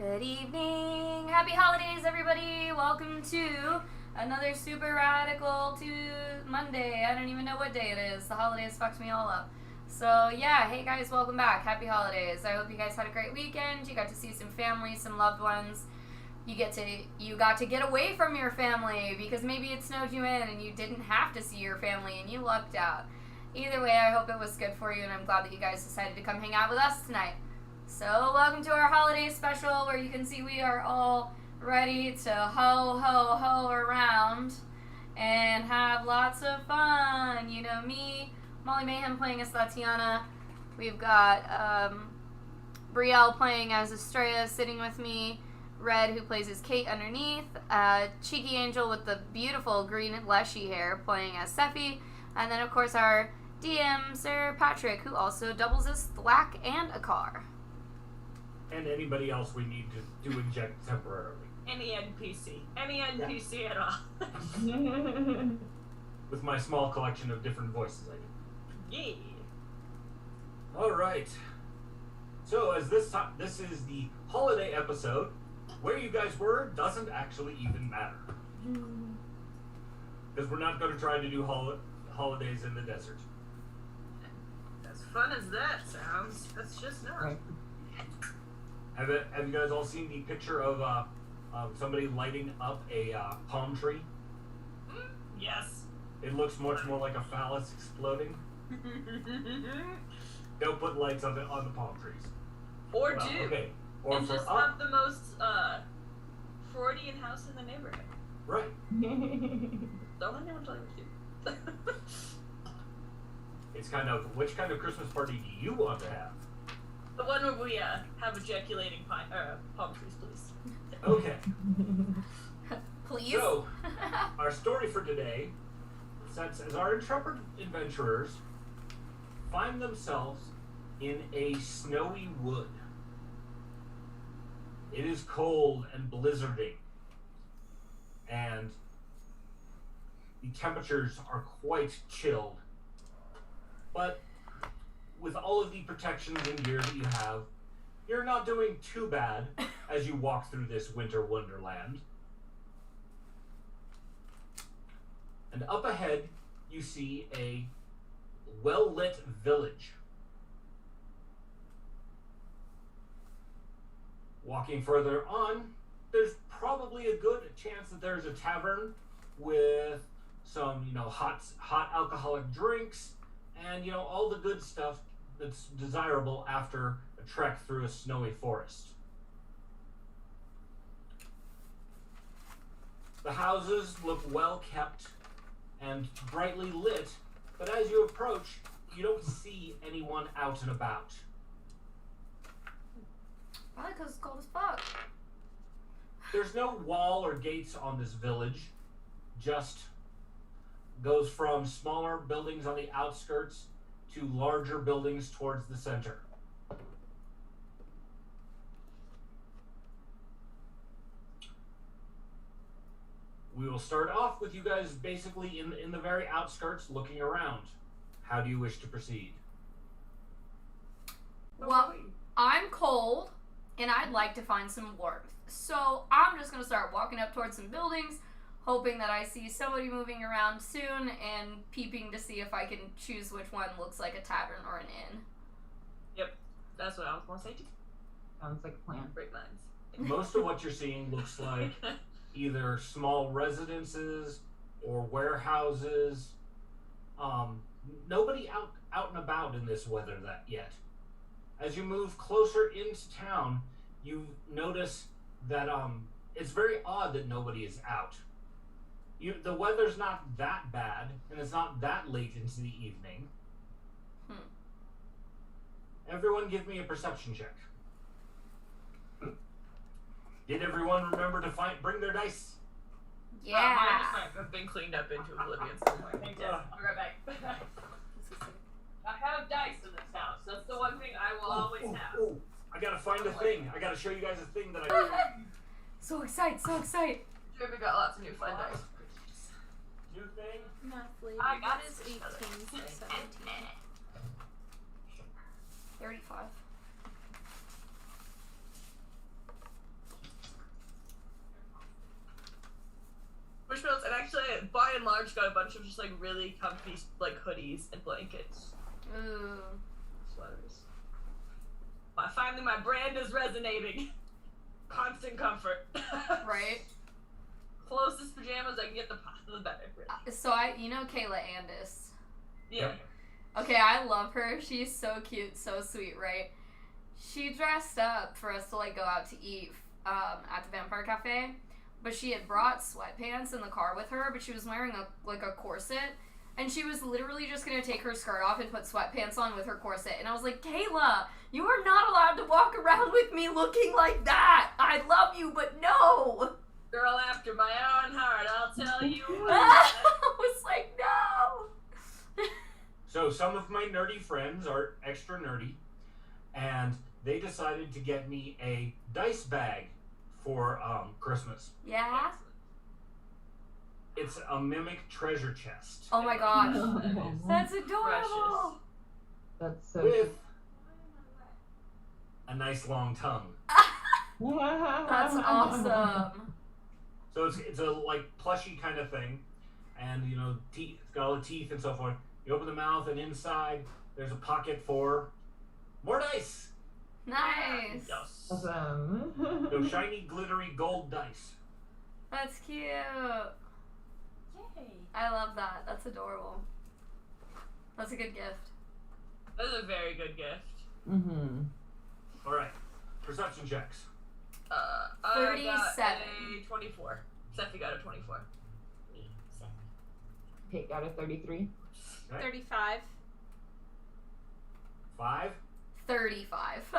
Good evening. Happy holidays, everybody. Welcome to another super radical Monday. I don't even know what day it is. The holidays fucked me all up. So, yeah. Hey, guys. Welcome back. Happy holidays. I hope you guys had a great weekend. You got to see some family, some loved ones. You got to get away from your family because maybe it snowed you in and you didn't have to see your family and you lucked out. Either way, I hope it was good for you, and I'm glad that you guys decided to come hang out with us tonight. So, welcome to our holiday special where you can see we are all ready to ho around and have lots of fun. You know, me, Molly Mayhem playing as Tatiana. We've got Brielle playing as Estrella sitting with me. Red, who plays as Kate underneath. Cheeky Angel with the beautiful green leshy hair playing as Sephi. And then, of course, our DM, Sir Patrick, who also doubles as Thwack and Akar. And anybody else we need to inject temporarily. Any NPC. Any NPC at all. With my small collection of different voices I do. Yeah. Alright. So, as this is the holiday episode, where you guys were doesn't actually even matter. Because we're not going to try to do holidays in the desert. As fun as that sounds, that's just not. Right. Have you guys all seen the picture of somebody lighting up a palm tree? Yes. It looks much more like a phallus exploding. They'll put lights on the palm trees. Or do. Okay. Or and just have the most Freudian house in the neighborhood. Right. Don't let anyone tell you to. It's kind of, which kind of Christmas party do you want to have? The one where we have ejaculating palm trees, please. Okay. Please? So, our story for today sets as our intrepid adventurers find themselves in a snowy wood. It is cold and blizzarding, and the temperatures are quite chilled. But with all of the protections and gear that you have, you're not doing too bad as you walk through this winter wonderland. And up ahead, you see a well-lit village. Walking further on, there's probably a good chance that there's a tavern with some, hot alcoholic drinks and, all the good stuff that's desirable after a trek through a snowy forest. The houses look well kept and brightly lit, but as you approach, you don't see anyone out and about. Probably because it's cold as fuck. There's no wall or gates on this village. Just goes from smaller buildings on the outskirts to larger buildings towards the center. We will start off with you guys basically in the very outskirts looking around. How do you wish to proceed? Well, I'm cold. And I'd like to find some warmth. So I'm just going to start walking up towards some buildings, hoping that I see somebody moving around soon, and peeping to see if I can choose which one looks like a tavern or an inn. Yep, that's what I was going to say too. Sounds like a plan. Great minds. Most of what you're seeing looks like either small residences or warehouses. Nobody out and about in this weather yet. As you move closer into town, you notice that it's very odd that nobody is out. The weather's not that bad, and it's not that late into the evening. Everyone give me a perception check. Did everyone remember to bring their dice? Yeah. Mine have been cleaned up into oblivion somewhere. I'll be right back. I have dice in this house. That's the one thing I will always have. I gotta find a thing. I gotta show you guys a thing that I... So excited. Sure, we got lots of new fun dice. New thing? I got is 18, so 17. 35. and large got a bunch of just like really comfy like hoodies and blankets. Ooh. Sweaters. Finally my brand is resonating. Constant comfort. Right? Closest pajamas I can get, the better. Really. So you know Kayla Andis. Yeah. Okay, I love her. She's so cute, so sweet, right? She dressed up for us to like go out to eat at the Vampire Cafe, but she had brought sweatpants in the car with her, but she was wearing a corset, and she was literally just gonna take her skirt off and put sweatpants on with her corset. And I was like, Kayla, you are not allowed to walk around with me looking like that. I love you, but no. Girl after my own heart, I'll tell you what. I was like, no. So some of my nerdy friends are extra nerdy, and they decided to get me a dice bag for Christmas. Yeah? It's a mimic treasure chest. Oh my gosh. Oh. That's adorable. That's so With a nice long tongue. That's awesome. So it's a like plushy kind of thing, and you know, teeth, it's got all the teeth and so forth. You open the mouth, and inside there's a pocket for more dice. Nice. Yes. Awesome. Those shiny, glittery gold dice. That's cute. Yay. I love that. That's adorable. That's a good gift. That's a very good gift. Mm-hmm. All right, perception checks. I 37. got a 24. Sephi got a 24. Kate got a 33. Okay. 35. 5. 35.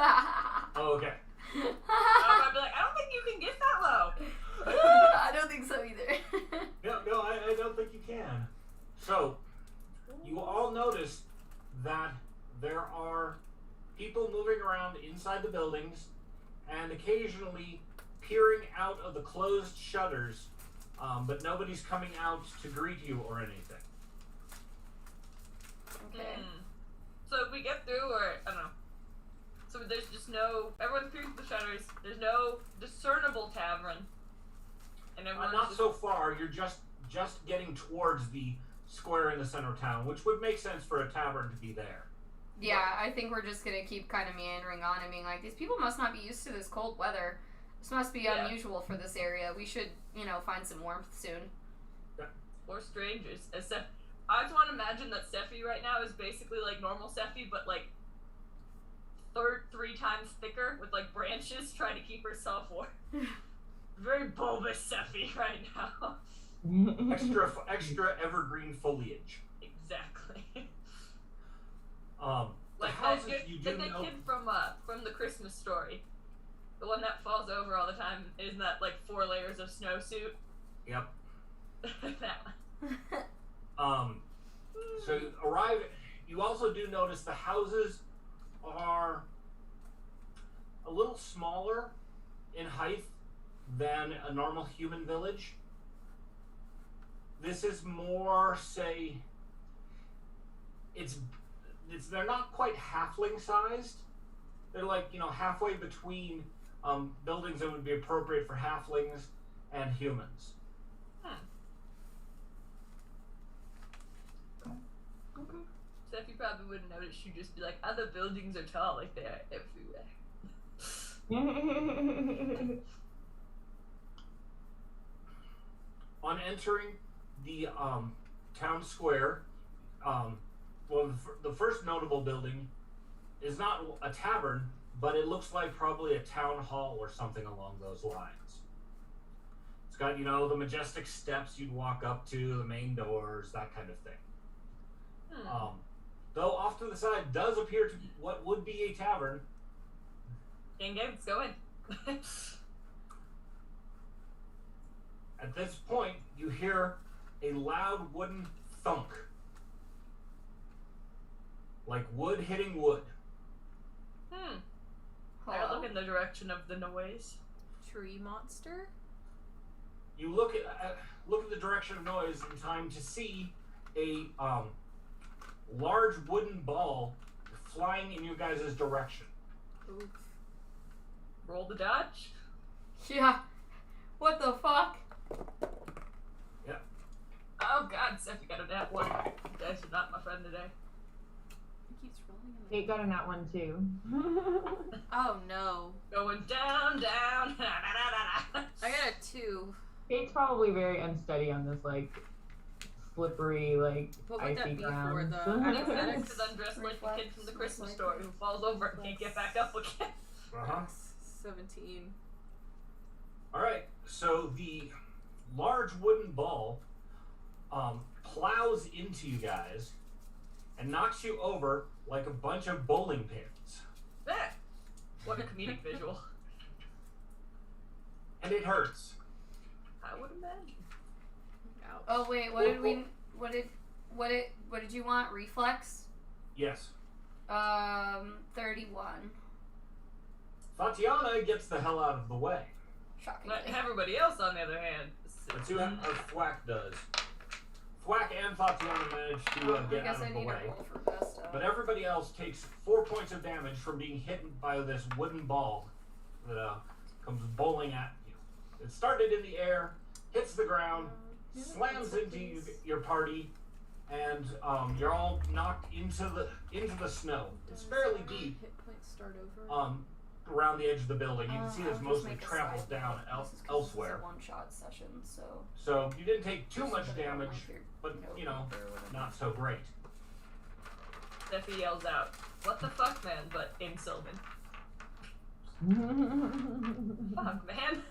Oh, okay. I'd be like, I don't think you can get that low. I don't think so either. No, I don't think you can. So, you all notice that there are people moving around inside the buildings and occasionally peering out of the closed shutters, but nobody's coming out to greet you or anything. Okay. So if we get through, or I don't know. So there's just no. Everyone's peering through the shutters. There's no discernible tavern. And everyone's Not just, so far. You're just getting towards the square in the center of town, which would make sense for a tavern to be there. Yeah, I think we're just gonna keep kind of meandering on and being like, these people must not be used to this cold weather. This must be unusual for this area. We should, find some warmth soon. or strangers. I just want to imagine that Sephi right now is basically like normal Sephi, but like 3 times thicker with like branches trying to keep herself warm. Very bulbous Sephi right now. Extra evergreen foliage. Exactly. The Like houses that, you like do that know. kid from the Christmas Story, the one that falls over all the time. Isn't that like 4 layers of snowsuit? Yep. That one. So you arrive. You also do notice the houses are a little smaller in height than a normal human village. This is more, say, they're not quite halfling sized. They're like, halfway between buildings that would be appropriate for halflings and humans. Okay. Sephi probably wouldn't notice. She'd just be like, other buildings are tall, like they are everywhere. On entering the town square, the first notable building is not a tavern, but it looks like probably a town hall or something along those lines. It's got, the majestic steps you'd walk up to, the main doors, that kind of thing. Though off to the side does appear to be what would be a tavern. Gang, let's go in. At this point, you hear a loud wooden thunk. Like wood hitting wood. I look in the direction of the noise. Tree monster? You look at the direction of noise in time to see a large wooden ball flying in you guys' direction. Oof. Roll the dodge. Yeah. What the fuck? Yeah. Oh god. Steffi got a nat 1. Dice are not my friend today. It keeps rolling in Kate got a nat 1 too. the... Oh no. Going down, down. I got a 2. Kate's probably very unsteady on this, like, slippery, like, What would that icy be for, ground. the Next athletics? is undressed like the kid from the Reflex, Christmas most story likely. who falls over and can't get back up again. Uh-huh. 17. Alright, so the large wooden ball plows into you guys and knocks you over like a bunch of bowling pins. Eh, what a comedic visual. And it hurts. I would imagine. Ouch. Oh wait, what did you want? Reflex? Yes. 31. Tatiana gets the hell out of the way. Shockingly. But everybody else, on the other hand, Let's see what Thwack does. Thwack and Tatiana manage to I get guess out I of the need way. a roll for best of. But everybody else takes 4 points of damage from being hit by this wooden ball that comes bowling at you. It started in the air, hits the ground, slams into your party, and you're all knocked into the snow. It's fairly deep Hit points start over. around the edge of the building. You can see I'll it's just mostly make a trampled side down note. This is 'cause elsewhere. It's a one-shot session, so. So you didn't take too just much put it on, damage, like, your but you know, notebook or whatever. not so great. Steffi yells out, "What the fuck, man?" But in Sylvan. Fuck, man.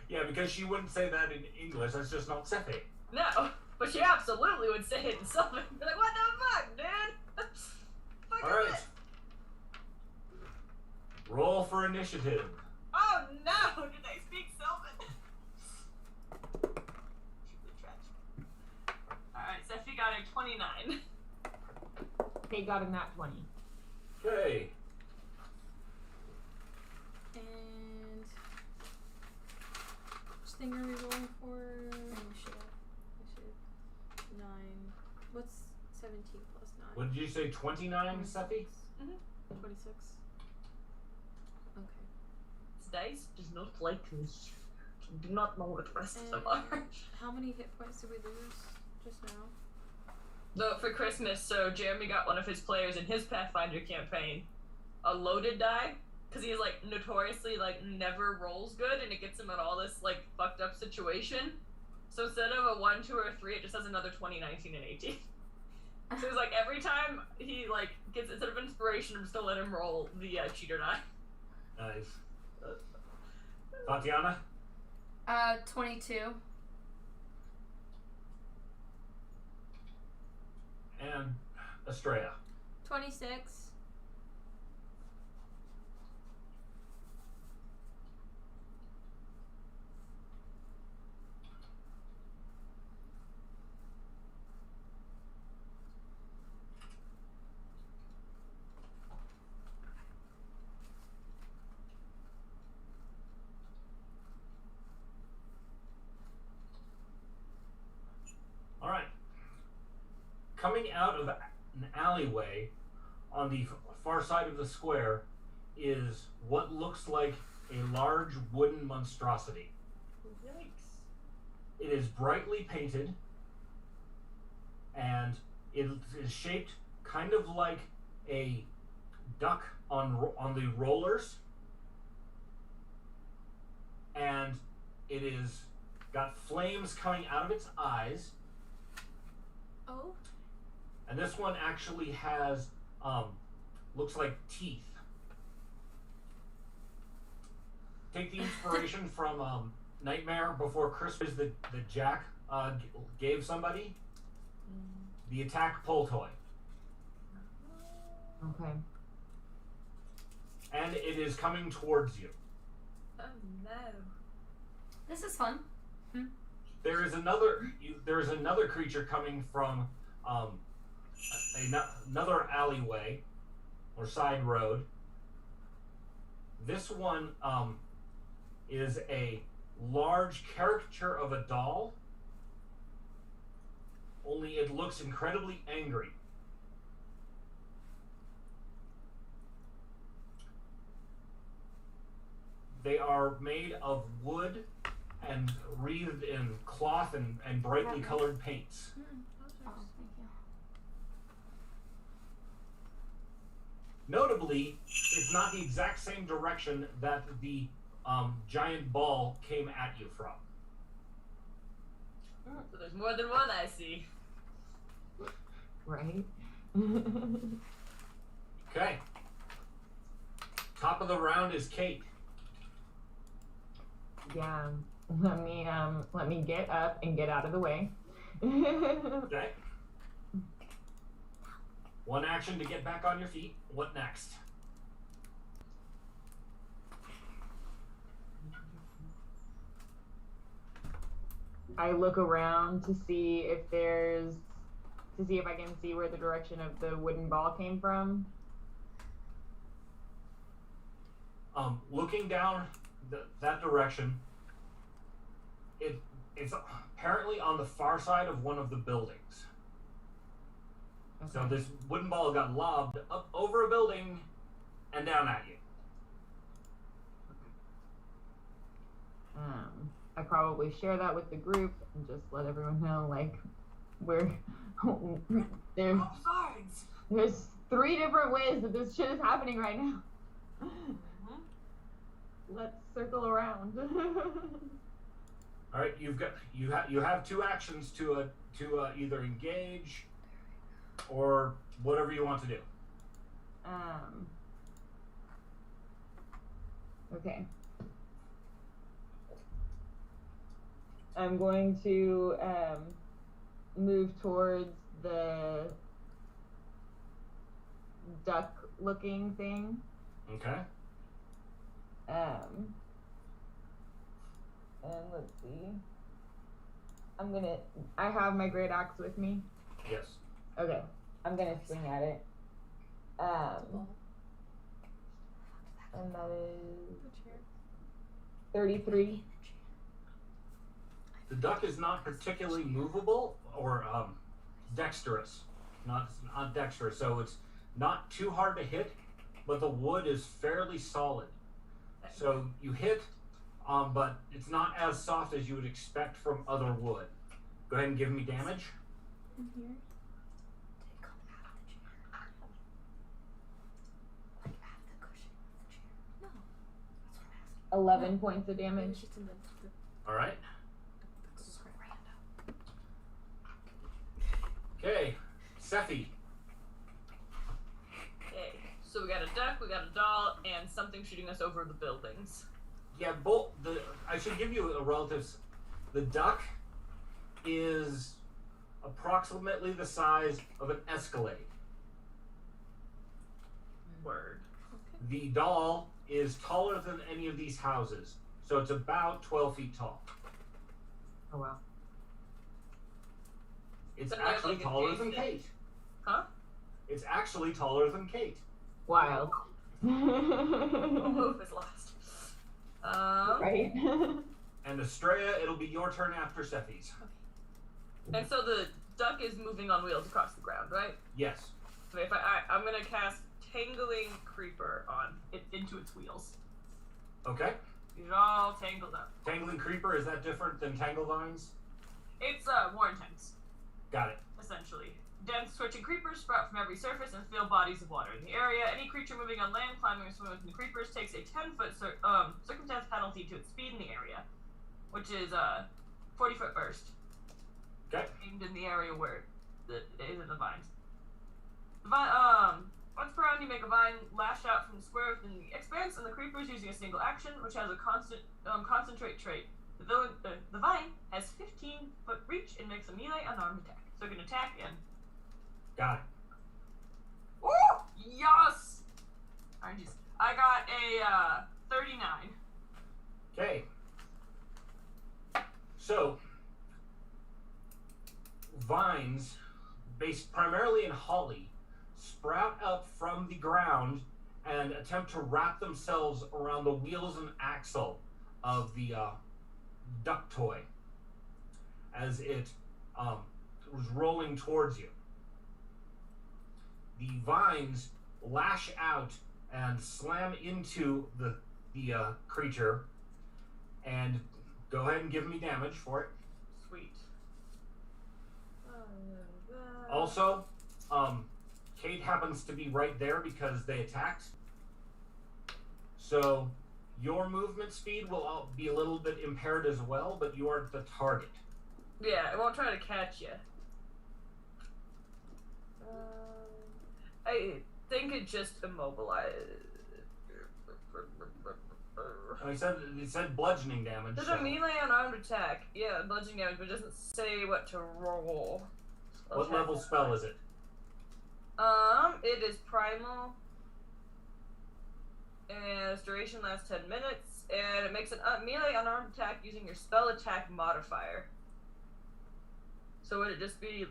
Yeah, because she wouldn't say that in English. That's just not Sephi. No, but she absolutely would say it in Sylvan. Be like, "What the fuck, dude?" Fuck All is right. this? Roll for initiative. Oh no! Did they speak Sylvan? Alright, Steffi got a 29. Kate got a nat 20. Okay. And which thing are we rolling for? Initiative. 9. What's 17 plus 9? What did you say? 29, Sephi? 26. Okay. This dice does not like me. I do not know what the rest of them And are. how many hit points did we lose just now? No, for Christmas, so Jeremy got one of his players in his Pathfinder campaign a loaded die, because he's like notoriously like never rolls good, and it gets him in all this like fucked up situation. So instead of a 1, 2, or a 3, it just has another 20, 19, and 18. So it's like every time he like gets, instead of inspiration, I'm just gonna let him roll the cheater die. Nice. Tatiana? 22. And Estrella. 26. All right. Coming out of an alleyway on the far side of the square is what looks like a large wooden monstrosity. Yikes. It is brightly painted, and it is shaped kind of like a duck on the rollers, and it is got flames coming out of its eyes. Oh. And this one actually has, looks like teeth. Take the inspiration from Nightmare Before Christmas that Jack gave somebody. The attack pull toy. Okay. And it is coming towards you. Oh no. This is fun. There is another creature coming from another alleyway or side road. This one is a large caricature of a doll, only it looks incredibly angry. They are made of wood and wreathed in cloth and brightly colored paints. Oh, thank you. Notably, it's not the exact same direction that the giant ball came at you from. So there's more than one I see. Right? Okay. Top of the round is Kate. Yeah. Let me get up and get out of the way. Okay. One action to get back on your feet. What next? I look around to see if I can see where the direction of the wooden ball came from. Looking down that direction, it's apparently on the far side of one of the buildings. Okay. So this wooden ball got lobbed up over a building and down at you. I probably share that with the group and just let everyone know, like, there's 3 different ways that this shit is happening right now. Let's circle around. All right, you have 2 actions to either engage or whatever you want to do. Okay. I'm going to move towards the duck-looking thing. Okay. And let's see. I have my great axe with me. Yes. Okay. I'm gonna swing at it. And that is 33. The duck is not particularly movable or dexterous. Not dexterous, so it's not too hard to hit, but the wood is fairly solid. So you hit, but it's not as soft as you would expect from other wood. Go ahead and give me damage. In here? Take out the chair. Like at the cushion of the chair. No. That's what I'm asking. 11 points of damage. Maybe it's in the All right. This is random. Okay. Sephi. Okay, so we got a duck, we got a doll, and something shooting us over the buildings. Yeah, I should give you a relative. The duck is approximately the size of an Escalade. Word. The doll is taller than any of these houses, so it's about 12 feet tall. Oh wow. It's So they're actually like taller than adjacent. Kate. Huh? It's actually taller than Kate. Wild. Move is lost. Right? And Estrella, it'll be your turn after Sephi's. And so the duck is moving on wheels across the ground, right? Yes. So if I'm gonna cast Tangling Creeper on it into its wheels. Okay. These are all tangled up. Tangling Creeper, is that different than Tangle Vines? It's more intense, Got it. essentially. Dense twitching creepers sprout from every surface and fill bodies of water in the area. Any creature moving on land, climbing, or swimming within the creepers takes a 10-foot circumstance penalty to its speed in the area, which is a 40-foot burst. Okay. Aimed in the area where it is in the vines. Once per round, you make a vine lash out from the square within the expanse, and the creepers using a single action, which has a concentrate trait. The vine has 15-foot reach and makes a melee unarmed attack, so it can attack and. Got it. Woo! Yes! RNGs. I got a 39. Okay. So, vines, based primarily in holly, sprout up from the ground and attempt to wrap themselves around the wheels and axle of the duck toy as it was rolling towards you. The vines lash out and slam into the creature and Go ahead and give me damage for it. Sweet. Also, Kate happens to be right there because they attacked. So your movement speed will be a little bit impaired as well, but you aren't the target. Yeah, it won't try to catch you. I think it just immobilized. He said bludgeoning damage. There's so. a melee unarmed attack. Yeah, bludgeoning damage, but it doesn't say what to roll. What level spell is it? It is primal. And its duration lasts 10 minutes. And it makes an melee unarmed attack using your spell attack modifier. So would it just be...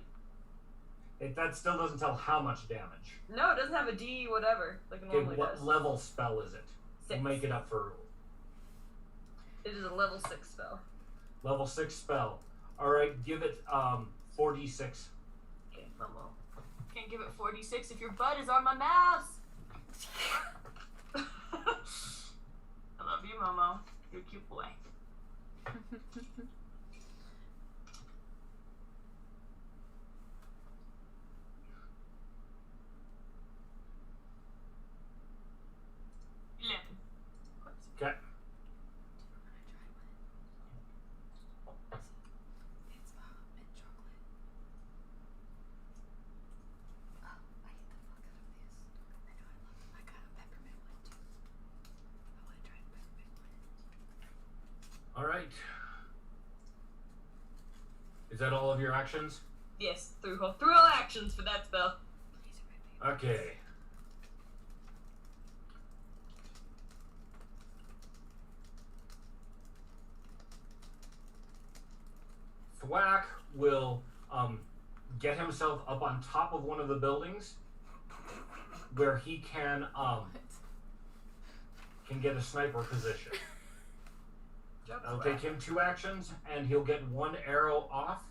That still doesn't tell how much damage. No, it doesn't have a D whatever, like it Okay, normally what does. level spell is it? 6. We'll make it up for... It is a level 6 spell. Level 6 spell. Alright, give it 4d6. Okay, Momo. Can't give it 46 if your butt is on my mouse! I love you, Momo. You're a cute boy. Okay. It's mint chocolate. Oh, I eat the fuck out of these. I know I love them. I got a peppermint one too. I want to try the peppermint one. Alright. Is that all of your actions? Yes, through all actions for that spell. These are my favorite. Okay. Thwack will get himself up on top of one of the buildings where he can get a sniper position. It'll take him 2 actions, and he'll get 1 arrow off.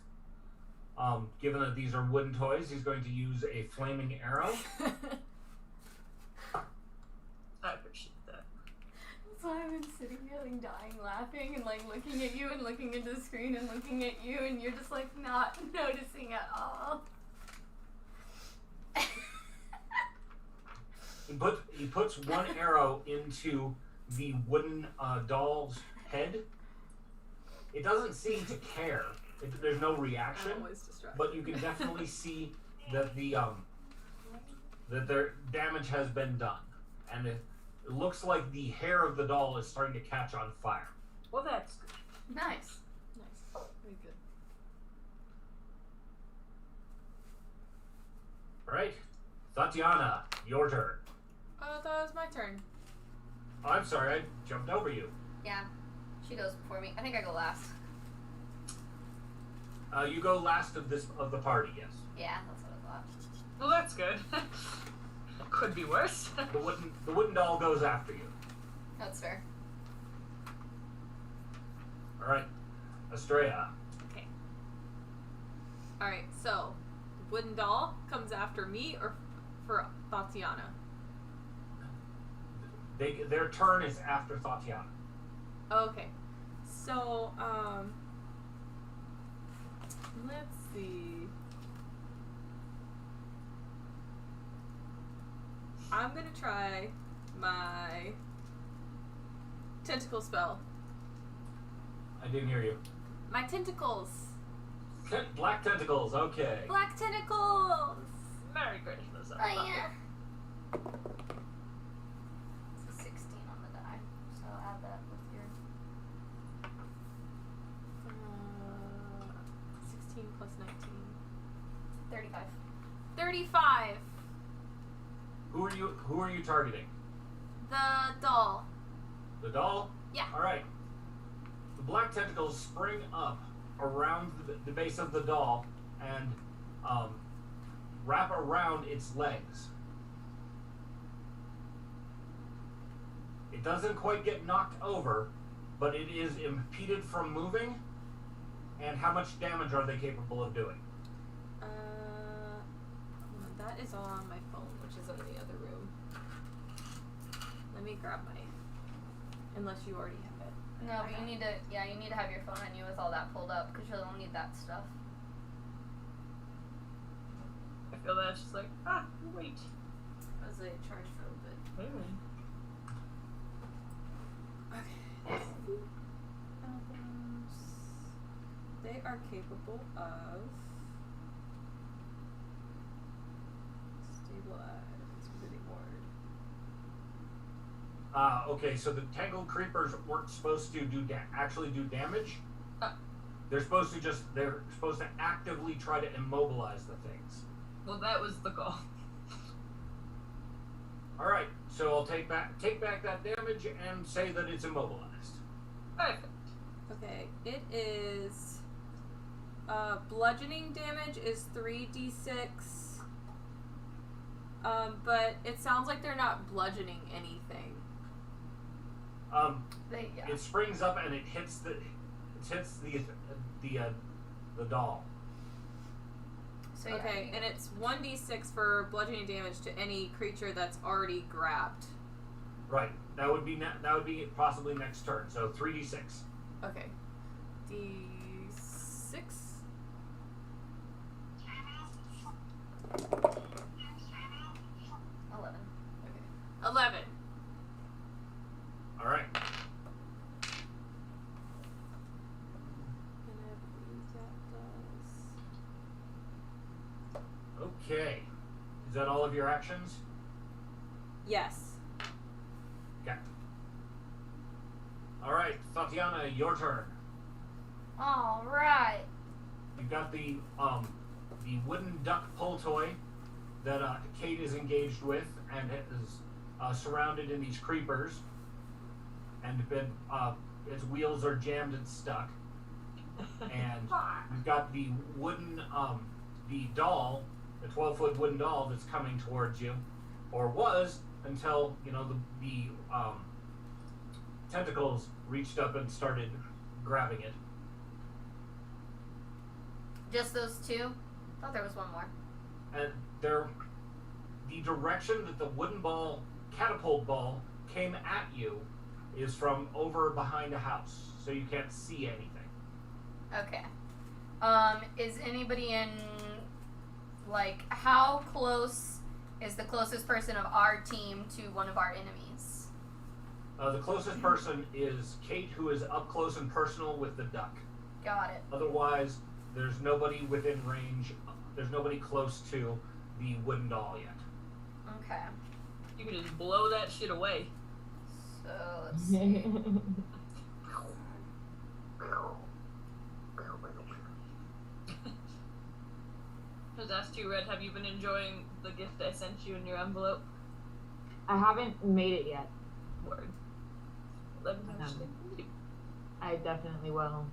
Given that these are wooden toys, he's going to use a flaming arrow. I appreciate that. So I've been sitting here like dying laughing and like looking at you and looking at the screen and looking at you and you're just like not noticing at all. He puts 1 arrow into the wooden doll's head. It doesn't seem to care. There's no reaction, I'm always distracted. but you can definitely see that that their damage has been done, and it looks like the hair of the doll is starting to catch on fire. Well, that's good. Nice. Nice. Very good. All right, Tatiana, your turn. That was my turn. Oh, I'm sorry, I jumped over you. Yeah. She goes before me. I think I go last. You go last of the party, yes. Yeah, that's what I thought. Well, that's good. Could be worse. The wooden doll goes after you. That's fair. All right, Estrella. Okay. Alright, so the wooden doll comes after me or for Tatiana? Their turn is after Tatiana. Okay. So, let's see. I'm gonna try my tentacle spell. I didn't hear you. My tentacles! Black tentacles, okay. Black tentacles! Merry Christmas. Oh yeah. It's a 16 on the die, so add that with your 16 plus 19. 35. 35! Who are you targeting? The doll. The doll? Yeah. Alright. The black tentacles spring up around the base of the doll and wrap around its legs. It doesn't quite get knocked over, but it is impeded from moving. And how much damage are they capable of doing? That is on my phone, which is in the other room. Let me grab my... Unless you already have it. No, but you need to. Yeah, you need to have your phone on you with all that pulled up because you'll need that stuff. I feel that's just like, wait. As they charge for a little bit. Hmm. Okay. Albums. They are capable of stabilize moving ward. Okay, so the tangled creepers weren't supposed to actually do damage. Uh. They're supposed to actively try to immobilize the things. Well, that was the goal. All right, so I'll take back that damage and say that it's immobilized. Perfect. Okay, it is bludgeoning damage is 3d6. But it sounds like they're not bludgeoning anything. It springs up and it hits the doll. So yeah, Okay, and it's 1d6 for bludgeoning damage to any creature that's already grabbed. Right. That would be possibly next turn. So 3d6. Okay. D6. 11. Okay. 11. All right. And I believe that does. Okay. Is that all of your actions? Yes. Okay. All right, Tatiana, your turn. All right. You've got the wooden duck pull toy that Kate is engaged with, and it is surrounded in these creepers, and its wheels are jammed and stuck. And we've got the wooden the doll, the 12-foot wooden doll that's coming towards you, or was until the tentacles reached up and started grabbing it. Just those two? Thought there was one more. And the direction that the wooden catapult ball came at you is from over behind a house, so you can't see anything. Okay. Is anybody in, how close is the closest person of our team to one of our enemies? The closest person is Kate, who is up close and personal with the duck. Got it. Otherwise, there's nobody within range. There's nobody close to the wooden doll yet. Okay. You can just blow that shit away. So, let's see. Just asked you, Red, have you been enjoying the gift I sent you in your envelope? I haven't made it yet. Word. 11 times. I definitely will.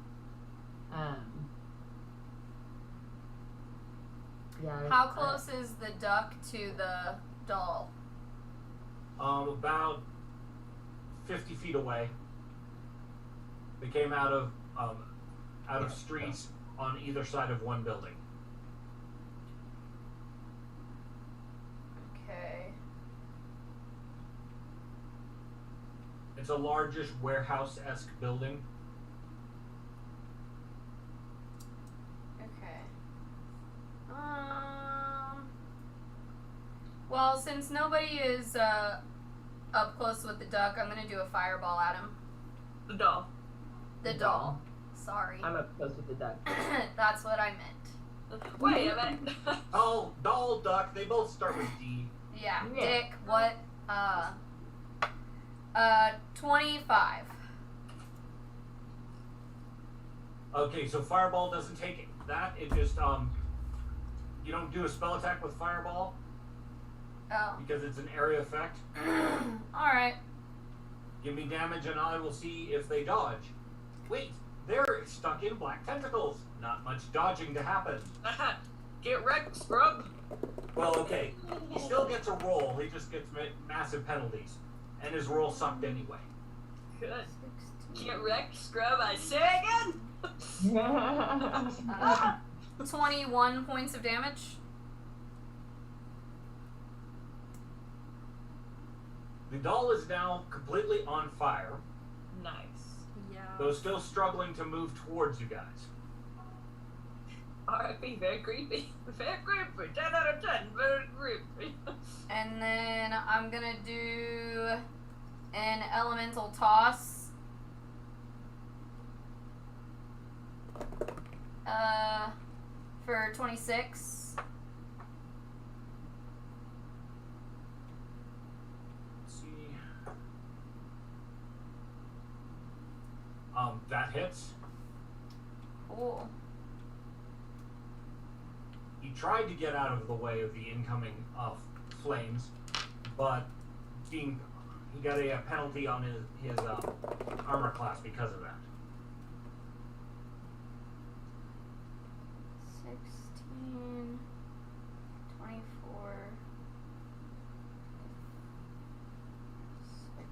Yeah. How close is the duck to the doll? About 50 feet away. They came out of streets on either side of one building. Okay. It's a largish warehouse-esque building. Okay. Well, since nobody is up close with the duck, I'm gonna do a fireball at him. The doll. The doll. Sorry. I'm up close with the duck. That's what I meant. Wait a minute. Oh, doll, duck, they both start with D. Yeah. Yeah. Dick, what? 25. Okay, so fireball doesn't take that. It just you don't do a spell attack with fireball Oh. because it's an area effect. Alright. Give me damage and I will see if they dodge. Wait, they're stuck in black tentacles. Not much dodging to happen. Get wrecked, scrub. Well, okay, he still gets a roll. He just gets massive penalties, and his roll sucked anyway. Good. Get wrecked, scrub. I say again. 21 points of damage. The doll is now completely on fire. Nice. Yeah. though still struggling to move towards you guys. R.I.P. Very creepy. Very creepy. 10 out of 10. Very creepy. And then I'm gonna do an elemental toss. For 26. Let's see. That hits. Cool. He tried to get out of the way of the incoming flames, but he got a penalty on his armor class because of that. 16, 24, 6,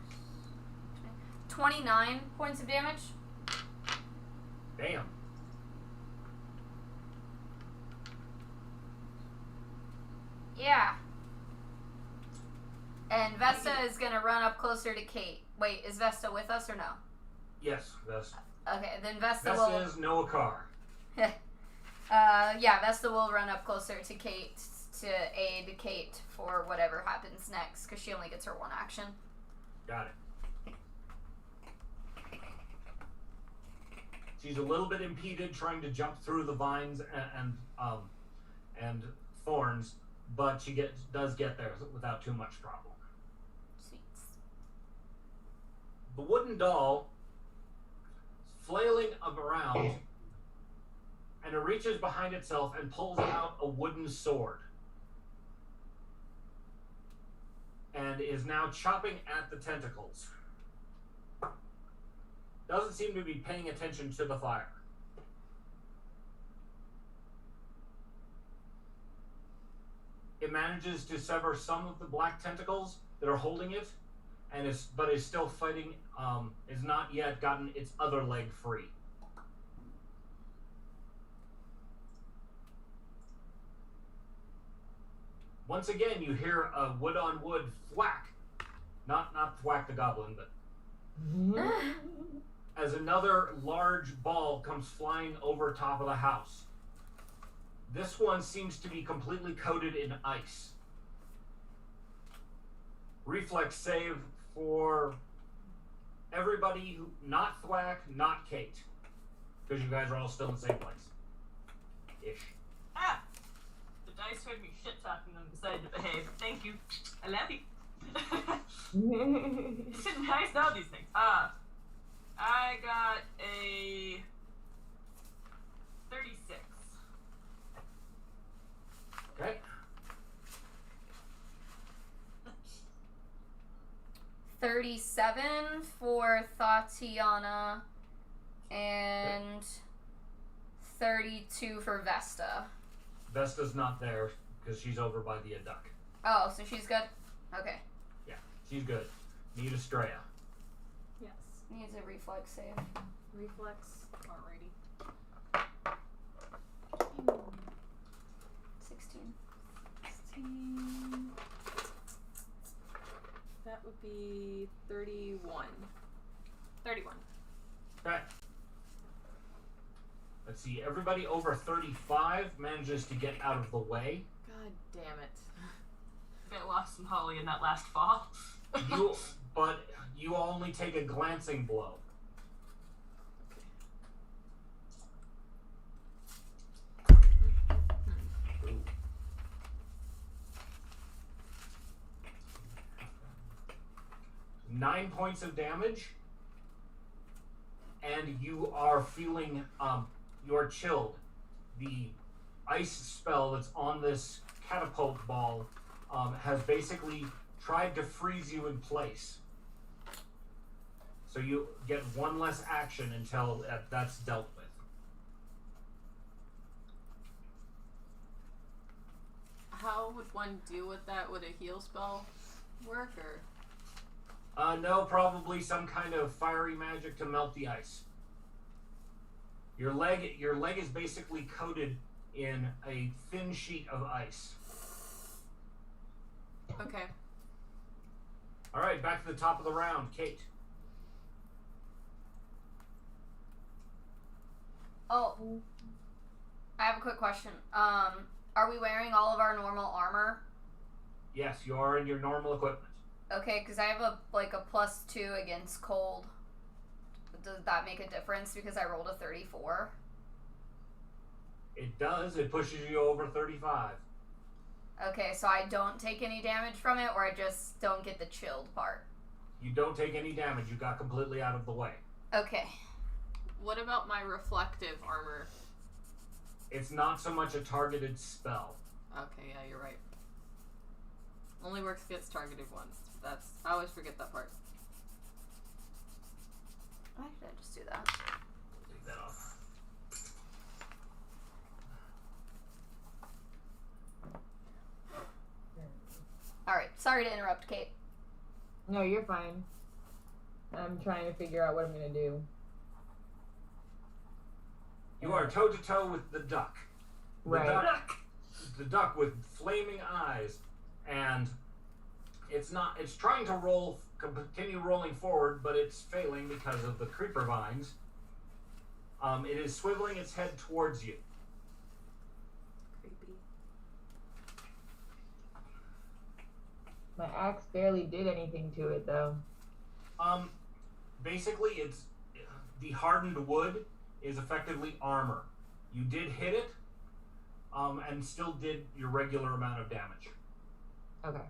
29 points of damage. Damn. Yeah. And Vesta is gonna run up closer to Kate. Wait, is Vesta with us or no? Yes, Vesta. Okay, then Vesta Vesta will. is Noah Carr. Yeah, Vesta will run up closer to Kate to aid Kate for whatever happens next, because she only gets her one action. Got it. She's a little bit impeded trying to jump through the vines and thorns, but she does get there without too much problem. Sweet. The wooden doll is flailing around, and it reaches behind itself and pulls out a wooden sword, and is now chopping at the tentacles. Doesn't seem to be paying attention to the fire. It manages to sever some of the black tentacles that are holding it, and is still fighting. Is not yet gotten its other leg free. Once again, you hear a wood on wood thwack. Not thwack the goblin, but as another large ball comes flying over top of the house. This one seems to be completely coated in ice. Reflex save for everybody who, not Thwack, not Kate. Because you guys are all still in the same place. Ish. Ah! The dice heard me shit talking and decided to behave. Thank you. I love you. Nice know these things. I got a 36. Okay. 37 for Tatiana and 32 for Vesta. Vesta's not there because she's over by the duck. Oh, so she's good? Okay. Yeah, she's good. Need Estrella. Yes. Needs a reflex save. Reflex. Alrighty. 16. 16. That would be 31. 31. Okay. Let's see. Everybody over 35 manages to get out of the way. God damn it. I lost some Holly in that last fall. But you only take a glancing blow. Ooh. 9 points of damage, and you are feeling you're chilled. The ice spell that's on this catapult ball has basically tried to freeze you in place. So you get one less action until that's dealt with. How would one deal with that? Would a heal spell work, or? No, probably some kind of fiery magic to melt the ice. Your leg is basically coated in a thin sheet of ice. Okay. All right, back to the top of the round, Kate. Oh, I have a quick question. Are we wearing all of our normal armor? Yes, you are in your normal equipment. Okay, because I have a +2 against cold. Does that make a difference because I rolled a 34? It does. It pushes you over 35. Okay, so I don't take any damage from it, or I just don't get the chilled part? You don't take any damage. You got completely out of the way. Okay. What about my reflective armor? It's not so much a targeted spell. Okay, yeah, you're right. Only works against targeted ones. I always forget that part. Why did I just do that? Take that off. Alright, sorry to interrupt, Kate. No, you're fine. I'm trying to figure out what I'm gonna do. You are toe to toe with the duck. Right. The duck with flaming eyes, and it's trying to continue rolling forward, but it's failing because of the creeper vines. It is swiveling its head towards you. Creepy. My axe barely did anything to it, though. Basically, it's the hardened wood is effectively armor. You did hit it, and still did your regular amount of damage. Okay.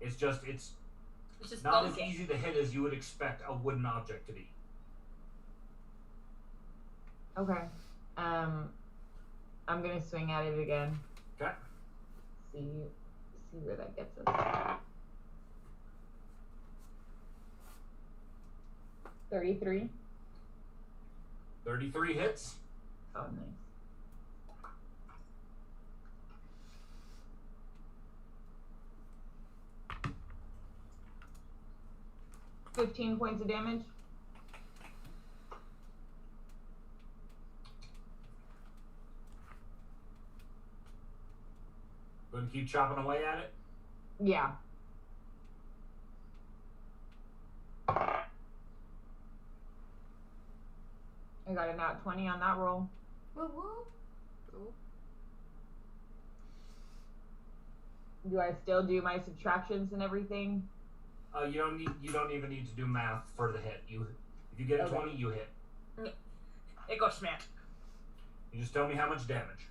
It's It's just not as bumping. easy to hit as you would expect a wooden object to be. Okay. I'm gonna swing at it again. Okay. See where that gets us. 33. 33 hits. Oh, nice. $15 points of damage. Going to keep chopping away at it. Yeah. I got a nat 20 on that roll. Woo woo. Cool. Do I still do my subtractions and everything? You don't even need to do math for the hit. If you get a Okay. 20, you hit. It got smacked. You just tell me how much damage.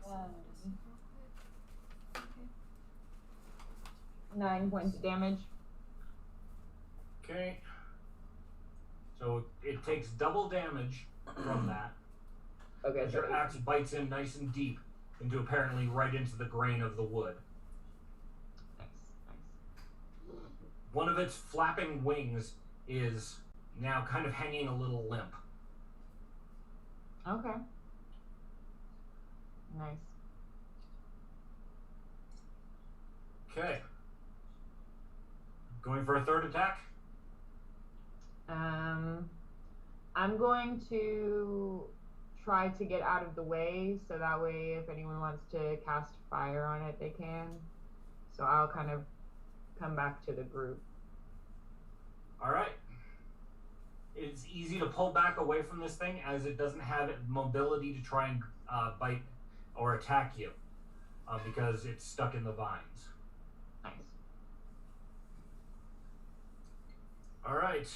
Um, 9 points of damage. Okay. So it takes double damage from that. Okay, As so your axe bites in nice and deep into apparently right into the grain of the wood. nice. One of its flapping wings is now kind of hanging a little limp. Okay. Nice. Okay. Going for a third attack? I'm going to try to get out of the way so that way if anyone wants to cast fire on it, they can. So I'll kind of come back to the group. Alright. It's easy to pull back away from this thing as it doesn't have mobility to try and bite or attack you because it's stuck in the vines. Nice. Alright.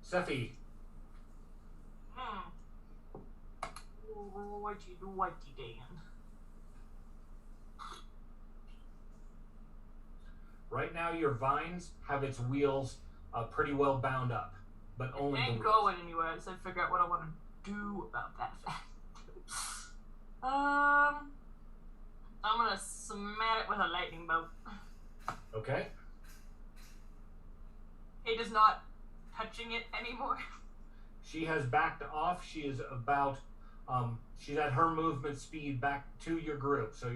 Sephi. What you do, what you Dan? Right now your vines have its wheels pretty well bound up, but only It the ain't wheels. going anywhere, so I figure out what I want to do about that fact. I'm gonna smack it with a lightning bolt. Okay. It is not touching it anymore. She has backed off. She is about she's at her movement speed back to your group. So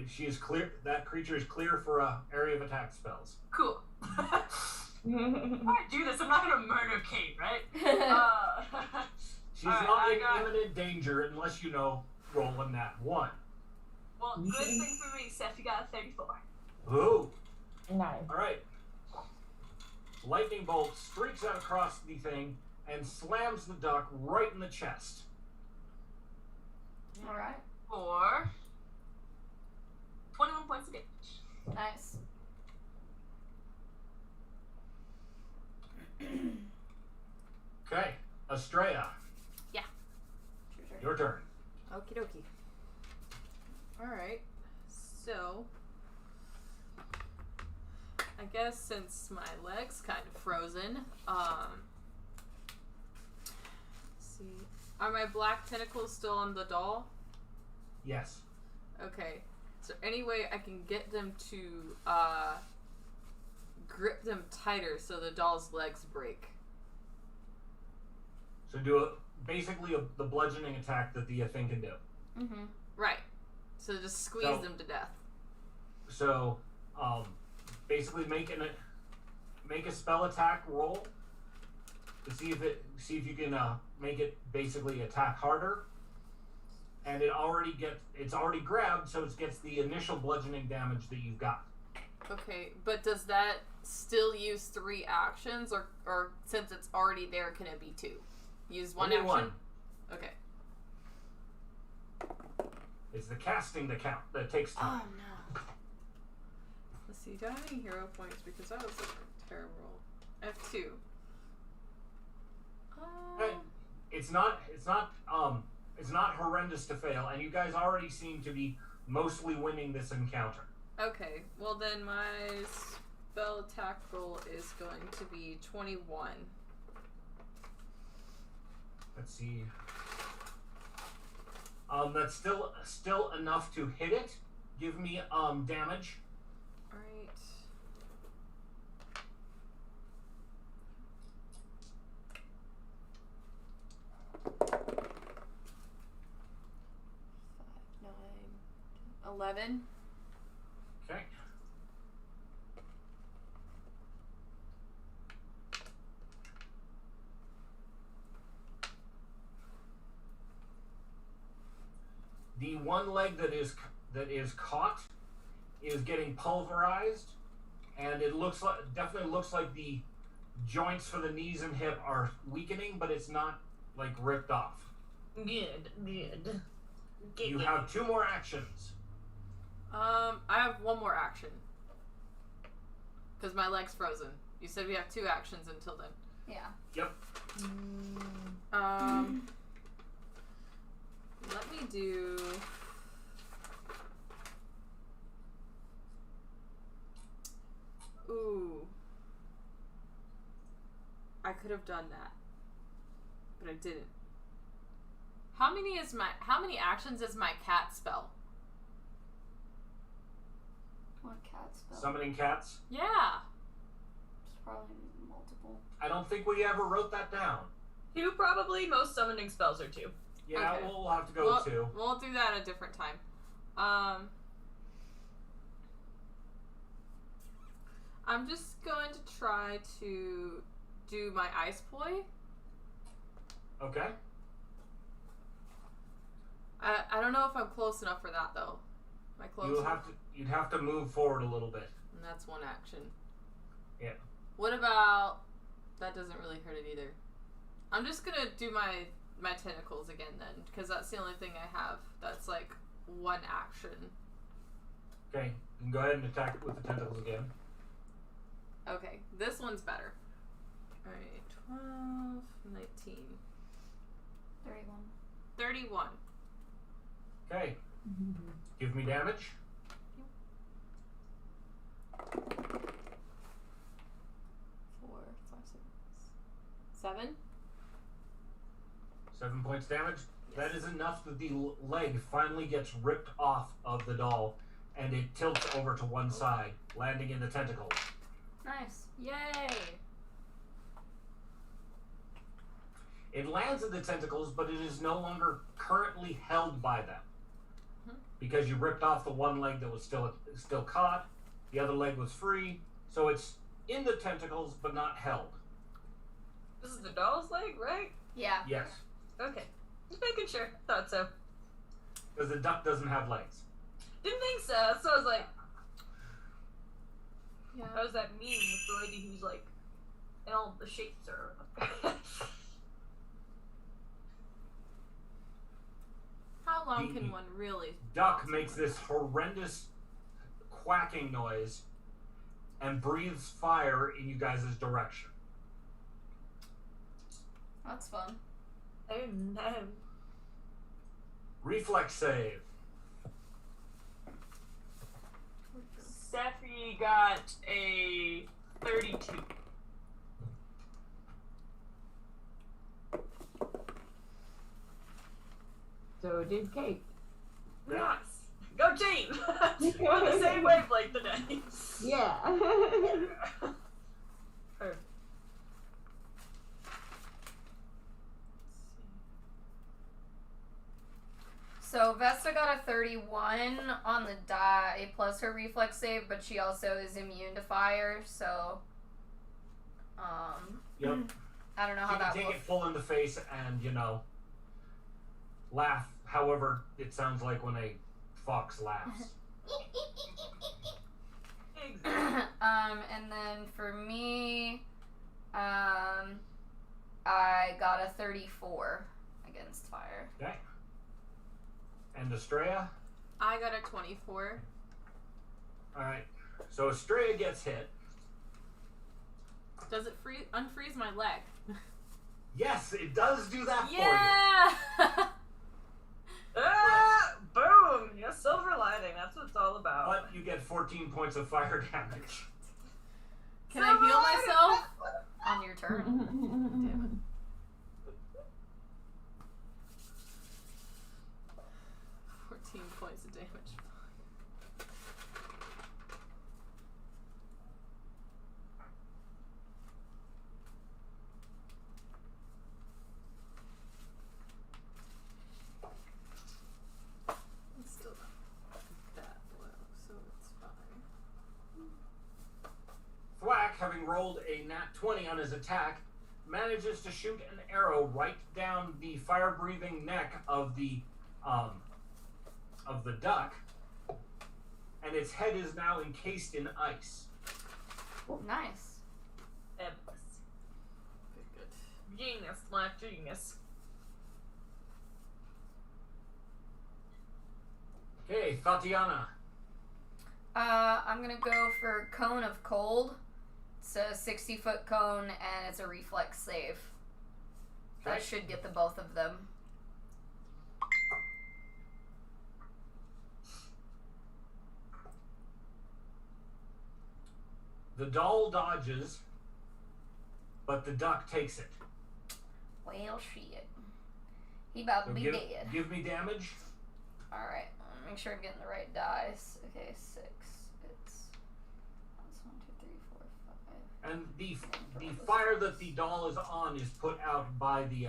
she is clear. That creature is clear for area of attack spells. Cool. If I do this, I'm not gonna murder Kate, right? She's Alright, not I in got- imminent danger unless you know rolling that one. Well, good thing for me, Seth, you got a 34. Ooh. Nice. All right. lightning bolt streaks out across the thing and slams the duck right in the chest. All right. For 21 points of damage. Nice. Okay, Estrella, Sure. your turn. Okie dokie. Alright, so I guess since my leg's kind of frozen, let's see. Are my black tentacles still on the doll? Yes. Okay. Is there any way I can get them to grip them tighter so the doll's legs break? So do the bludgeoning attack that the thing can do. Mm-hmm. Right. So just squeeze So- them to death. So, basically make a spell attack roll to see if you can make it basically attack harder. And it's already grabbed, so it gets the initial bludgeoning damage that you've got. Okay, but does that still use 3 actions, or since it's already there, can it be 2? Use 1 Only action? one. Okay. It's the casting that takes time. Oh no. Let's see, do I have any hero points? Because that was a terrible roll. I have 2. It's not horrendous to fail, and you guys already seem to be mostly winning this encounter. Okay, well then my spell attack roll is going to be 21. Let's see. That's still enough to hit it. Give me damage. Alright. Five, 9, 11. Okay. The one leg that is caught is getting pulverized, and it definitely looks like the joints for the knees and hip are weakening, but it's not like ripped off. Good. You have 2 more actions. I have 1 more action. Because my leg's frozen. You said we have 2 actions until then. Yeah. Yep. Let me do... Ooh. I could have done that. But I didn't. How many actions is my cat spell? What cat spell? Summoning cats. Yeah. It's probably multiple. I don't think we ever wrote that down. 2 probably. Most summoning spells are 2. Yeah, Okay. we'll have to go 2. We'll do that at a different time. I'm just going to try to do my ice ploy. Okay. I don't know if I'm close enough for that though. Am I close? You'd have to move forward a little bit. And that's 1 action. Yeah. What about... That doesn't really hurt it either. I'm just gonna do my tentacles again then, because that's the only thing I have that's like 1 action. Okay. You can go ahead and attack with the tentacles again. Okay, this one's better. Alright, 12, 19. 31. 31. Okay. Give me damage. 4, 5, 6, 7. 7 points damage. That is enough that the leg finally gets ripped off of the doll, and it tilts over to one side, landing in the tentacles. Nice. Yay! It lands in the tentacles, but it is no longer currently held by them. Because you ripped off the one leg that was still caught, the other leg was free, so it's in the tentacles but not held. This is the doll's leg, right? Yeah. Yes, Okay. Just making sure. Thought so. because the duck doesn't have legs. Didn't think so. So I was like, Yeah. that was that meme with the lady who's like and all the shapes are. How long can one really? Duck makes this horrendous quacking noise and breathes fire in you guys' direction. That's fun. Oh no. Reflex save. Safi got a 32. So did Kate. Nice. Go team! We're on the same wavelength today. Yeah. Perfect. So Vesta got a 31 on the die plus her reflex save, but she also is immune to fire, so Yep. I don't know She how can that take will. it full in the face and, laugh however it sounds like when a fox laughs. And then for me, I got a 34 against fire. Okay. And Estrella? I got a 24. Alright. So Estrella gets hit. Does it unfreeze my leg? Yes, it does do that Yeah! Boom! Yeah, silver lining. That's what it's all for you. about. But you get 14 points of fire damage. Can I heal myself? On your turn. Damn it. 14 points of damage. It's still not that low, so it's fine. Thwack, having rolled a nat 20 on his attack, manages to shoot an arrow right down the fire-breathing neck of the duck, and its head is now encased in ice. Nice. Fabulous. Good, good. Genius, my genius. Okay, Tatiana. I'm gonna go for Cone of Cold. It's a 60-foot cone and it's a reflex save. That Okay. should get the both of them. The doll dodges, but the duck takes it. Well, shit. He about to So be dead. give me damage. Alright, make sure I'm getting the right dice. Okay, 6. It's 1, 2, 3, 4, 5. And the fire that the doll is on is put out by the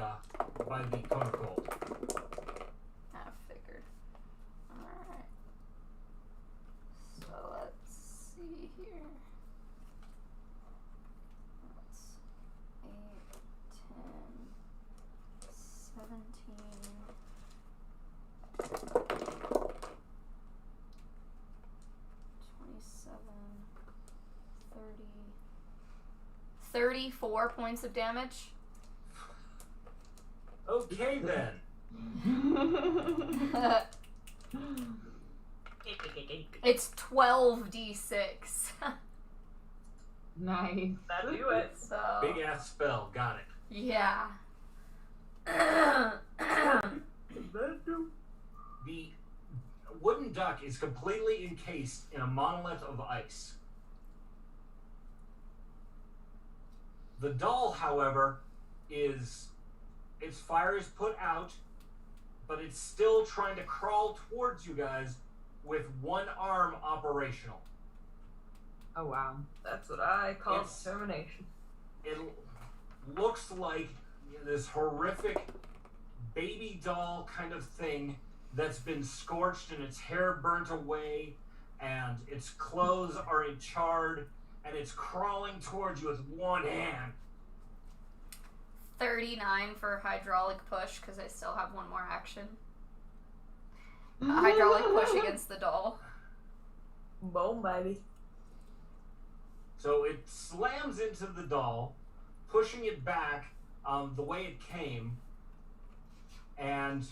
cone of cold. I figured. Alright. So let's see here. That's 8, 10, 17, 27, 30, 34 points of damage. Okay then. It's 12d6. Nice. That'll do it. So Big ass spell. Got it. yeah. The wooden duck is completely encased in a monolith of ice. The doll, however, its fire is put out, but it's still trying to crawl towards you guys with one arm operational. Oh wow. That's what I call It's- determination. It looks like this horrific baby doll kind of thing that's been scorched and its hair burnt away and its clothes are charred and it's crawling towards you with one hand. 39 for hydraulic push because I still have one more action. A hydraulic push against the doll. Boom, baby. So it slams into the doll pushing it back the way it came and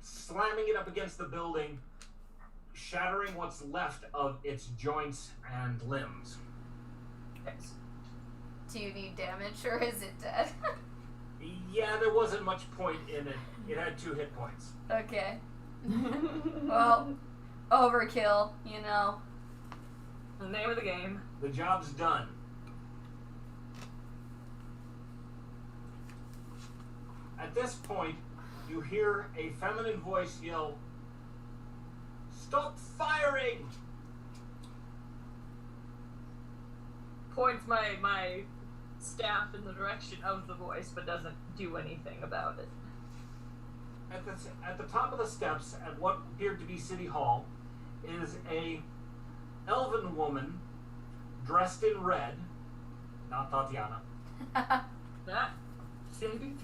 slamming it up against the building, shattering what's left of its joints and limbs. Yes. Do you need damage or is it dead? Yeah, there wasn't much point in it. It had 2 hit points. Okay. Well, overkill, you know. The name of the game. The job's done. At this point, you hear a feminine voice yell, "Stop firing!" Points my staff in the direction of the voice, but doesn't do anything about it. At the top of the steps, at what appeared to be City Hall, is a elven woman dressed in red, not Tatiana, Ah, silly.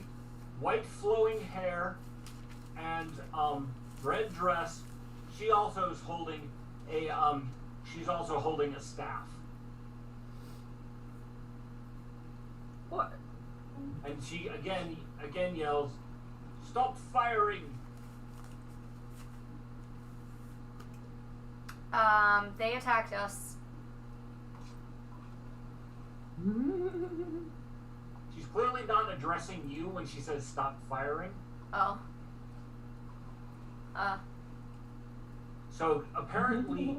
white flowing hair, and red dress. She also is holding she's also holding a staff. What? And she again yells, "Stop firing!" They attacked us. She's clearly not addressing you when she says "stop firing." Oh. So apparently,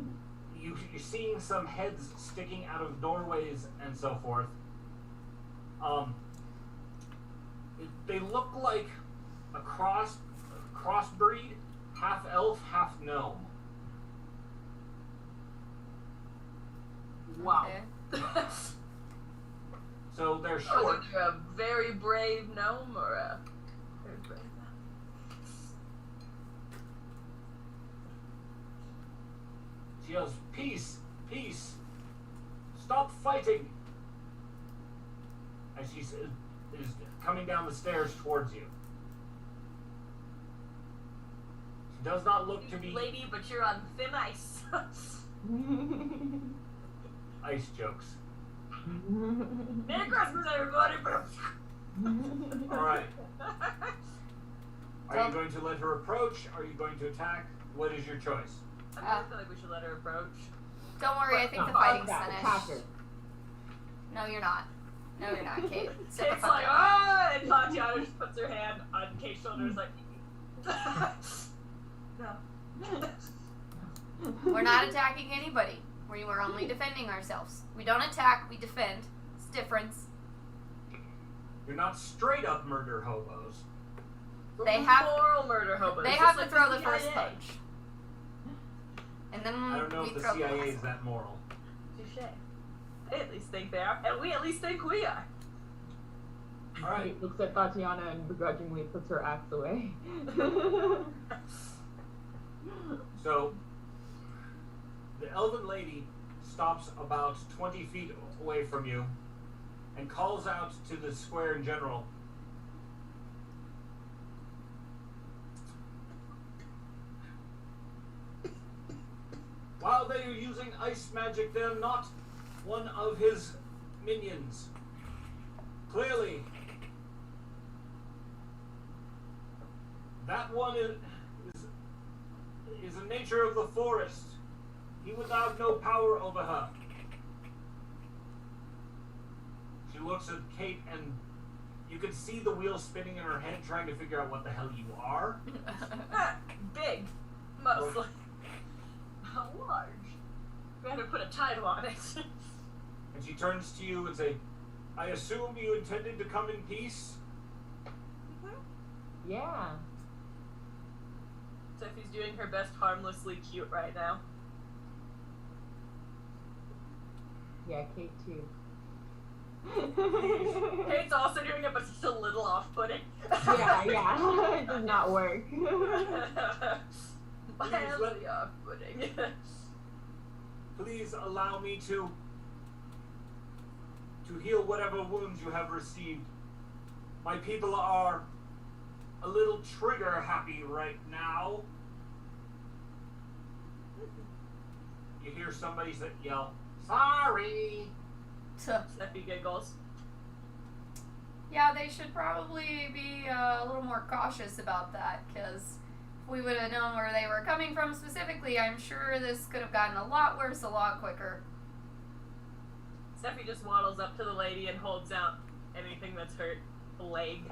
you're seeing some heads sticking out of doorways and so forth. They look like a crossbreed, half elf, half gnome. Wow. Okay. So they're Oh, short. is there a very brave gnome or a very brave gnome? She yells, "Peace, peace, stop fighting!" As she is coming down the stairs towards you. She does not look to be Lady, but you're on thin ice. ice jokes. Merry Christmas, everybody! All right. Are you going to let her approach? Are you going to attack? What is your choice? I feel like we should let her approach. Don't worry, I think the Fuck fighting's that, finished. attack her. No, you're not. No, you're not, Kate. Sit the Kate's fuck like, down. ah! And Tatiana just puts her hand on Kate's shoulder and is like, no. We're not attacking anybody. We were only defending ourselves. We don't attack, we defend. It's difference. You're not straight up murder hobos. They have- moral murder hobos. They just have to like throw the CIA. first punch. And then I don't know we if the throw CIA the is last that moral. Touche. They at least think they are, and we at least think we are. All right. Kate looks at Tatiana and begrudgingly puts her axe away. So, the elven lady stops about 20 feet away from you and calls out to the square in general. While they are using ice magic, they're not one of his minions. Clearly, that one is a nature of the forest. He would have no power over her. She looks at Kate and you can see the wheels spinning in her head trying to figure out what the hell you are. Big. Mostly. How large? Better put a title on it. And she turns to you and say, "I assume you intended to come in peace?" Yeah. Steffi's doing her best harmlessly cute right now. Yeah, Kate too. Kate's also doing it, but it's just a little off-putting. yeah. It does not work. Mildly off-putting. Please allow me to heal whatever wounds you have received. My people are a little trigger happy right now. You hear somebody yell, "Sorry!" Steffi giggles. Yeah, they should probably be a little more cautious about that, because if we would have known where they were coming from specifically, I'm sure this could have gotten a lot worse a lot quicker. Steffi just waddles up to the lady and holds out anything that's hurt. A leg.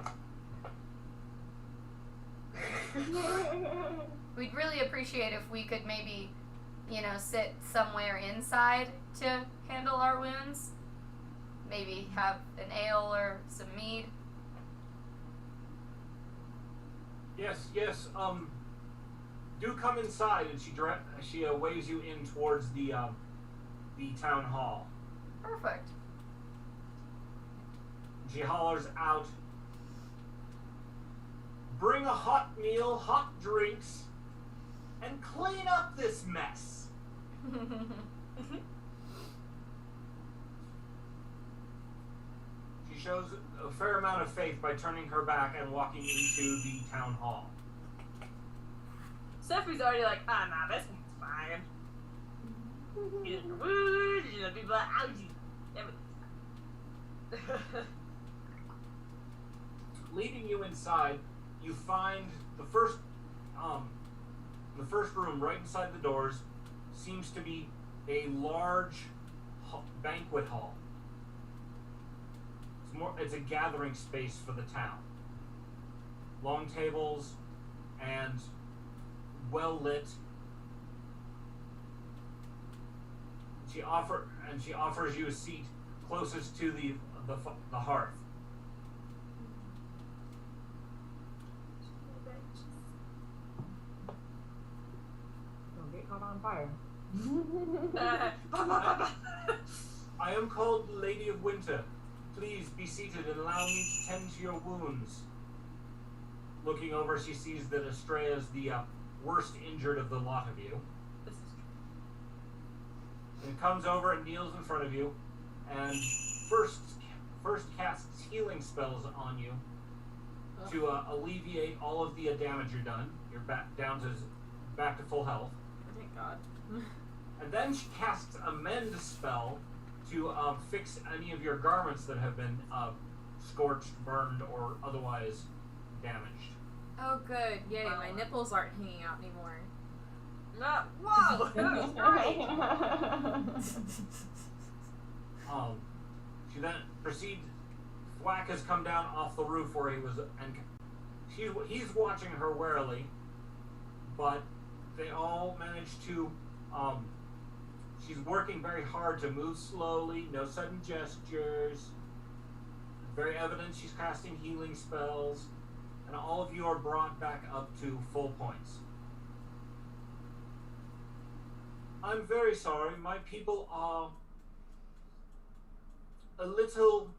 We'd really appreciate if we could maybe, sit somewhere inside to handle our wounds. Maybe have an ale or some mead. Yes. Do come inside, and she waves you in towards the town hall. Perfect. She hollers out, "Bring a hot meal, hot drinks, and clean up this mess." She shows a fair amount of faith by turning her back and walking into the town hall. Steffi's already like, nah, this one's fine. You just woo, people are ouchie. Leading you inside, you find the first room right inside the doors seems to be a large banquet hall. It's a gathering space for the town. Long tables and well lit. She offers you a seat closest to the hearth. Don't get caught on fire. I am called Lady of Winter. Please be seated and allow me to tend to your wounds. Looking over, she sees that Estrella is the worst injured of the lot of you. And comes over and kneels in front of you, and first casts healing spells on you to alleviate all of the damage you're done. You're back to full health. Thank God. And then she casts a mend spell to fix any of your garments that have been scorched, burned, or otherwise damaged. Oh, good. Yay, my nipples aren't hanging out anymore. Whoa! That was great! She then proceeds. Thwack has come down off the roof where he was, and he's watching her warily, but they all manage to. She's working very hard to move slowly, no sudden gestures. Very evident she's casting healing spells, and all of you are brought back up to full points. I'm very sorry, my people are a little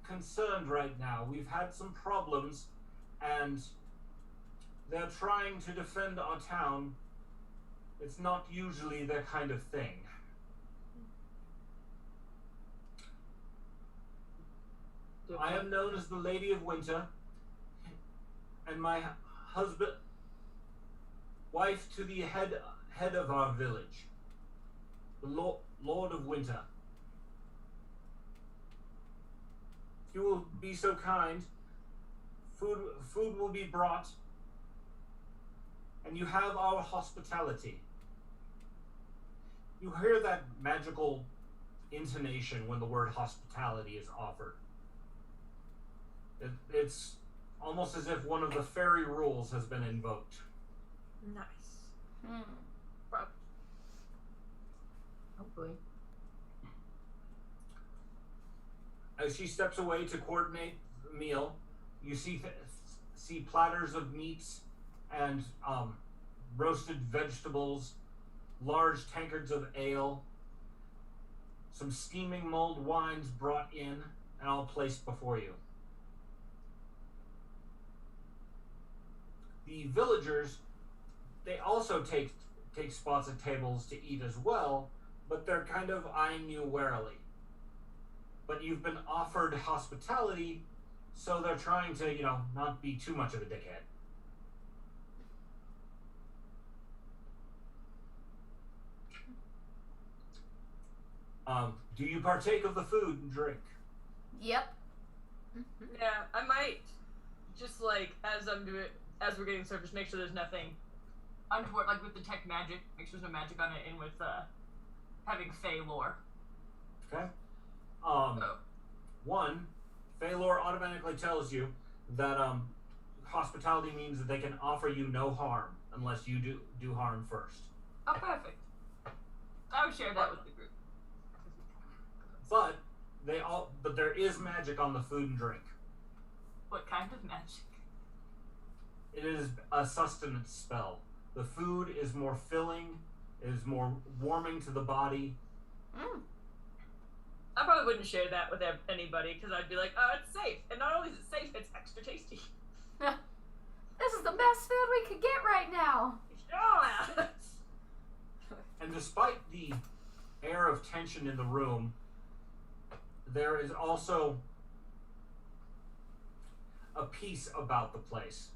concerned right now. We've had some problems, and they're trying to defend our town. It's not usually their kind of thing. I am known as the Lady of Winter, and my wife to the head of our village, the Lord of Winter. If you will be so kind, food will be brought, and you have our hospitality. You hear that magical intonation when the word hospitality is offered. It's almost as if one of the fairy rules has been invoked. Nice. Hopefully. As she steps away to coordinate the meal, you see platters of meats and roasted vegetables, large tankards of ale, some steaming mulled wines brought in and all placed before you. The villagers, they also take spots at tables to eat as well, but they're kind of eyeing you warily. But you've been offered hospitality, so they're trying to, not be too much of a dickhead. Do you partake of the food and drink? Yep. Yeah, I might just like as we're getting served, just make sure there's nothing untoward, like with detect magic. Make sure there's no magic on it, and with having Fey lore. Okay. So. One, Fey lore automatically tells you that hospitality means that they can offer you no harm unless you do harm first. Oh, perfect. I would share that with the group. But there is magic on the food and drink. What kind of magic? It is a sustenance spell. The food is more filling, it is more warming to the body. I probably wouldn't share that with anybody because I'd be like, oh, it's safe. And not only is it safe, it's extra tasty. This is the best food we could get right now. Yeah. And despite the air of tension in the room, there is also a peace about the place.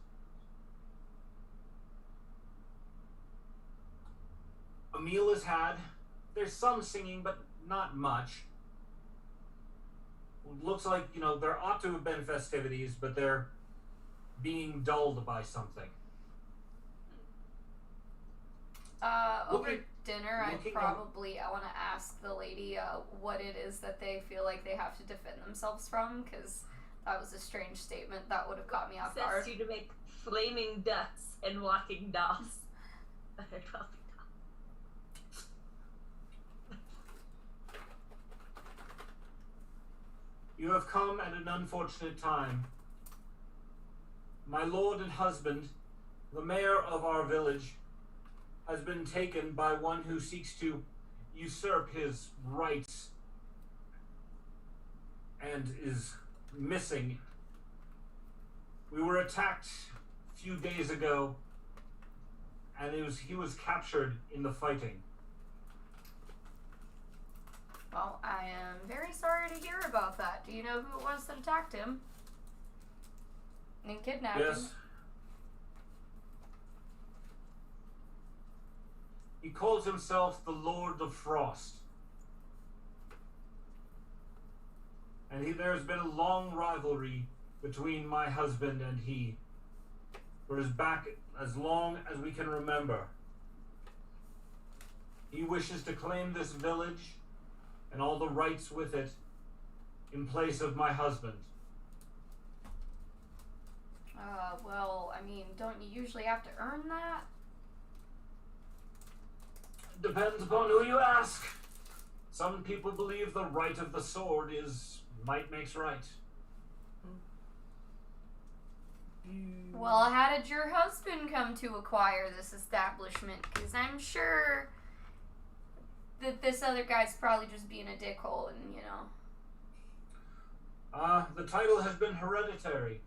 A meal is had. There's some singing, but not much. Looks like, there ought to have been festivities, but they're being dulled by something. Over dinner, I want to ask the lady what it is that they feel like they have to defend themselves from, because that was a strange statement that would have caught me off guard. Says you to make flaming ducks and walking dolls. You have come at an unfortunate time. My lord and husband, the mayor of our village, has been taken by one who seeks to usurp his rights and is missing. We were attacked a few days ago, and he was captured in the fighting. Well, I am very sorry to hear about that. Do you know who it was that attacked him and kidnapped him? Yes. He calls himself the Lord of Frost. And there's been a long rivalry between my husband and he, for back as long as we can remember. He wishes to claim this village and all the rights with it in place of my husband. Well, I mean, don't you usually have to earn that? Depends upon who you ask. Some people believe the right of the sword is might makes right. Well, how did your husband come to acquire this establishment? Because I'm sure that this other guy's probably just being a dickhole and, The title has been hereditary.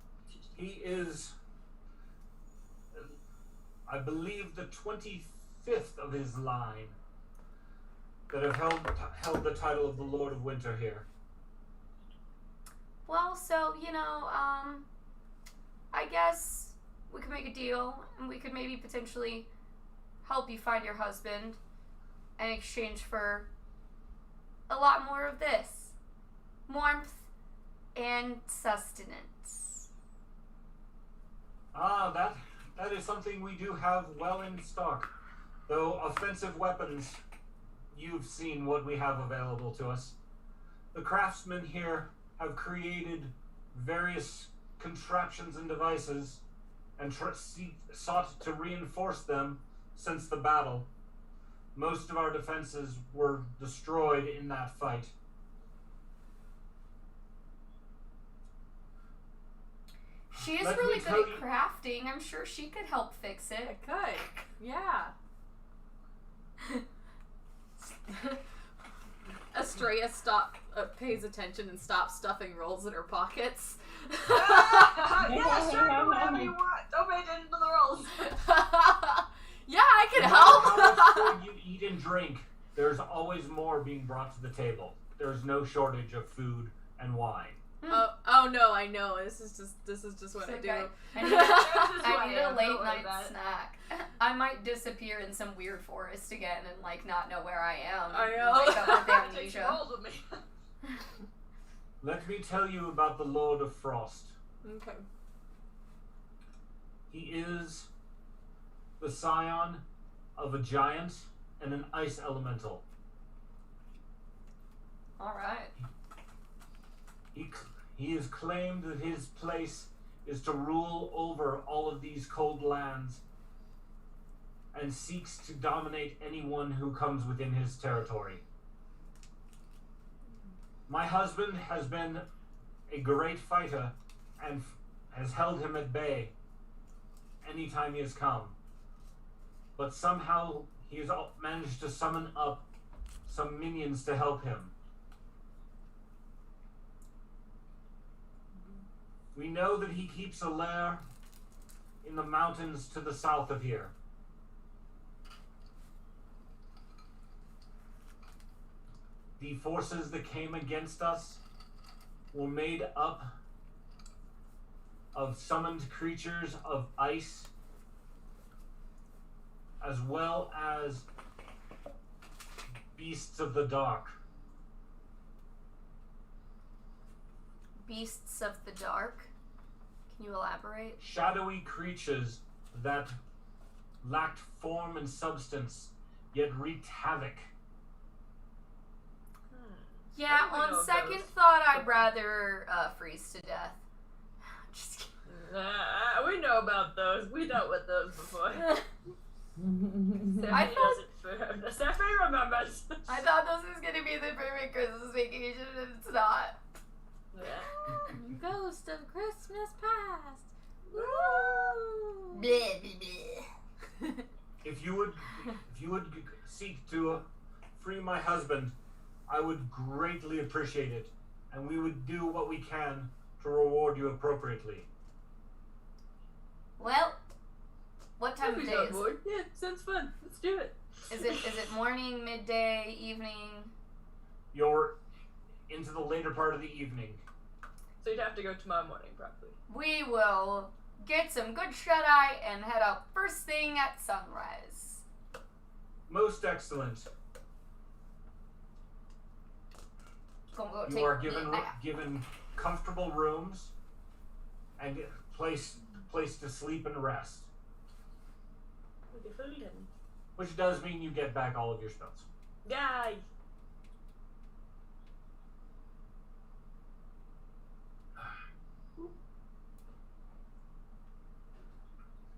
He is, I believe, the 25th of his line that have held the title of the Lord of Winter here. Well, so, I guess we could make a deal, and we could maybe potentially help you find your husband in exchange for a lot more of this. Warmth and sustenance. That is something we do have well in stock. Though offensive weapons, you've seen what we have available to us. The craftsmen here have created various contraptions and devices and sought to reinforce them since the battle. Most of our defenses were destroyed in that fight. She is really good at crafting. I'm sure she could help fix it. I could. Yeah. Estrella pays attention and stops stuffing rolls in her pockets. Yeah, sure, do whatever you want. Don't pay attention to the rolls. Yeah, I can No help. matter how much food you eat and drink, there's always more being brought to the table. There's no shortage of food and wine. Oh no, I know. This is just what I do. I need a late night snack. I might disappear in some weird forest again and not know where I am. I know. Wake up with amnesia. Let me tell you about the Lord of Frost. Okay. He is the scion of a giant and an ice elemental. All right. He has claimed that his place is to rule over all of these cold lands and seeks to dominate anyone who comes within his territory. My husband has been a great fighter and has held him at bay anytime he has come. But somehow he has managed to summon up some minions to help him. We know that he keeps a lair in the mountains to the south of here. The forces that came against us were made up of summoned creatures of ice, as well as beasts of the dark. Beasts of the dark. Can you elaborate? Shadowy creatures that lacked form and substance, yet wreaked havoc. Yeah, I don't know on of second those. thought, I'd rather freeze to death. Just kidding. We know about those. We dealt with those before. I thought- Stephanie remembers. I thought this was gonna be the perfect Christmas vacation, and it's not. Ghost of Christmas past. Bleh, bleh, bleh. If you would seek to free my husband, I would greatly appreciate it, and we would do what we can to reward you appropriately. Well, what time of Stephanie's day on is it? board. Yeah, sounds fun. Let's do it. Is it morning, midday, evening? You're into the later part of the evening. So you'd have to go tomorrow morning, probably. We will get some good shut-eye and head out first thing at sunrise. Most excellent. Gonna go You take are me a given nap. given comfortable rooms and place to sleep and rest, which does mean you get back all of your spells. Yay!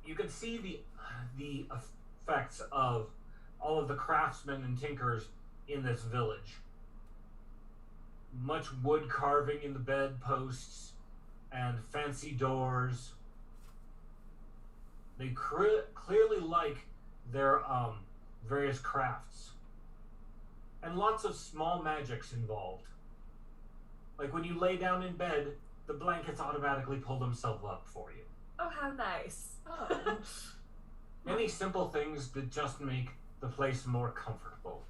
You can see the effects of all of the craftsmen and tinkers in this village. Much wood carving in the bedposts and fancy doors. They clearly like their various crafts. And lots of small magics involved. Like when you lay down in bed, the blankets automatically pull themselves up for you. Oh, how nice. Oh. Many simple things that just make the place more comfortable.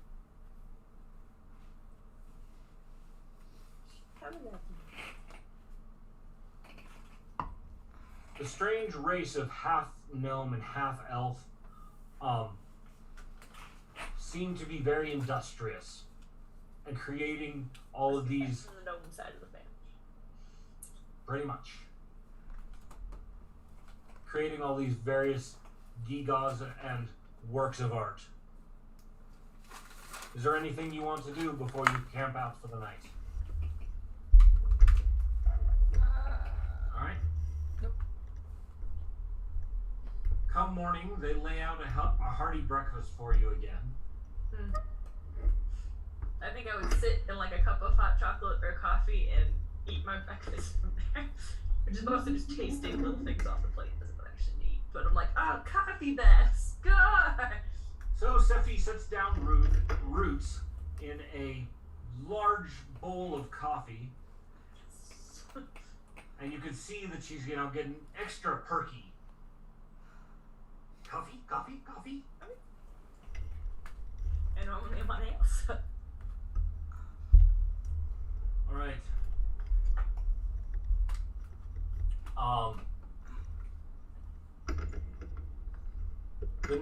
How lovely. The strange race of half gnome and half elf seem to be very industrious and creating all of these, From the gnome side of the family. pretty much, creating all these various gewgaws and works of art. Is there anything you want to do before you camp out for the night? Alright. Nope. Come morning, they lay out a hearty breakfast for you again. I think I would sit in like a cup of hot chocolate or coffee and eat my breakfast from there. Which is mostly just tasting little things off the plate as an action to eat. But I'm like, oh, coffee baths! God! So Sephi sets down roots in a large bowl of coffee, and you can see that she's, getting extra perky. Coffee, coffee, coffee. And normally anyone else. All right. The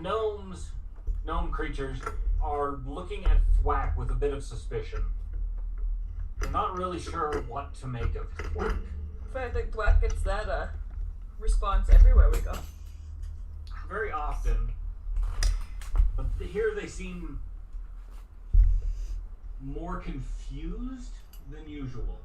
gnome creatures are looking at Thwack with a bit of suspicion. And not really sure what to make of his work. I think Thwack gets that response everywhere we go. Very often. But here they seem more confused than usual.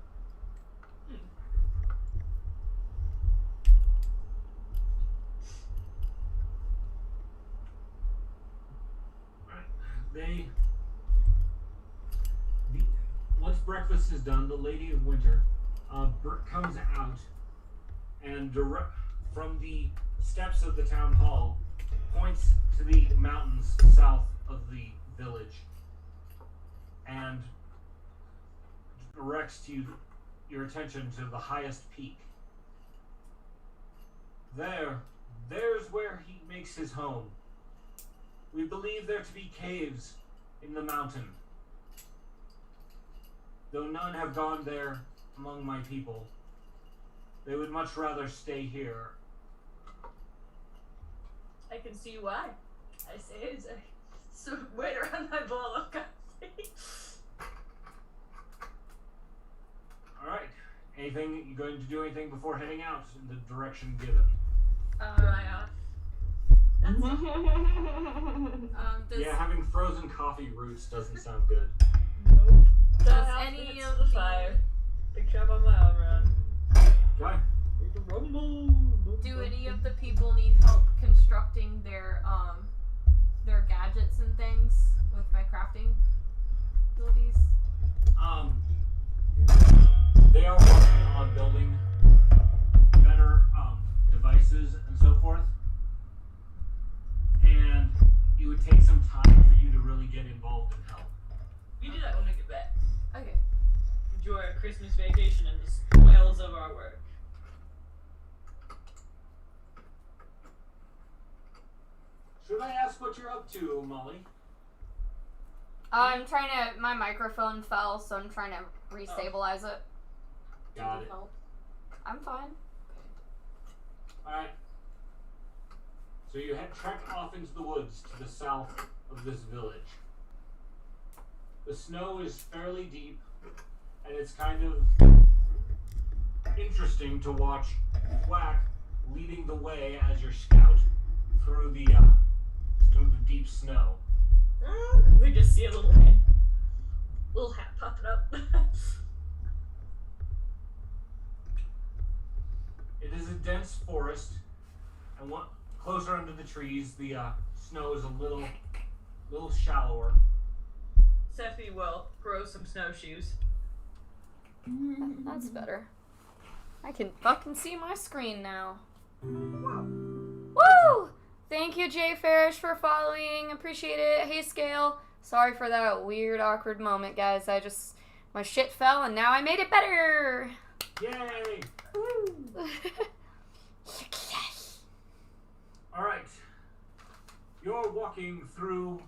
Once breakfast is done, the Lady of Winter comes out and from the steps of the town hall points to the mountains south of the village and directs your attention to the highest peak. There's where he makes his home. We believe there to be caves in the mountain. Though none have gone there among my people, they would much rather stay here. I can see why. I say it's so wait around my bowl of coffee. Alright. You going to do anything before heading out in the direction given? Dry off. Yeah, having frozen coffee roots doesn't sound good. Nope. Does any of the fire? Big job on my own run. Okay. Do any of the people need help constructing their gadgets and things with my crafting abilities? They are working on building better devices and so forth. And it would take some time for you to really get involved and help. We do that when we get back. Okay. Enjoy our Christmas vacation and the spoils of our work. Should I ask what you're up to, Molly? I'm trying to. My microphone fell, so I'm trying to restabilize it. Got it. I'm fine. Alright. So you trek off into the woods to the south of this village. The snow is fairly deep, and it's kind of interesting to watch Thwack leading the way as your scout through the deep snow. We just see a little hat popping up. It is a dense forest, and closer under the trees, the snow is a little shallower. Sephi will grow some snowshoes. That's better. I can fucking see my screen now. Woo! Thank you, Jay Farish, for following. Appreciate it. Hey, Scale. Sorry for that weird, awkward moment, guys. My shit fell, and now I made it better. Yay! Woo! Alright. You're walking through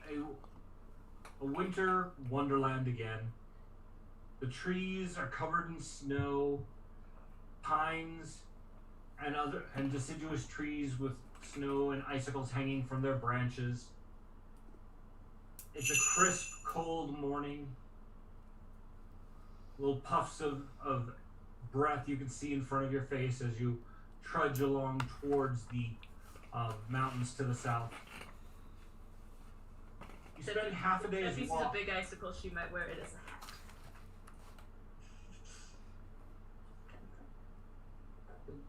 a winter wonderland again. The trees are covered in snow, pines and deciduous trees with snow and icicles hanging from their branches. It's a crisp, cold morning. Little puffs of breath you can see in front of your face as you trudge along towards the mountains to the south. You spend half a day's If he sees a walk. big icicle, she might wear it as a hat.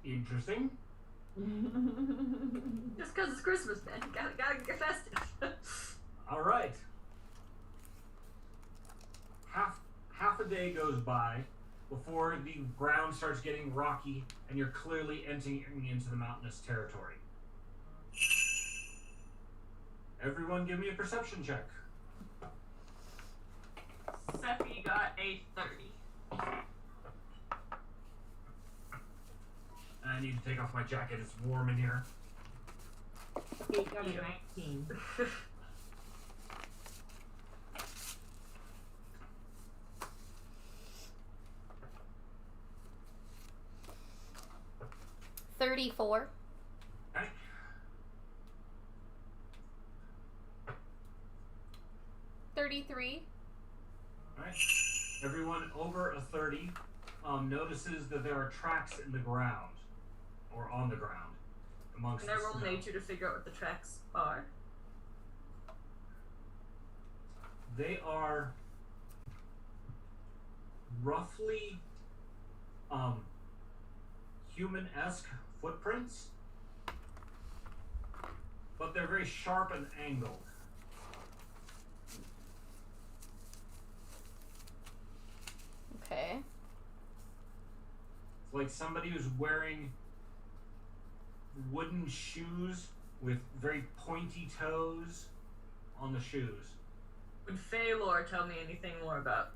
Interesting. Just because it's Christmas, man. You gotta get festive. All right. Half a day goes by before the ground starts getting rocky and you're clearly entering into the mountainous territory. Everyone give me a perception check. Sephi got a 30. I need to take off my jacket. It's warm in here. He got a 19. $34. Okay. 33. All right. Everyone over a 30 notices that there are tracks in the ground, or on the ground, amongst Can I the roll snow. nature to figure out what the tracks are? They are roughly human-esque footprints, but they're very sharp and angled. Okay. It's like somebody who's wearing wooden shoes with very pointy toes on the shoes. Would Phalor tell me anything more about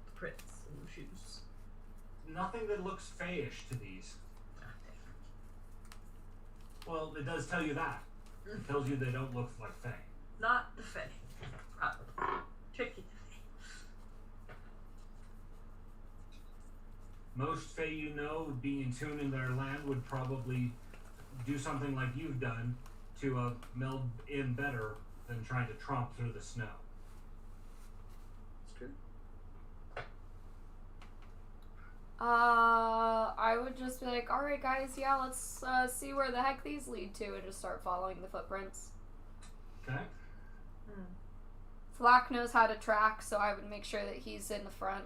the prints and the shoes? Nothing that looks fayish to these. Ah, Well, it does tell you that. It tells you they don't look like fae. not the Fae. Tricky. Most fae you know, being in tune in their land, would probably do something like you've done to meld in better than trying to tromp through the snow. It's true. I would just be like, alright guys, yeah, let's see where the heck these lead to and just start following the footprints. Okay? Flack knows how to track, so I would make sure that he's in the front.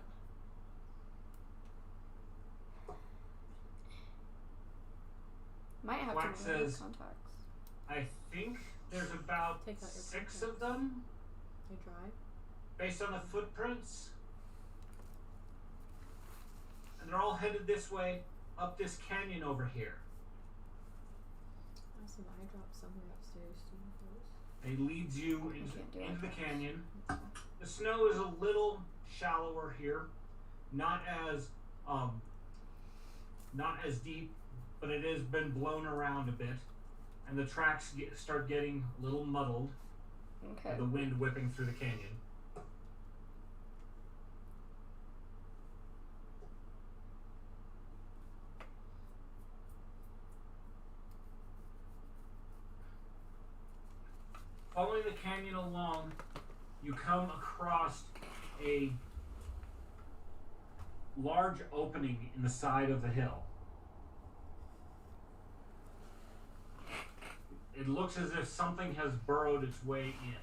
Might have Flack to remove says- contacts. I think there's about Take out your 6 contacts. of them, You drive? based on the footprints. And they're all headed this way, up this canyon over here. I have some eye drops somewhere upstairs. Do you want those? It leads you can't do into the it. canyon. The snow is a little shallower here, not as deep, but it has been blown around a bit, and the tracks start getting a little muddled Okay. with the wind whipping through the canyon. Following the canyon along, you come across a large opening in the side of the hill. It looks as if something has burrowed its way in.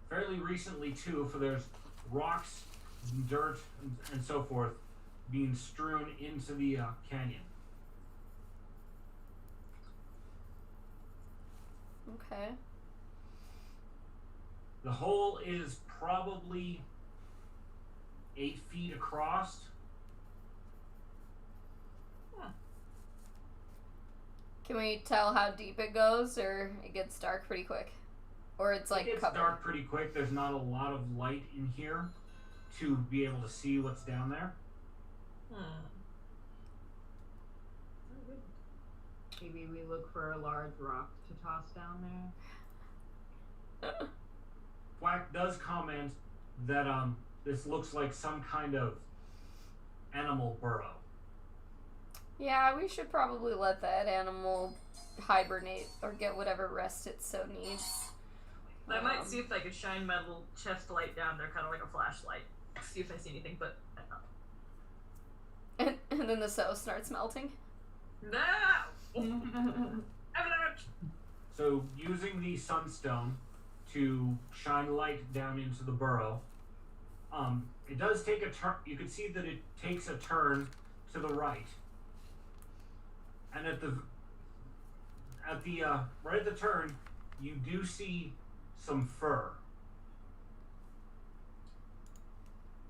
Fairly recently, too, for there's rocks, dirt, and so forth being strewn into the canyon. Okay. The hole is probably 8 feet across. Can we tell how deep it goes, or it gets dark pretty quick? Or it's like It gets covered? dark pretty quick. There's not a lot of light in here to be able to see what's down there. Maybe we look for a large rock to toss down there. Thwack does comment that this looks like some kind of animal burrow. Yeah, we should probably let that animal hibernate or get whatever rest it so needs. I might see if I could shine my little chest light down there, kind of like a flashlight. See if I see anything, but And then the snow starts melting. no. Avalanche! So using the sunstone to shine light down into the burrow, it does take a turn. You can see that it takes a turn to the right, and at the right at the turn, you do see some fur.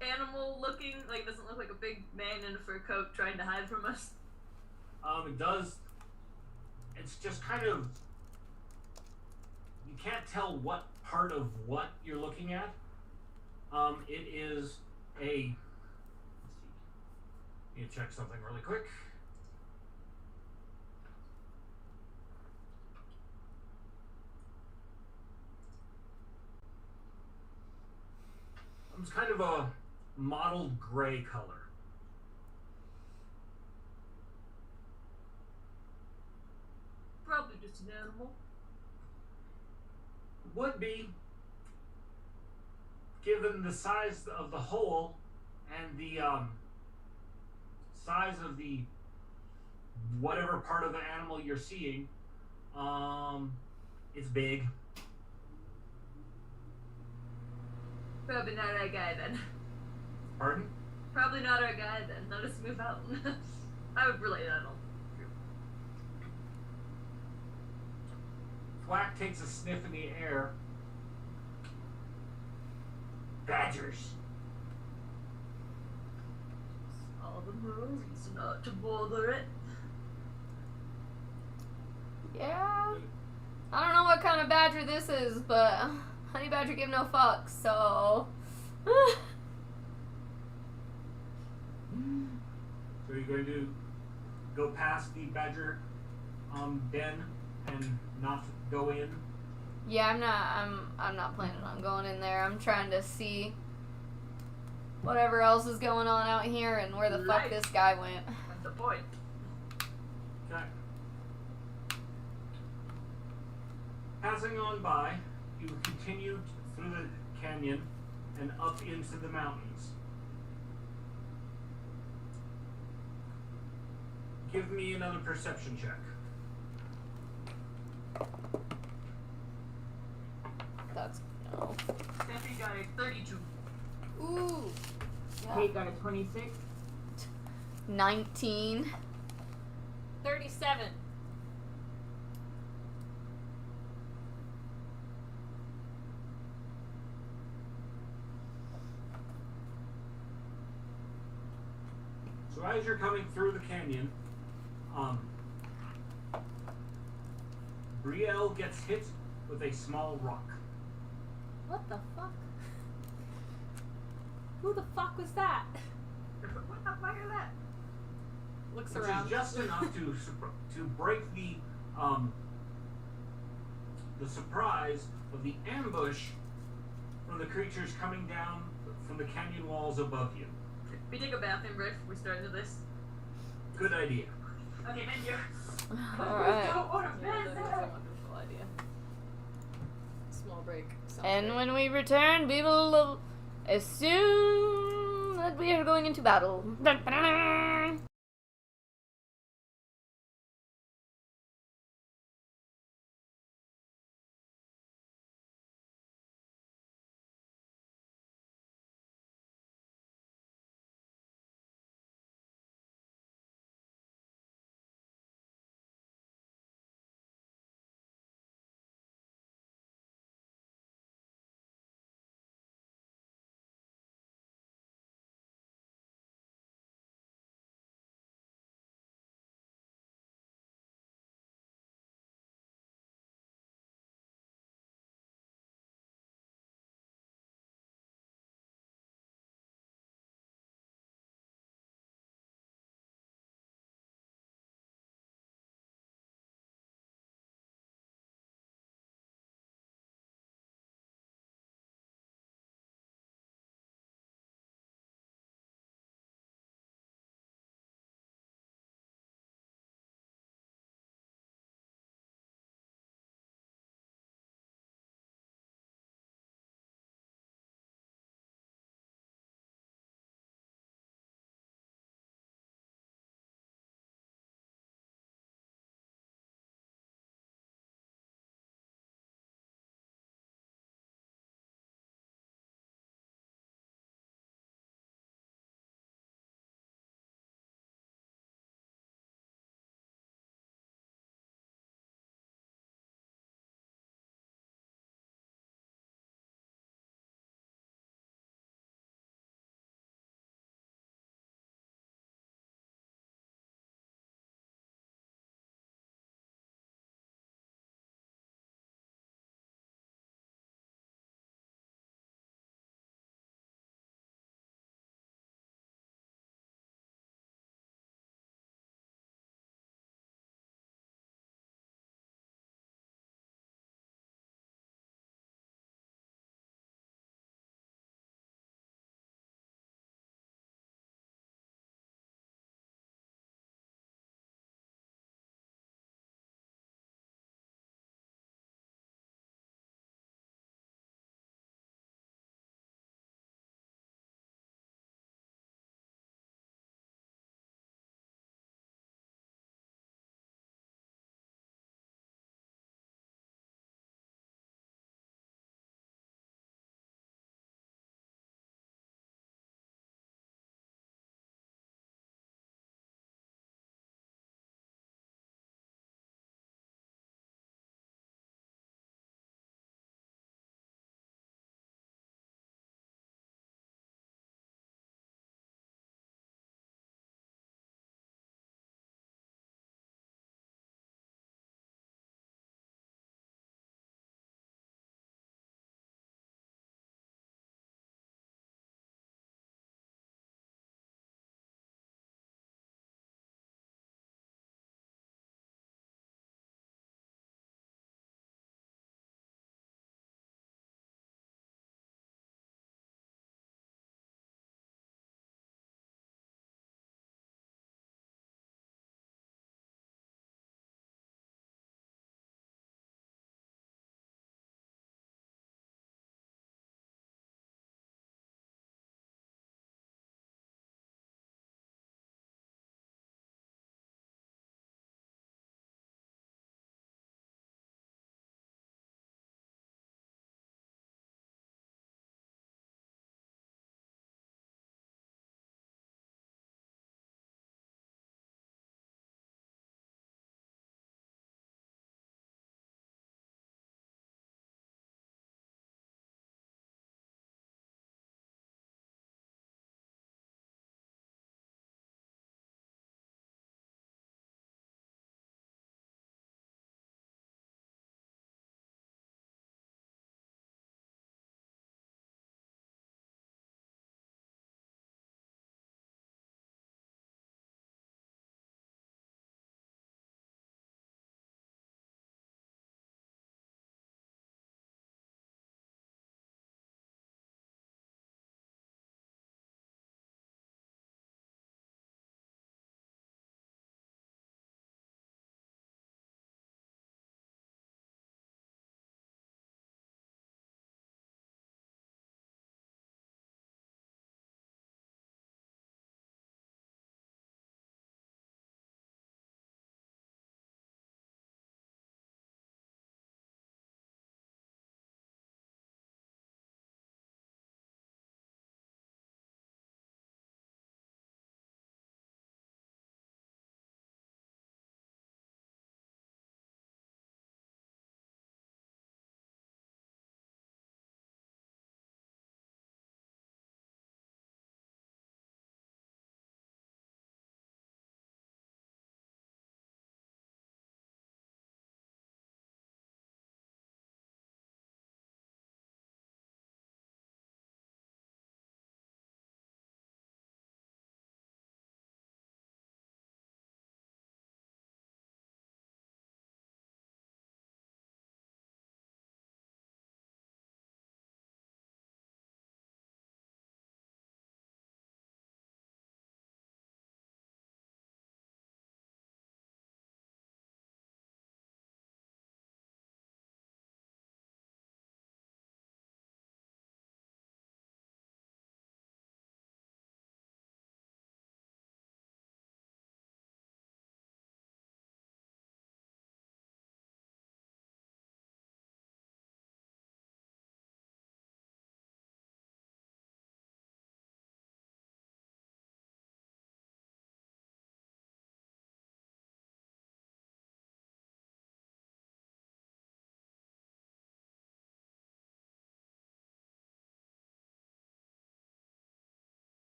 Animal looking, like doesn't look like a big man in a fur coat trying to hide from us. It does. It's just kind of. You can't tell what part of what you're looking at. It is a. Let's see. Let me check something really quick. It's kind of a mottled gray color. Probably just an animal. Would be. given the size of the hole and the size of the whatever part of the animal you're seeing, it's big. Probably not our guy then. Pardon? Probably not our guy then. Let us move out. I would relay that on. Thwack takes a sniff in the air. Badgers. All the more reason not to bother it. Yeah. I don't know what kind of badger this is, but honey badger give no fucks, so. So you're going to go past the badger den and not go in? Yeah, I'm not planning on going in there. I'm trying to see whatever else is going on out here and where the fuck Right. this guy went. That's the point. Okay. Passing on by, you continue through the canyon and up into the mountains. Give me another perception check. That's no. Steffi got a 32. Ooh. Yeah. Kate got a 26. 19. 37. So as you're coming through the canyon, Brielle gets hit with a small rock. What the fuck? Who the fuck was that? What the fuck is that? Looks Which around. is just enough to break the surprise of the ambush from the creatures coming down from the canyon walls above you. We take a bathroom break before we start into this. Good idea. Okay, thank you. Alright. Don't want to Yeah, bed that is a there. wonderful idea. Small break. Sounds And great. when we return, we will assume that we are going into battle. Dun, dun, dun.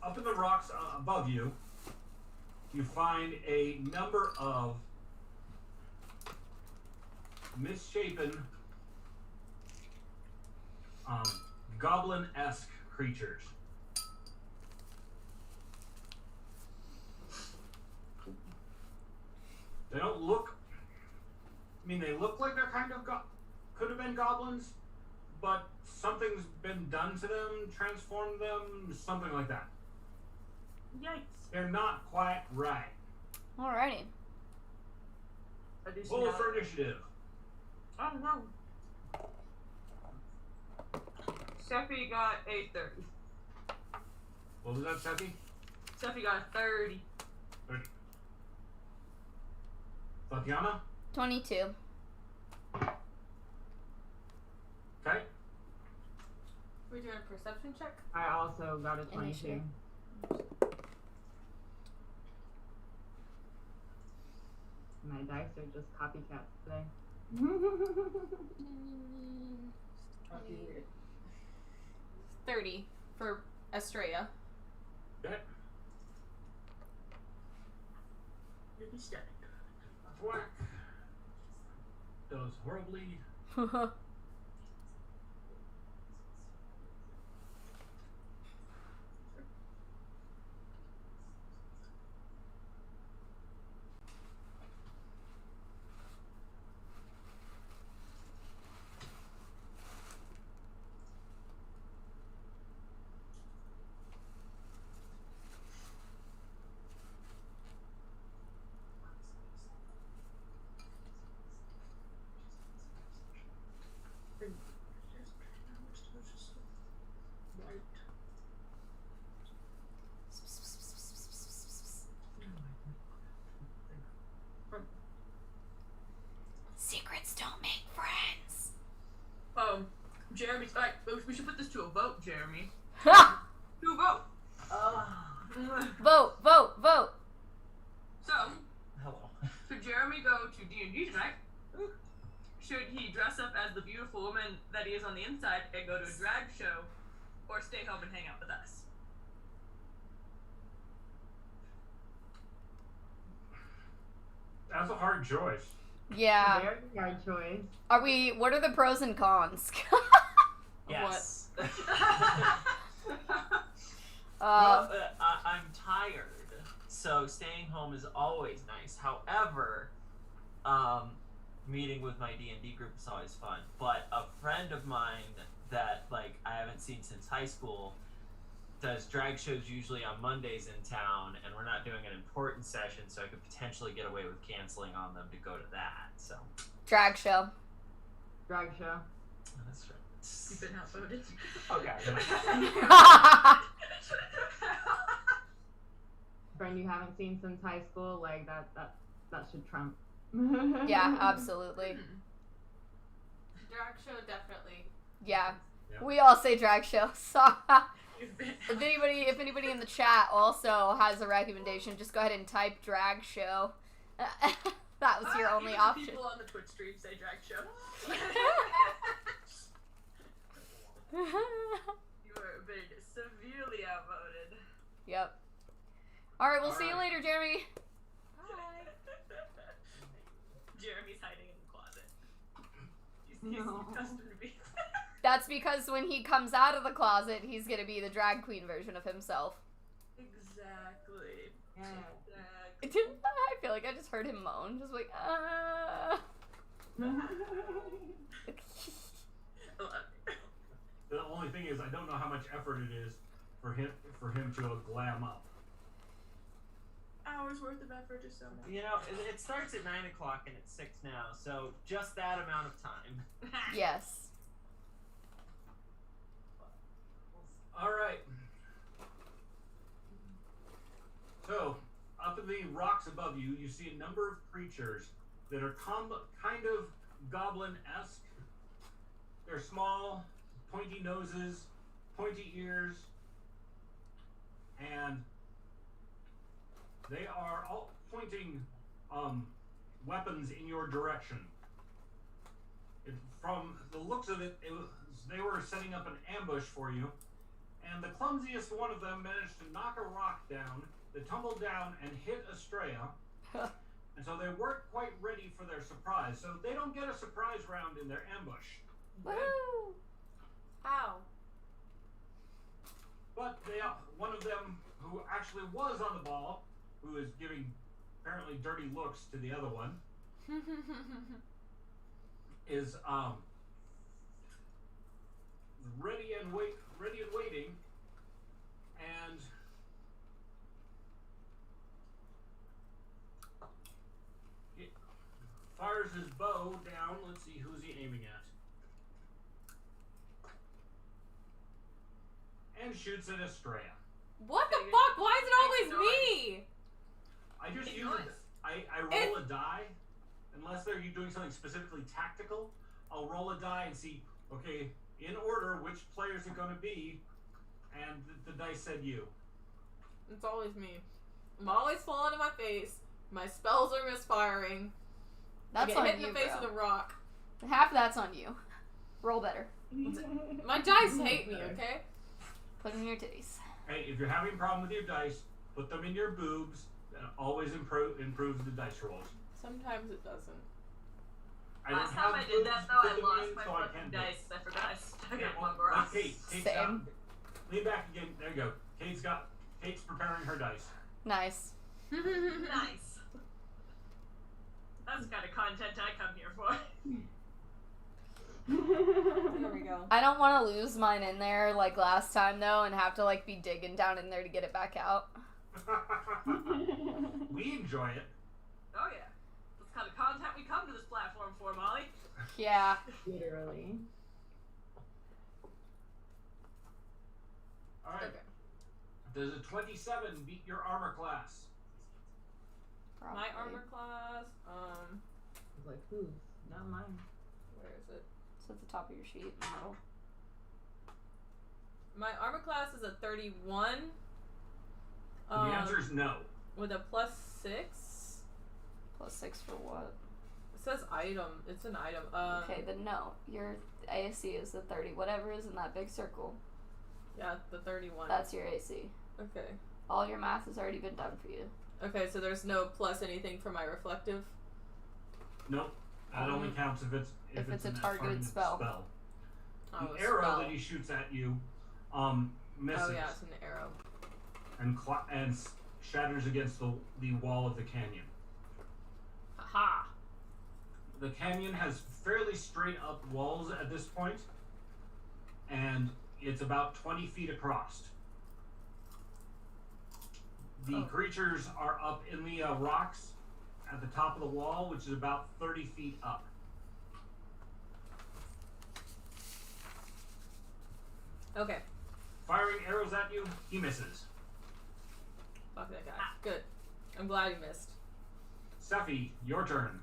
Up in the rocks above you, you find a number of misshapen, goblin-esque creatures. They don't look. I mean, they look like they're kind of could have been goblins, but something's been done to them, transformed them, something like that. Yikes. They're not quite right. Alrighty. Roll for initiative. Oh no. Seppi got a 30. What was that, Seppi? Seppi got a 30. 30. Tatiana? 22. Okay. We're doing a perception check? I also got a 22. Initiative. My dice are just copycats today. 30 for Estrella. Okay. Thwack. Does horribly. Secrets don't make friends. Jeremy's like, we should put this to a vote, Jeremy. Ha! To a vote. Vote, vote, vote. So, Hello. should Jeremy go to D&D tonight? Should he dress up as the beautiful woman that he is on the inside and go to a drag show? Or stay home and hang out with us? That's a hard choice. Yeah. Very hard choice. What are the pros and cons? Yes. Uh, I'm tired, so staying home is always nice. However, meeting with my D&D group is always fun. But a friend of mine that I haven't seen since high school does drag shows usually on Mondays in town, and we're not doing an important session, so I could potentially get away with canceling on them to go to that. So drag show. Drag show. that's right. You've been outvoted. Okay. Friend you haven't seen since high school, like that should trump. Yeah, absolutely. Drag show, definitely. Yeah. Yeah. We all say drag show. So You've been if anybody in the chat also has a recommendation, just go ahead and type drag show. That was your only even option. People on the Twitch stream say drag show. You are been severely outvoted. Yep. Alright, we'll see you later, Jeremy. Jeremy's hiding in the closet. He's No. accustomed to be. That's because when he comes out of the closet, he's gonna be the drag queen version of himself. Exactly. Yeah. Exactly. I feel like I just heard him moan, just like, The only thing is, I don't know how much effort it is for him to glam up. Hours worth of effort or so. You know, it starts at 9 o'clock and it's 6 now, so just that amount of time. yes. All right. So, up in the rocks above you, you see a number of creatures that are kind of goblin-esque. They're small, pointy noses, pointy ears, and they are all pointing weapons in your direction. From the looks of it, they were setting up an ambush for you, and the clumsiest one of them managed to knock a rock down that tumbled down and hit Estrella. And so they weren't quite ready for their surprise. So they don't get a surprise round in their ambush. Woo! Ow. But one of them, who actually was on the ball, who is giving apparently dirty looks to the other one, is ready and waiting, and he fires his bow down. Let's see, who's he aiming at? And shoots at Estrella. What the fuck? Why is it always me? I just Make use noise. it. I roll a die, unless they're doing something specifically tactical. I'll roll a die and see, okay, in order, which players are going to be, and the dice said you. It's always me. I'm always falling to my face. My spells are misfiring. I That's get on hit in you, the face bro. with a rock. Half of that's on you. Roll better. My dice hate me, okay? Put them in your titties. Hey, if you're having a problem with your dice, put them in your boobs. That always improves the dice rolls. Sometimes it doesn't. Last time I did that, though, I lost my fucking dice. I forgot I stuck it in my bra. Kate, Same. Lean back again. There you go. Kate's preparing her dice. Nice. Nice. That's the kind of content I come here for. There we go. I don't want to lose mine in there like last time though, and have to like be digging down in there to get it back out. We enjoy it. Oh yeah. That's the kind of content we come to this platform for, Molly. Yeah. Literally. All right. Okay. Does a 27 beat your armor class? My Probably. armor class, It's like, who's? Not mine. where is it? It's at the top of your sheet in the middle. My armor class is a 31. The answer is no. With a +6. +6 for what? It says item. It's an item. Okay, then no. Your AC is the 30. Whatever is in that big circle, Yeah, the 31. that's your AC. Okay. All your math has already been done for you. Okay, so there's no plus anything for my reflective. Nope. That only counts if it's a an targeted spell. Oh, The arrow spell. that he shoots at you, misses Oh yeah, it's an arrow. and shatters against the wall of the canyon. Haha. The canyon has fairly straight up walls at this point, and it's about 20 feet across. The creatures are up in the rocks at the top of the wall, which is about 30 feet up. Okay. Firing arrows at you, he misses. Fuck that guy. Good. I'm glad he missed. Sephi, your turn.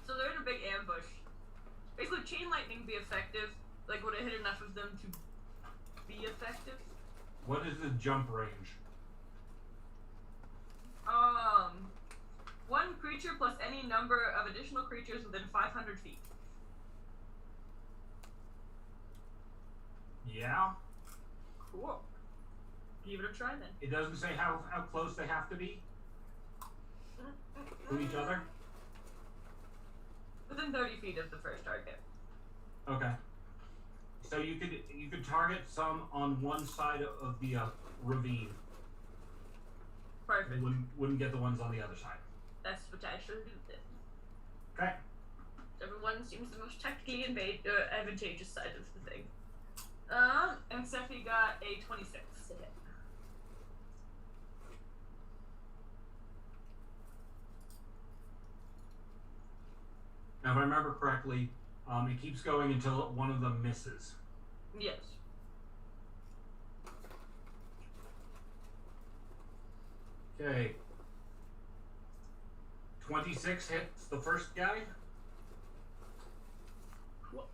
So they're in a big ambush. Basically, chain lightning be effective. Like, would it hit enough of them to be effective? What is the jump range? One creature plus any number of additional creatures within 500 feet. Yeah. Cool. Give it a try then. It doesn't say how close they have to be to each other. Within 30 feet of the first target. Okay. So you could target some on one side of the ravine. Perfect. Wouldn't get the ones on the other side. That's what I shall do then. Okay. Everyone seems the most tactically advantageous side of the thing. And Sephi got a 26 to hit. Now, if I remember correctly, it keeps going until one of them misses. Yes. Okay. 26 hits the first guy. Cool.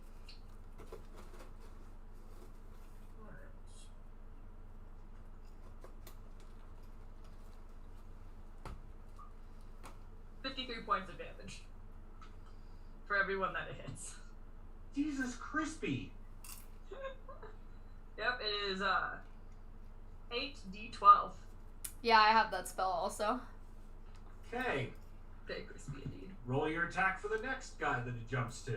points of damage for everyone that it hits. Jesus crispy. Yep, it is 8d12. Yeah, I have that spell also. Okay. Very crispy indeed. Roll your attack for the next guy that it jumps to.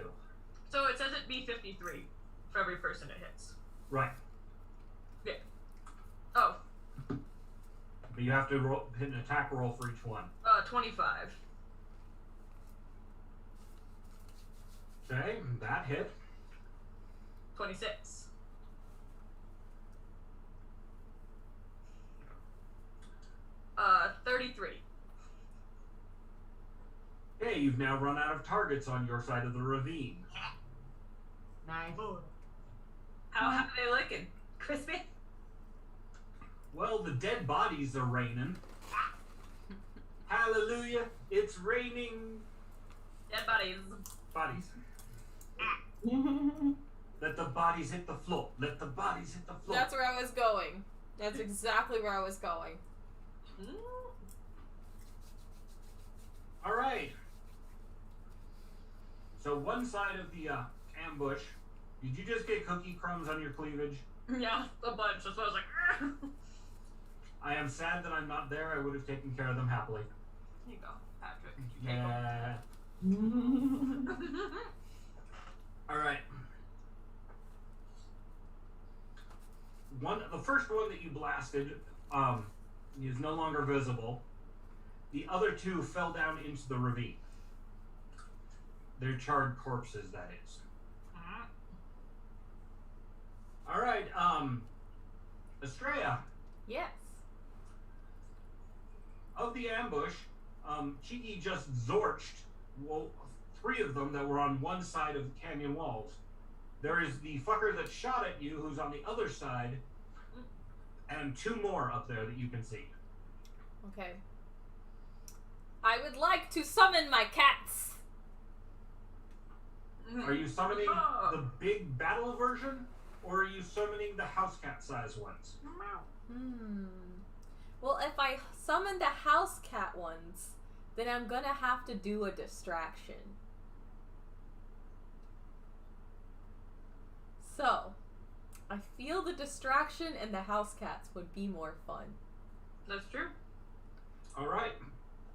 So it says it be 53 for every person it hits. Right. Yeah. Oh, But you have to hit an attack roll for each one. 25. Okay, that hit. 26. Uh, 33. Okay, you've now run out of targets on your side of the ravine. Nice. How are they looking? Crispy? Well, the dead bodies are raining. Hallelujah, it's raining Dead bodies. bodies. Let the bodies hit the floor. Let the bodies hit the floor. That's where I was going. That's exactly where I was going. All right. So one side of the ambush. Did you just get cookie crumbs on your cleavage? Yeah, a bunch. That's why I was like, I am sad that I'm not there. I would have taken care of them happily. Here you go, Patrick. Yeah. All right. The first one that you blasted, is no longer visible. The other two fell down into the ravine. They're charred corpses, that is. All right, Estrella, Yes. of the ambush, Cheeky just zorched, well, 3 of them that were on one side of the canyon walls. There is the fucker that shot at you, who's on the other side, and 2 more up there that you can see. Okay. I would like to summon my cats. Are you summoning Oh. the big battle version, or are you summoning the house cat size ones? Well, if I summon the house cat ones, then I'm gonna have to do a distraction. So, I feel the distraction and the house cats would be more fun. That's true. All right.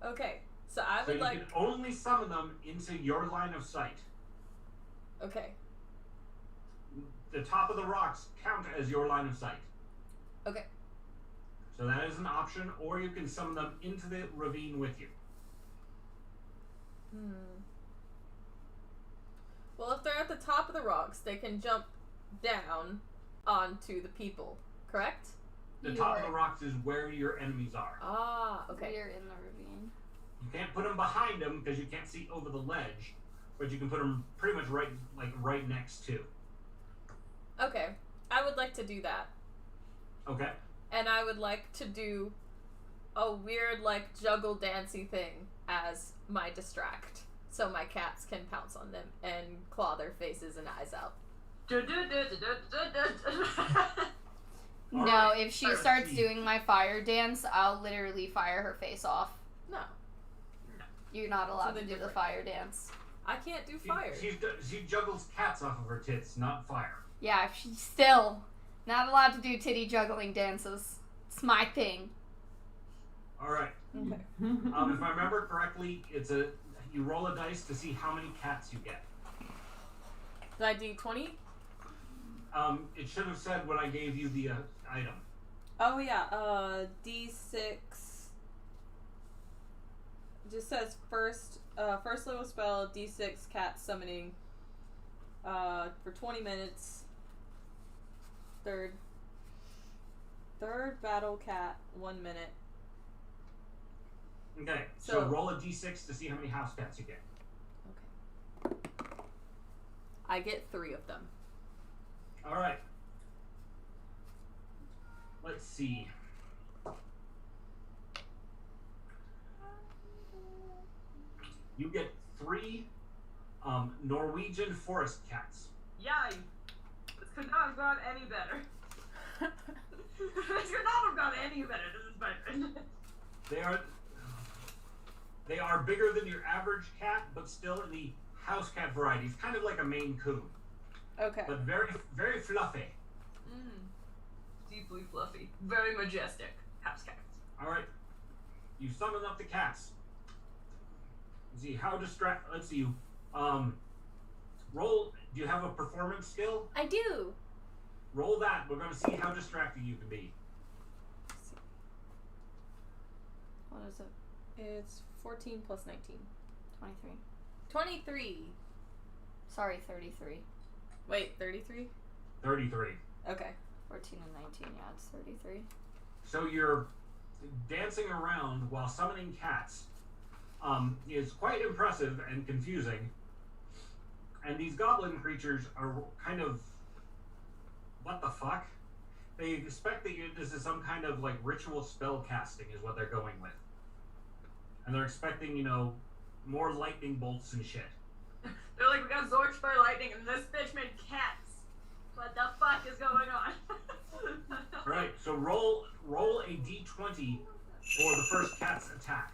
Okay, so I So would you like. can only summon them into your line of sight. Okay, The top of the rocks count as your line of sight. okay. So that is an option, or you can summon them into the ravine with you. Well, if they're at the top of the rocks, they can jump down onto the people, correct? The top of the rocks is where your enemies are. Ah, okay. We're in the ravine. You can't put them behind them because you can't see over the ledge, but you can put them pretty much right next to. Okay, I would like to do that. Okay. And I would like to do a weird, juggle dancey thing as my distract. So my cats can pounce on them and claw their faces and eyes out. All No, right. if she Let's starts see. doing my fire dance, I'll literally fire her face off. No, You're not allowed to Something do the different. fire dance. I can't do fire. She juggles cats off of her tits, not fire. Yeah, she's still not allowed to do titty juggling dances. It's my thing. All right. Okay. If I remember correctly, you roll a dice to see how many cats you get. Did I do 20? It should have said when I gave you the item. Oh yeah, D6. It just says first level spell, D6 cat summoning. For 20 minutes. Third battle cat, 1 minute. Okay, so So- roll a d6 to see how many house cats you get. Okay. I get 3 of them. All right. Let's see. You get 3 Norwegian forest cats. Yay! This could not have gone any better. This could not have gone any better. This is better. They are bigger than your average cat, but still in the house cat variety. It's kind of like a Maine Coon, Okay. but very, very fluffy. Deeply fluffy. Very majestic. House cats. All right. You summon up the cats. Let's see how distract. Let's see you. Roll. Do you have a performance skill? I do. Roll that. We're going to see how distracting you can be. What is it? It's 14 plus 19. 23. 23. Sorry, 33. Wait, 33? 33. Okay. 14 and 19, yeah, it's 33. So you're dancing around while summoning cats. Is quite impressive and confusing. And these goblin creatures are kind of, what the fuck? They expect that this is some kind of like ritual spell casting is what they're going with. And they're expecting, you know, more lightning bolts and shit. They're like, we got Zorch for lightning and this bitch made cats. What the fuck is going on? Right, so roll a d20 for the first cat's attack.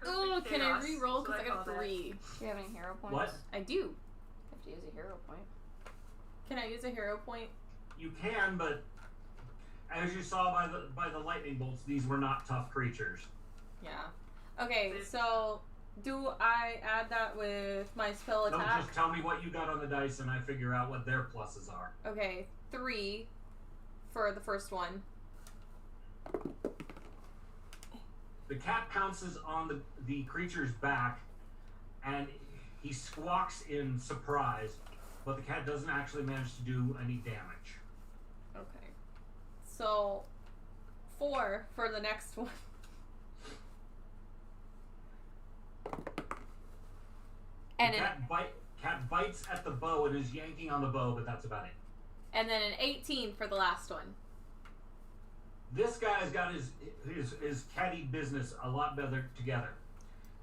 Ooh, can I Chaos, re-roll? that's what Because I got call that. 3. Do you have any hero points? What? I do. You have to use a hero point. Can I use a hero point? You can, but as you saw by the lightning bolts, these were not tough creatures. Yeah. Okay, so do I add that with my spell No, attack? just tell me what you got on the dice and I figure out what their pluses are. Okay, 3 for the first one. The cat pounces on the creature's back and he squawks in surprise, but the cat doesn't actually manage to do any damage. Okay. So 4 for the next one. And The an, cat bites at the bow and is yanking on the bow, but that's about it. and then an 18 for the last one. This guy's got his catty business a lot better together.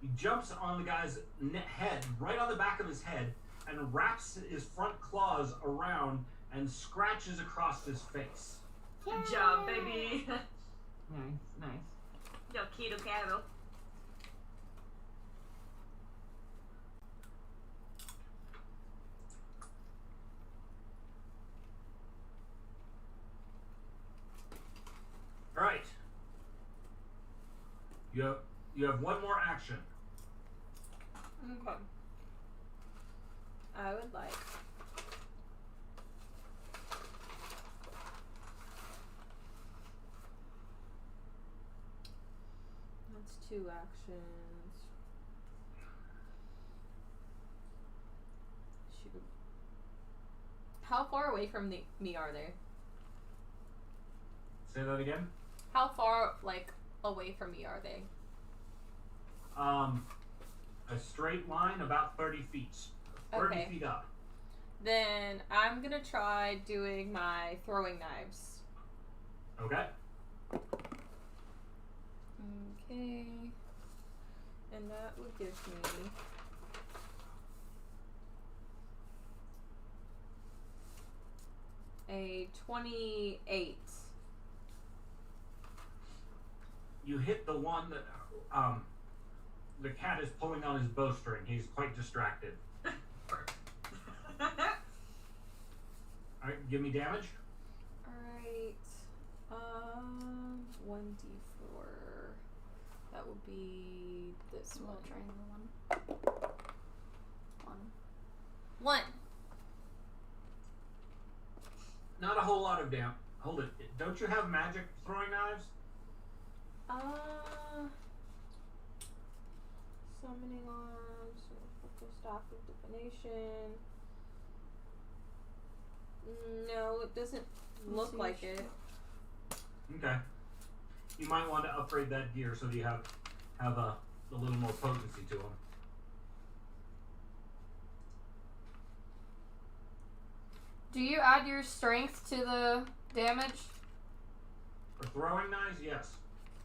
He jumps on the guy's head, right on the back of his head, and wraps his front claws around and scratches across his face. Good job, baby. Nice. Yo, Keto Cattle. All right. You have one more action. Okay. I would like that's 2 actions. Shoot. How far away from me are they? Say that again. How far away from me are they? A straight line about 30 feet. 30 Okay. feet up. Then I'm gonna try doing my throwing knives. Okay. Okay. And that would give me a 28. You hit the one that the cat is pulling on his bowstring. He's quite distracted. All right, give me damage. Alright. 1d4. That would be this Small one. triangle one. 1. Not a whole lot of damage. Hold it. Don't you have magic throwing knives? Summoning arms, staff of divination. No, it doesn't look like it. Okay. You might want to upgrade that gear so that you have a little more potency to them. Do you add your strength to the damage? For throwing knives, yes.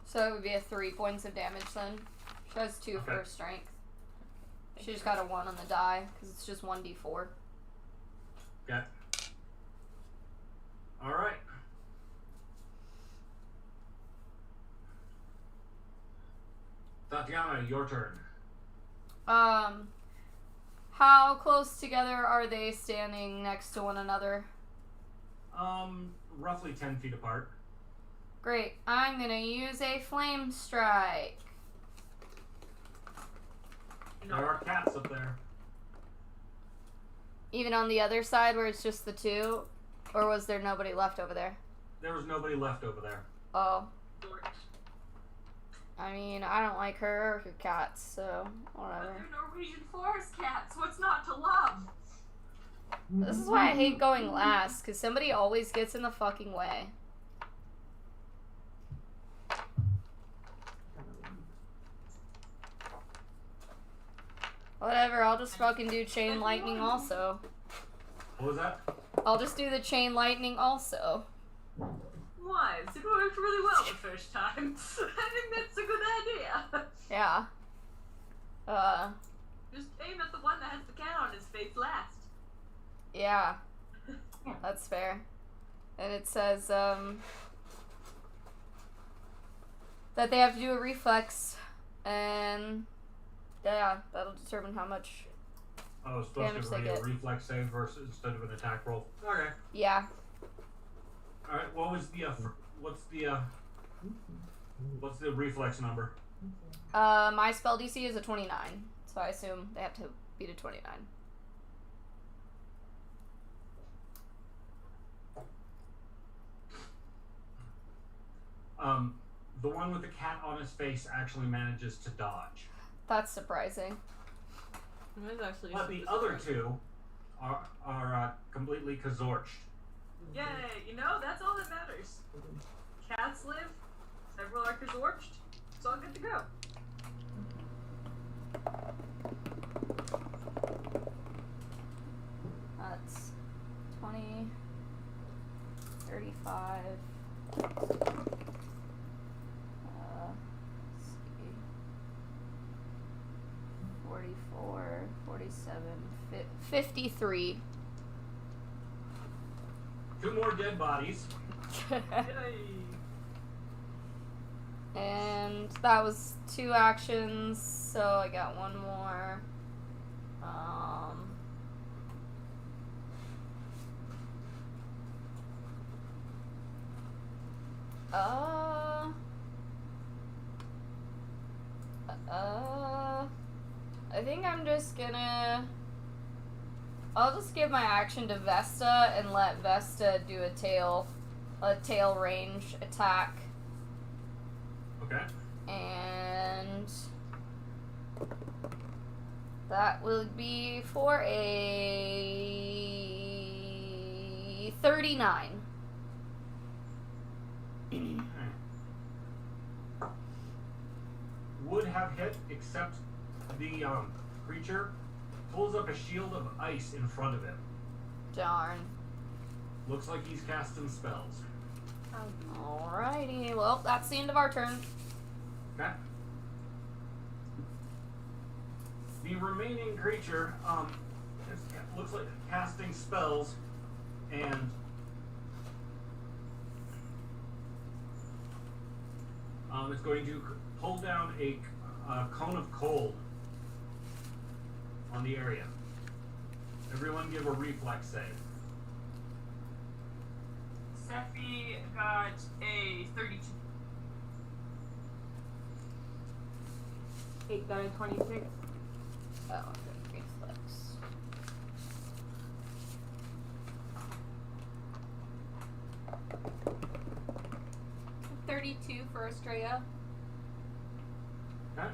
So it would be a 3 points of damage then. She has 2 for Okay. her strength. She just got a 1 on the die because it's just 1d4. Okay. All right. The Tatiana, your turn. How close together are they standing next to one another? Roughly 10 feet apart. Great. I'm gonna use a flame strike. There are cats up there. Even on the other side where it's just the two? Or was there nobody left over there? There was nobody left over there. Oh. I mean, I don't like her or her cats, so But whatever. they're Norwegian forest cats. What's not to love? This is why I hate going last, because somebody always gets in the fucking way. Whatever, I'll just fucking do chain lightning also. What was that? I'll just do the chain lightning also. Why? It worked really well the first time. I think that's a good idea. Yeah. Just aim at the one that has the cat on his face last. Yeah. That's fair. And it says, that they have to do a reflex, and yeah, that'll determine how much. Oh, it's supposed Damage to they be a get. reflex save versus instead of an attack roll. Okay. Yeah. All right. What was the what's the reflex number? My spell DC is a 29, so I assume they have to beat a 29. The one with the cat on his face actually manages to dodge, That's surprising. That is actually but the super other surprising. two are completely kazorched. Yay! You know, that's all that matters. Cats live, several are kazorched. It's all good to go. That's 20, 35. Let's see. 44, 47, 53. Two more dead bodies. Yay! And that was 2 actions, so I got one more. I think I'm just gonna. I'll just give my action to Vesta and let Vesta do a tail range attack. Okay. And that will be for a 39. Would have hit, except the creature pulls up a shield of ice in front of him. Darn. Looks like he's casting spells. Alrighty, well, that's the end of our turn. Okay. The remaining creature looks like casting spells, and it's going to pull down a cone of cold on the area. Everyone give a reflex save. Sephi got a 32. 8 got a 26. Oh, good reflex. $32 for Estrella. Okay.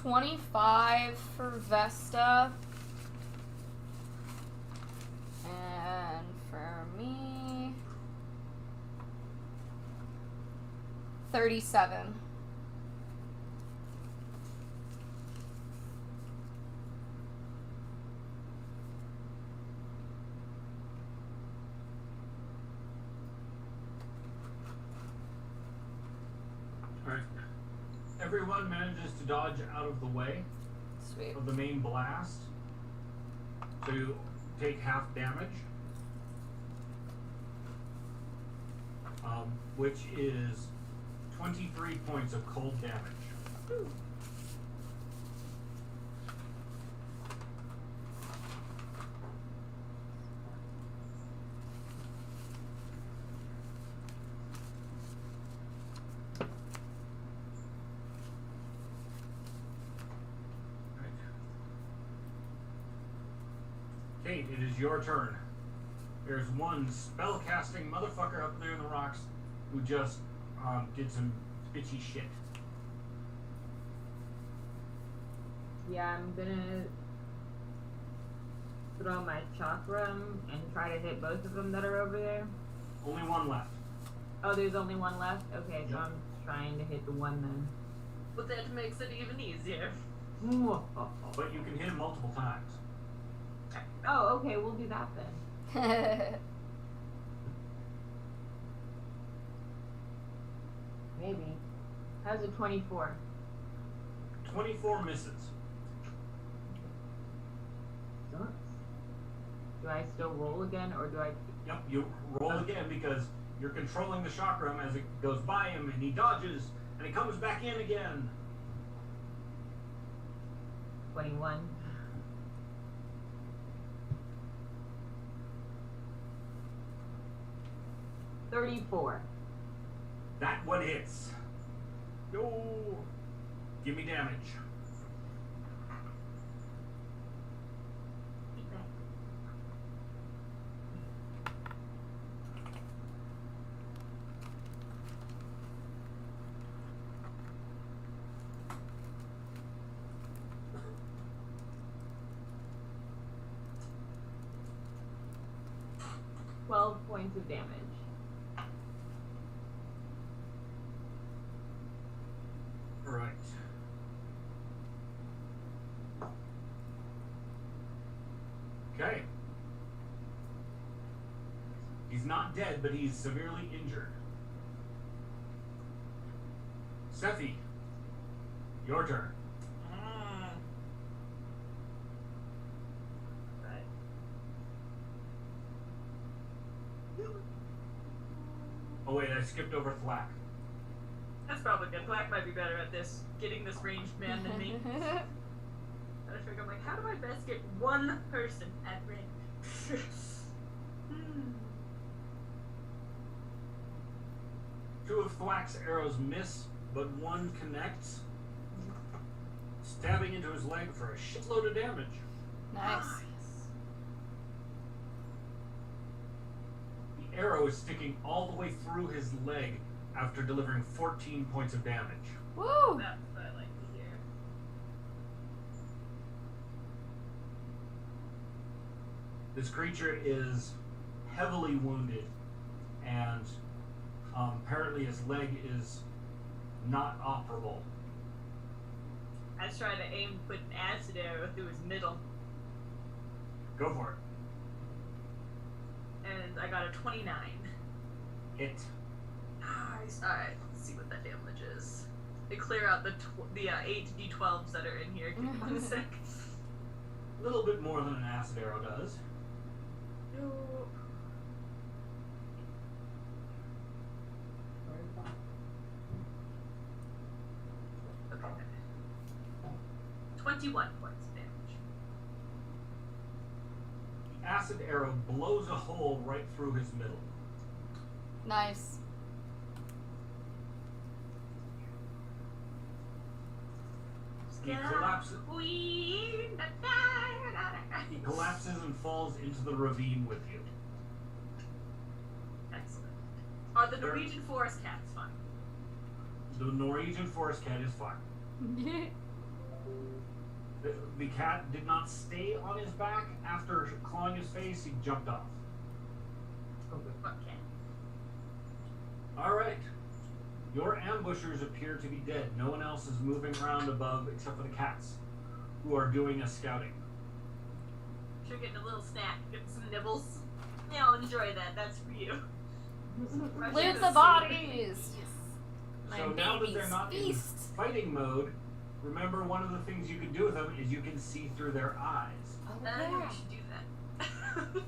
25 for Vesta. And for me, 37. Alright. Everyone manages to dodge out of the way Sweet. of the main blast. So you take half damage. which is 23 points of cold damage. Woo. Kate, it is your turn. There's one spell-casting motherfucker up there in the rocks who just did some bitchy shit. Yeah, I'm gonna throw my chakram and try to hit both of them that are over there. Only one left. Oh, there's only one left? Okay, so Yep. I'm trying to hit the one then. But that makes it even easier. But you can hit him multiple times. Oh, okay, we'll do that then. Maybe. How's a 24? 24 misses. Sucks. Do I still roll again, or do I... Yep, you roll again because you're controlling the chakram as it goes by him and he dodges and he comes back in again. 21? $34. That one hits. Yo! Give me damage. $12 points of damage. Right. Okay. He's not dead, but he's severely injured. Sephi, your turn. Right. Oh wait, I skipped over Thwack. That's probably good. Black might be better at this, getting this ranged man than me. I figure I'm like, how do I best get one person at range? Two of Thwack's arrows miss, but one connects, stabbing into his leg for a shitload of damage. Nice. The arrow is sticking all the way through his leg after delivering 14 points of damage. Woo! That's what I like to hear. This creature is heavily wounded, and apparently his leg is not operable. I was trying to aim to put an acid arrow through his middle, Go for and I got a 29. it. Hit. Nice. Alright, let's see what that damage is. They clear out the 8 d12s that are in here. Give me 1 sec. A little bit more than an acid arrow does. Nope. Okay. 21 points of damage. The acid arrow blows a hole right through his middle. Nice. He collapses and falls into the ravine with you. Excellent. Are the Norwegian forest cats fine? The Norwegian forest cat is fine. The cat did not stay on his back after clawing his face. He jumped off. Okay. All right. Your ambushers appear to be dead. No one else is moving around above except for the cats, who are doing a scouting. Sure, getting a little snack, getting some nibbles. Yeah, I'll enjoy that. That's for you. Loot the bodies! My So now that baby's they're not feast. in fighting mode, remember one of the things you can do with them is you can see through their eyes. Oh, I think yeah. we should do that.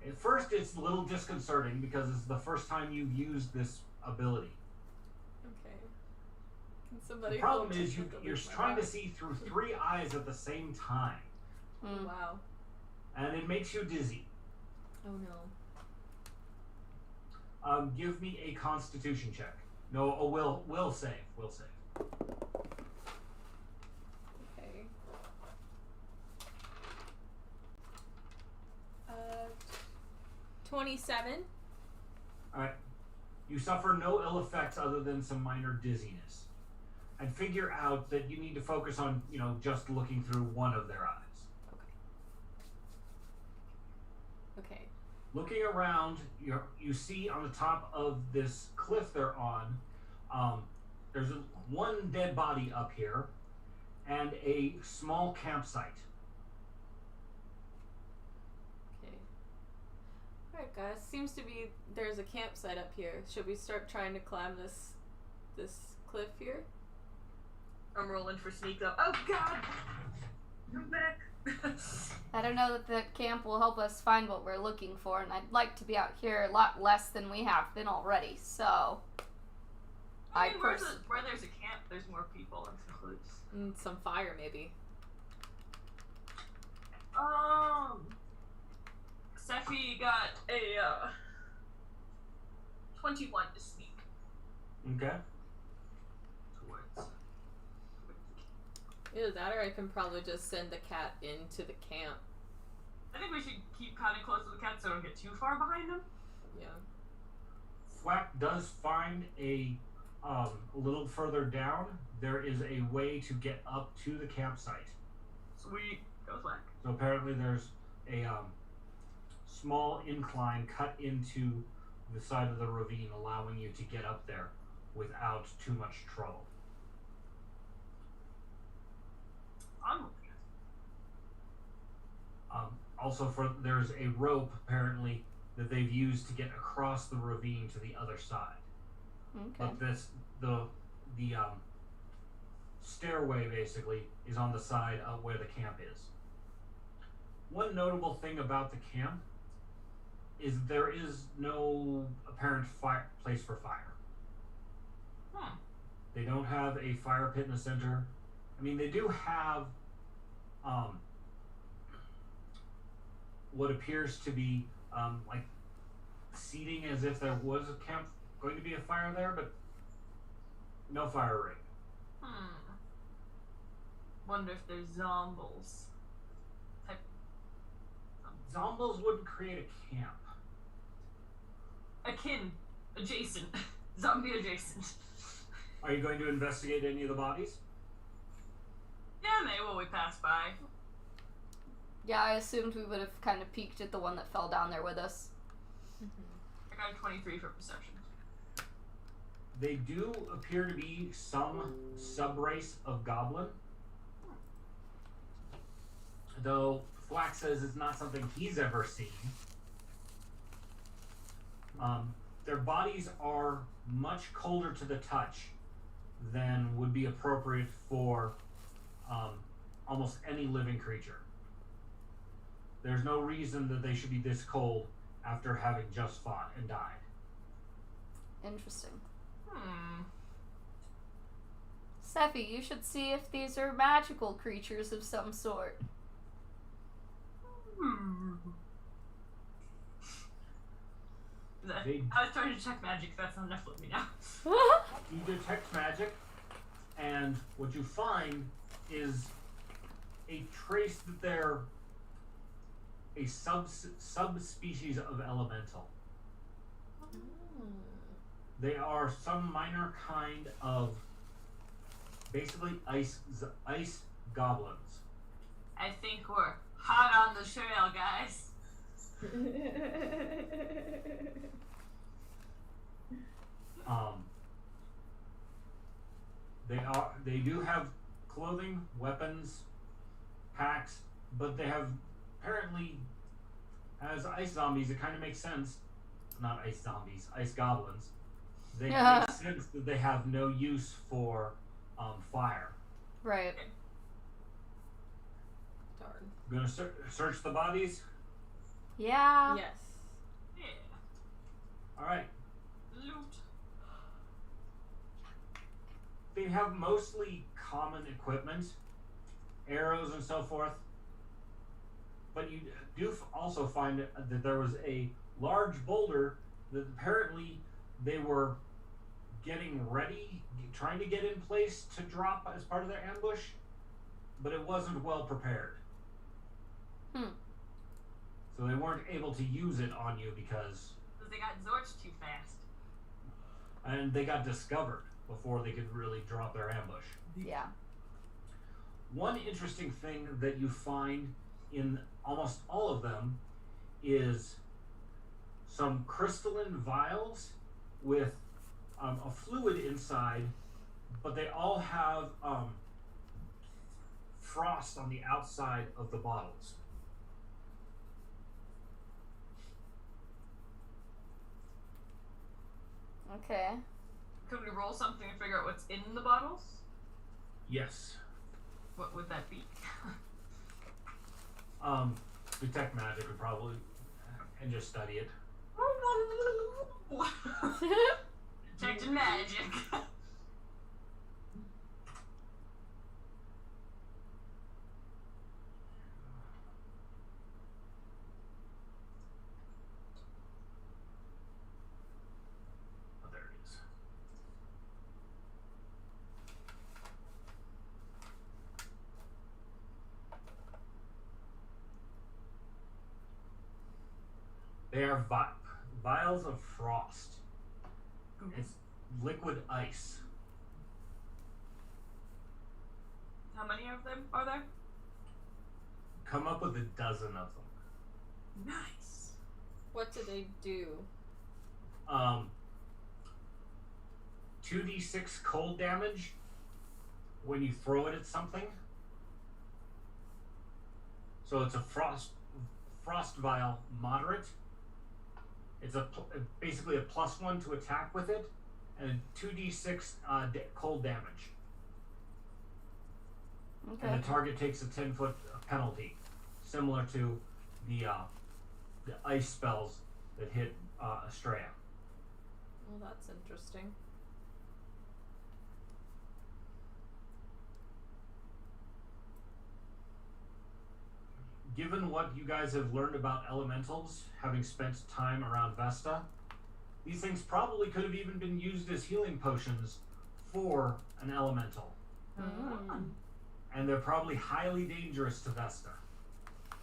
At first, it's a little disconcerting because it's the first time you've used this ability. Okay. Can The somebody problem hold is it and you're delete my trying to mouse? see through 3 eyes at the same time, Mm. Wow. and it makes you dizzy. Oh no. Give me a Constitution check. No, a will save. Will save. Okay. 27. All right. You suffer no ill effects other than some minor dizziness. And figure out that you need to focus on, just looking through one of their eyes. Okay. Looking around, you see on the top of this cliff they're on, there's one dead body up here, and a small campsite. Okay. Alright guys, seems to be there's a campsite up here. Should we start trying to climb this cliff here? I'm rolling for sneak up. Oh god! I'm back. I don't know that the camp will help us find what we're looking for, and I'd like to be out here a lot less than we have been already, so... I mean, where there's a camp, there's more people and some clues. And some fire, maybe. Sephi got a 21 to sneak Okay. towards. Either that or I can probably just send the cat into the camp. I think we should keep kind of close to the cat so we don't get too far behind him. Yeah. Thwack does find a little further down. There is a way to get up to the campsite. Sweet. Go Thwack. So apparently there's a small incline cut into the side of the ravine, allowing you to get up there without too much trouble. I'm looking at Also, there's a rope apparently that they've used to get across the ravine to the other side. Okay. But the stairway basically is on the side of where the camp is. One notable thing about the camp is there is no apparent place for fire. They don't have a fire pit in the center. I mean, they do have what appears to be like seating as if there was a camp going to be a fire there, but no fire ring. Wonder if there's zombies. Zombies wouldn't create a camp. Akin. Adjacent. Zombie adjacent. Are you going to investigate any of the bodies? Yeah, may while we pass by. Yeah, I assumed we would have kind of peeked at the one that fell down there with us. I got a 23 for perception. They do appear to be some subrace of goblin. Though Thwack says it's not something he's ever seen. Their bodies are much colder to the touch than would be appropriate for almost any living creature. There's no reason that they should be this cold after having just fought and died. Interesting. Sephi, you should see if these are magical creatures of some sort. I was trying to check magic, that's not enough with me now. You detect magic, and what you find is a trace that they're a subspecies of elemental. They are some minor kind of basically ice goblins. I think we're hot on the trail, guys. They do have clothing, weapons, packs, but they have apparently, as ice zombies, it kind of makes sense. Not ice zombies, ice goblins. They make sense that they have no use for fire. Right. Darn. Gonna search the bodies. Yeah. Yes. All right. Loot. They have mostly common equipment, arrows and so forth. But you do also find that there was a large boulder that apparently they were getting ready, trying to get in place to drop as part of their ambush, but it wasn't well prepared. So they weren't able to use it on you because They got Zorch too fast. and they got discovered before they could really drop their ambush. Yeah. One interesting thing that you find in almost all of them is some crystalline vials with a fluid inside, but they all have frost on the outside of the bottles. Okay. Could we roll something to figure out what's in the bottles? Yes. What would that be? Detect magic would probably, and just study it. Detecting magic. Oh, there it is. They are vials of frost. It's liquid ice. How many of them are there? Come up with a dozen of them. Nice. What do they do? 2d6 cold damage when you throw it at something. So it's a frost vial moderate. It's basically a +1 to attack with it, and 2d6 cold damage. Okay. And the target takes a 10-foot penalty, similar to the ice spells that hit Estrella. Well, that's interesting. Given what you guys have learned about elementals, having spent time around Vesta, these things probably could have even been used as healing potions for an elemental. Mm. And they're probably highly dangerous to Vesta.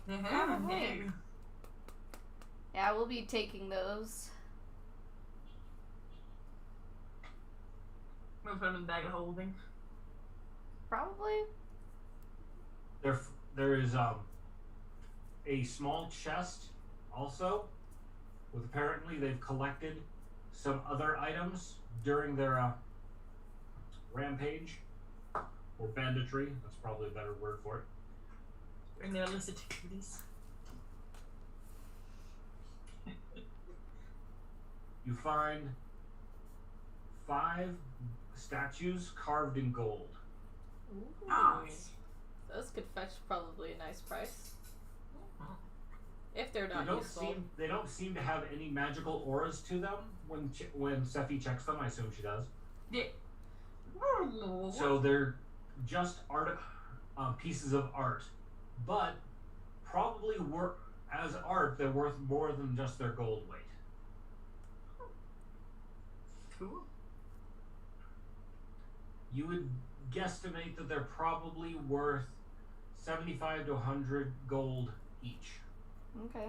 Probably. Yeah, we'll be taking those. We'll put them in the bag of holding. Probably. There is a small chest also, with apparently they've collected some other items during their rampage, or banditry. That's probably a better word for it. Bring their illicit activities. You find 5 statues carved in gold. Ooh. Nice. Those could fetch probably a nice price. If they're not useful. They don't seem to have any magical auras to them. When Sephi checks them, I assume she does. Yeah. So they're just pieces of art, but probably as art they're worth more than just their gold weight. Cool. You would guesstimate that they're probably worth 75 to 100 gold each. Okay.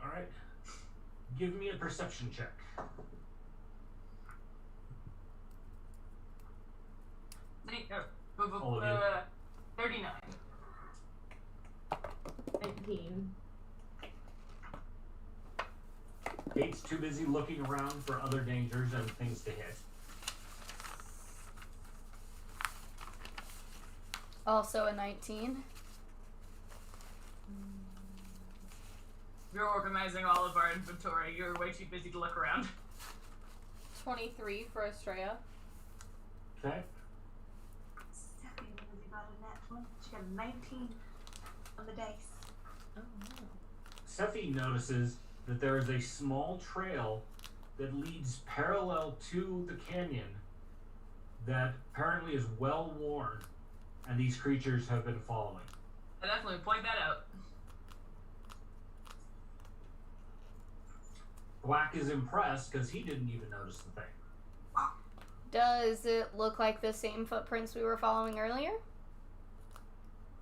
All right. Give me a perception check. All of you. 39. 19. Kate's too busy looking around for other dangers and things to hit. Also a 19. You're organizing all of our inventory. You're way too busy to look around. 23 for Estrella. Okay. one. She got a 19 on the dice. Oh, no. Sephi notices that there is a small trail that leads parallel to the canyon that apparently is well worn, and these creatures have been following. I definitely point that out. Black is impressed because he didn't even notice the thing. Does it look like the same footprints we were following earlier?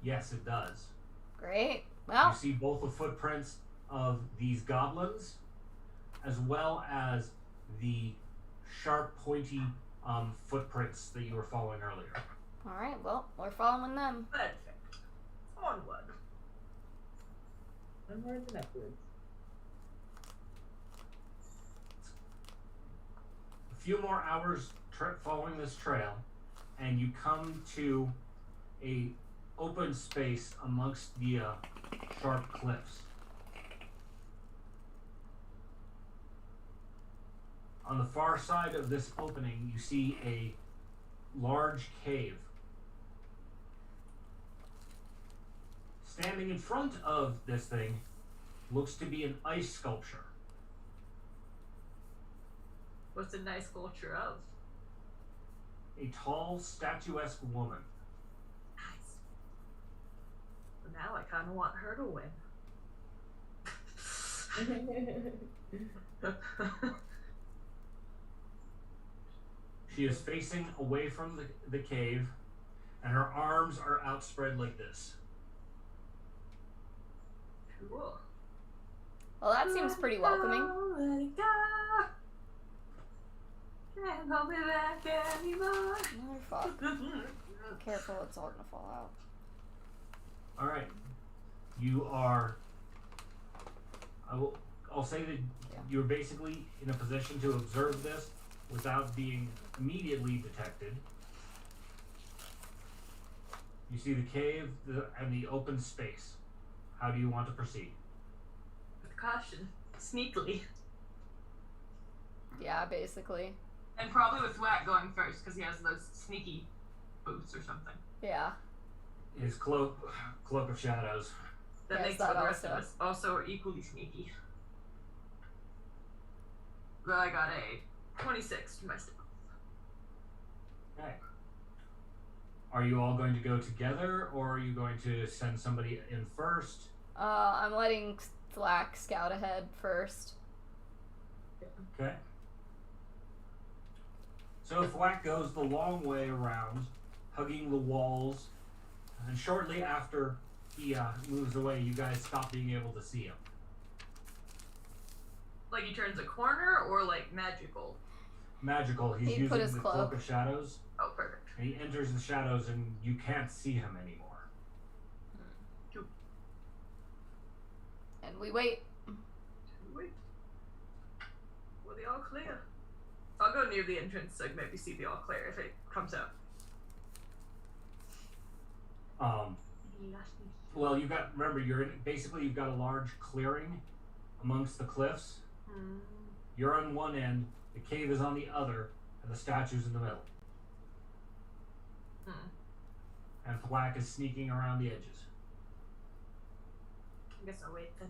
Yes, it does. Great. Well, You see both the footprints of these goblins, as well as the sharp, pointy footprints that you were following earlier. alright, well, we're following them. Perfect. Onward. Onwards and upwards. A few more hours following this trail, and you come to a open space amongst the sharp cliffs. On the far side of this opening, you see a large cave. Standing in front of this thing looks to be an ice sculpture. What's a nice sculpture of? A tall, statuesque woman. Nice. Well, now I kind of want her to win. She is facing away from the cave, and her arms are outspread like this. Cool. Well, that seems pretty welcoming. Can't hold me back anymore. Motherfucker. Careful, it's all gonna fall out. Alright. You are... I'll say that you're basically in a position to observe this without being immediately detected. You see the cave and the open space. How do you want to proceed? With caution. Sneakily. Yeah, basically. And probably with Thwack going first, because he has those sneaky boots or something. Yeah. His cloak of shadows. That Yes, makes that the rest of also. us also are equally sneaky. But I got a 26 for my stealth. Okay. Are you all going to go together, or are you going to send somebody in first? I'm letting Thwack scout ahead first. Okay. So Thwack goes the long way around, hugging the walls, and shortly after he moves away, you guys stop being able to see him. Like he turns a corner or like magical? Magical. He's He put using his the cloak. cloak of shadows, Oh, perfect. and he enters the shadows, and you can't see him anymore. And we wait. Wait. Were they all clear? I'll go near the entrance so I can maybe see the all clear if it comes out. Well, remember, you've got a large clearing amongst the cliffs. You're on one end, the cave is on the other, and the statue's in the middle. And Thwack is sneaking around the edges. I guess I'll wait then.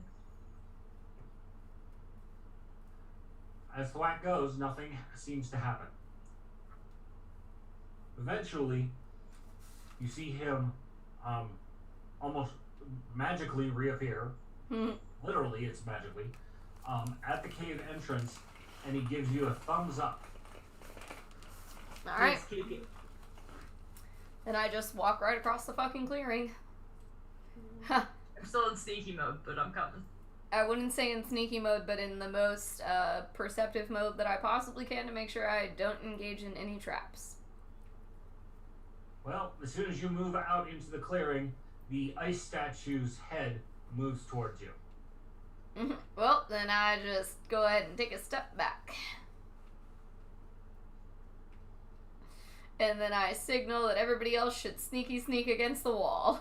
As Thwack goes, nothing seems to happen. Eventually, you see him almost magically reappear. Literally, it's magically. At the cave entrance, and he gives you a thumbs up. Alright. Let's keep it. And I just walk right across the fucking clearing. Ha. I'm still in sneaky mode, but I'm coming. I wouldn't say in sneaky mode, but in the most perceptive mode that I possibly can to make sure I don't engage in any traps. Well, as soon as you move out into the clearing, the ice statue's head moves towards you. Well, then I just go ahead and take a step back. And then I signal that everybody else should sneaky sneak against the wall.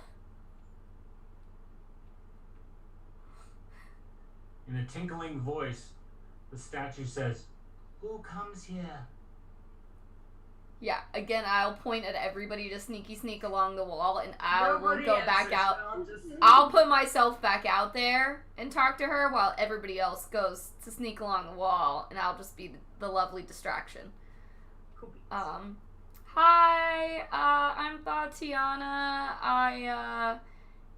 In a tinkling voice, the statue says, "Who comes here?" Yeah, again, I'll point at everybody to sneaky sneak along the wall, and I will Nobody go back answers, out. so I'll just- I'll put myself back out there and talk to her while everybody else goes to sneak along the wall, and I'll just be the lovely distraction. Cool beans. Hi, I'm Tatiana. I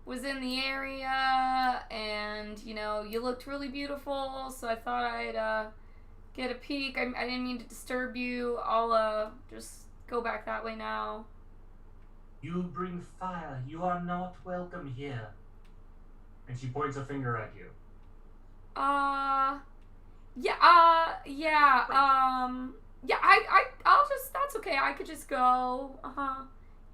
was in the area, and you know, you looked really beautiful, so I thought I'd get a peek. I didn't mean to disturb you. I'll just go back that way now. You bring fire. You are not welcome here. And she points a finger at you. I'll just, that's okay. I could just go.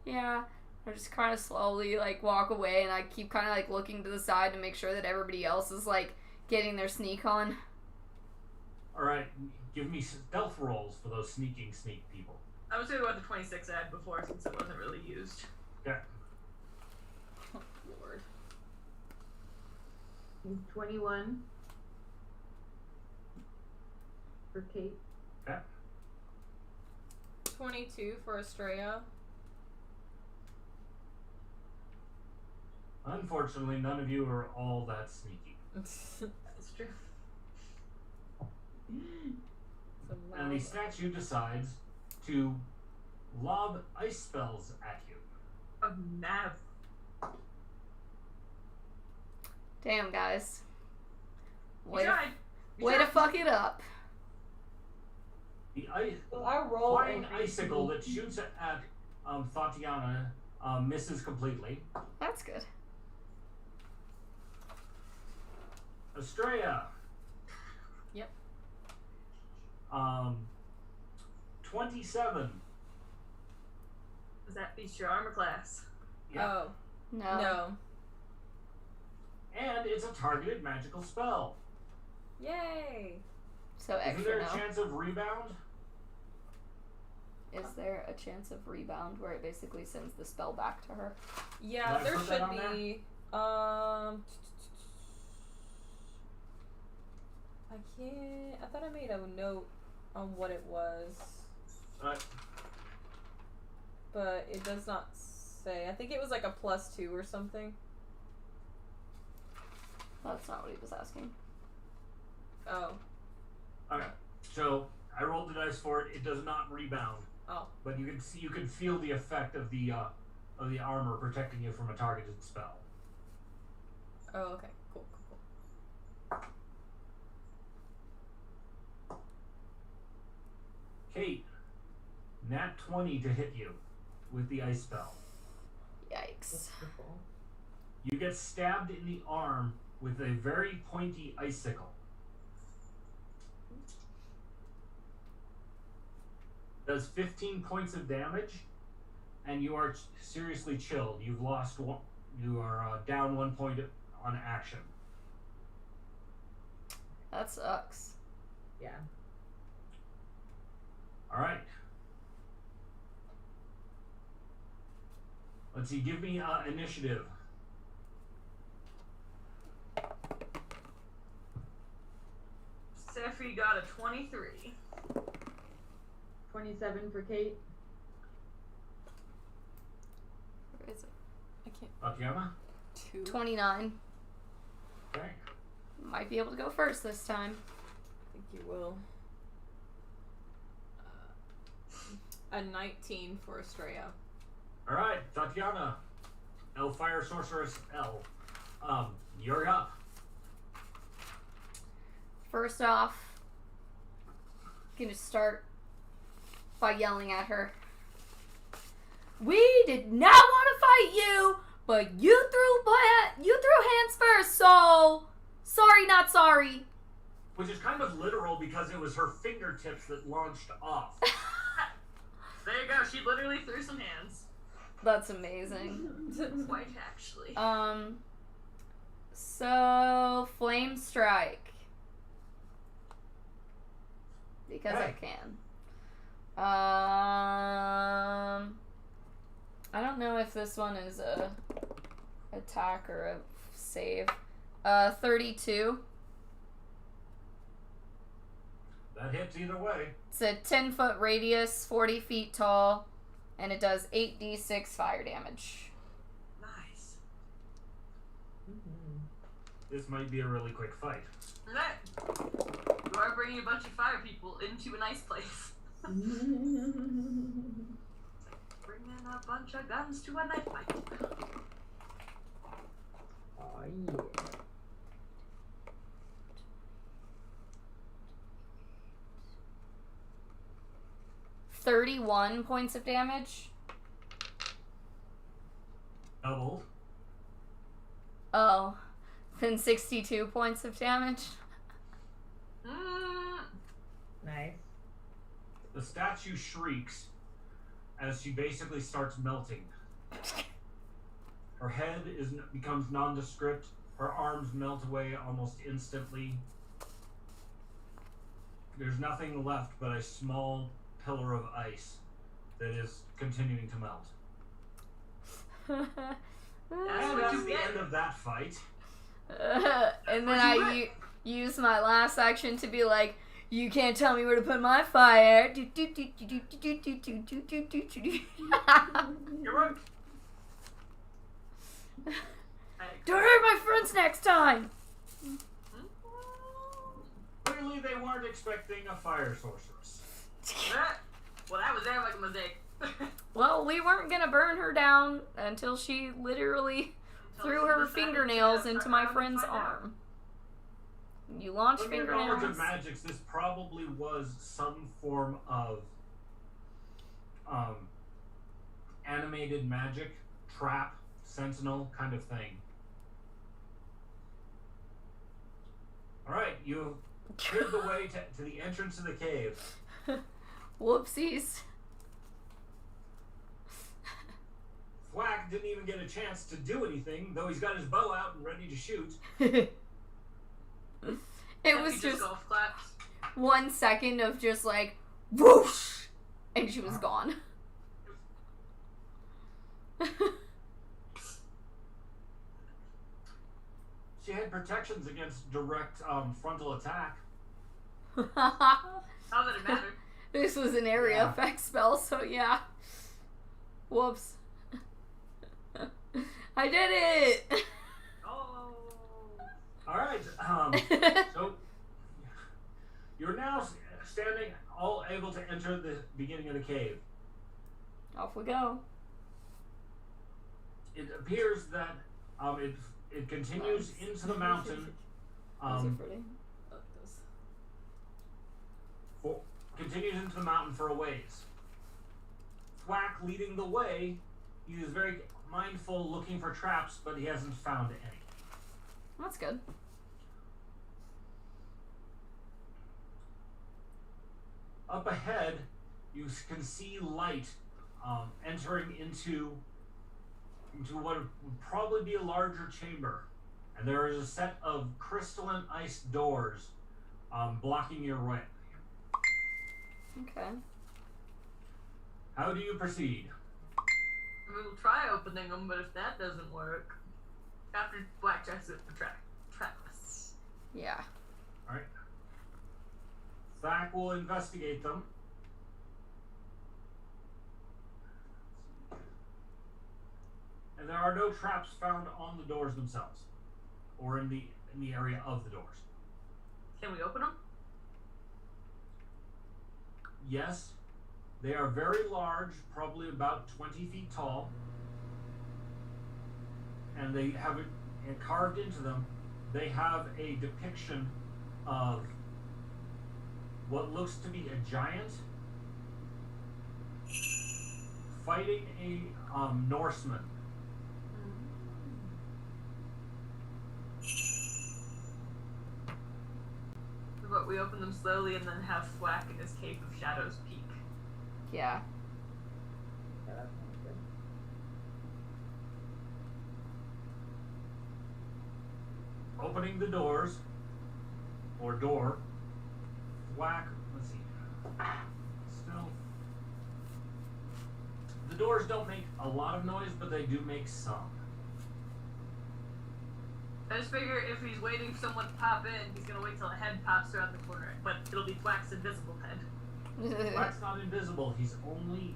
Yeah. I just kind of slowly, like, walk away, and I keep kind of, like, looking to the side to make sure that everybody else is, like, getting their sneak on. Alright, give me stealth rolls for those sneaking sneak people. I was gonna go with the 26 I had before since it wasn't really used. Okay. Oh, Lord. 21 for Kate. Okay. 22 for Estrella. Unfortunately, none of you are all that sneaky. That's true. And the statue decides to lob ice spells at you. A nav. Damn, guys. You Way, tried. You way to tried. fuck it up. The Well, I roll flying an icicle that shoots at Tatiana misses completely. That's good. Estrella. Yep. 27. Does that beat your armor class? Yeah. Oh, No. no. And it's a targeted magical spell. Yay! So Isn't extra there a no. chance of rebound? Is there a chance of rebound where it basically sends the spell back to her? Yeah, Did I there put that should on there? be. I can't. I thought I made a note on what it was, but it does not say. I think it was like a +2 or something. That's not what he was asking. Oh. Okay. So I rolled the dice for it. It does not rebound. Oh. But you can feel the effect of the armor protecting you from a targeted spell. Oh, okay. Cool, cool, Kate, nat 20 to hit you with the ice spell. Yikes. You get stabbed in the arm with a very pointy icicle. Does 15 points of damage, and you are seriously chilled. You've lost one. You are down 1 point on action. That sucks. Yeah. All right. Let's see. Give me initiative. Sefri got a 23. 27 for Kate. Where is it? I can't. Tatiana? 2. 29. Okay. Might be able to go first this time. I think you will. A 19 for Estrella. All right, Tatiana. Fire Sorceress L. You're up. First off, gonna start by yelling at her. We did not want to fight you, but you threw hands first, so sorry, not sorry. Which is kind of literal because it was her fingertips that launched off. There you go. She literally threw some hands. That's amazing. Quite actually. So Flame Strike. Because I Hey. can. I don't know if this one is a attack or a save. 32. That hits either way. It's a 10-foot radius, 40 feet tall, and it does 8d6 fire damage. Nice. This might be a really quick fight. Alright. You are bringing a bunch of fire people into a nice place. Bringing a bunch of guns to a knife fight. Oh yeah. 31 points of damage. Doubled. Oh. Then 62 points of damage. Nice. The statue shrieks as she basically starts melting. Her head becomes nondescript. Her arms melt away almost instantly. There's nothing left but a small pillar of ice that is continuing to melt. And what that's you the get. end of that fight. And then I use my last action to be like, you can't tell me where to put my fire. You're right. Don't hurt my friends next time. Clearly they weren't expecting a fire sorceress. Well, that was their fucking mistake. Well, we weren't gonna burn her down until she literally threw her fingernails into my friend's arm. You launch With your knowledge of fingernails. magics, this probably was some form of animated magic, trap, sentinel kind of thing. Alright, you cleared the way to the entrance of the cave. Whoopsies. Thwack didn't even get a chance to do anything, though he's got his bow out and ready to shoot. It was just golf claps. 1 second of just like whoosh, and she was gone. She had protections against direct frontal attack. How did it matter? This was an area Yeah. effect spell, so yeah. Whoops. I did it! Oh. Alright, so you're now standing, all able to enter the beginning of the cave. Off we go. It appears that it continues into the mountain. Those are pretty. Oh, those. Continues into the mountain for a ways. Thwack leading the way. He is very mindful, looking for traps, but he hasn't found any. That's good. Up ahead, you can see light entering into what would probably be a larger chamber. And there is a set of crystalline ice doors blocking your way. Okay. How do you proceed? We'll try opening them, but if that doesn't work, after Black checks it for traps. Yeah. Alright. Thwack will investigate them. And there are no traps found on the doors themselves, or in the area of the doors. Can we open them? Yes, they are very large, probably about 20 feet tall, and they have it and carved into them. They have a depiction of what looks to be a giant fighting a Norseman. But we open them slowly and then have Thwack in his Cave of Shadows peek. Yeah. Yeah, that sounds good. Opening the doors, or door, Thwack, let's see, still, the doors don't make a lot of noise, but they do make some. I just figure if he's waiting for someone to pop in, he's gonna wait till a head pops around the corner, but it'll be Thwack's invisible head. Black's not invisible. He's only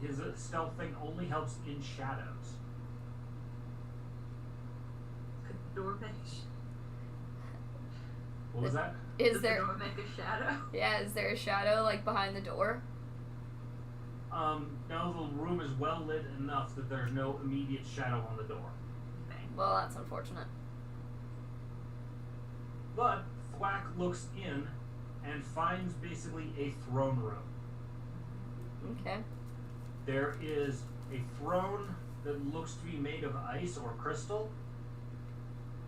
his stealth thing only helps in shadows. Could the door make a What was that? Is Does there? the door make a shadow? Yeah, is there a shadow like behind the door? No, the room is well lit enough that there's no immediate shadow on the door. Well, that's unfortunate. But Thwack looks in and finds basically a throne room. Okay. There is a throne that looks to be made of ice or crystal,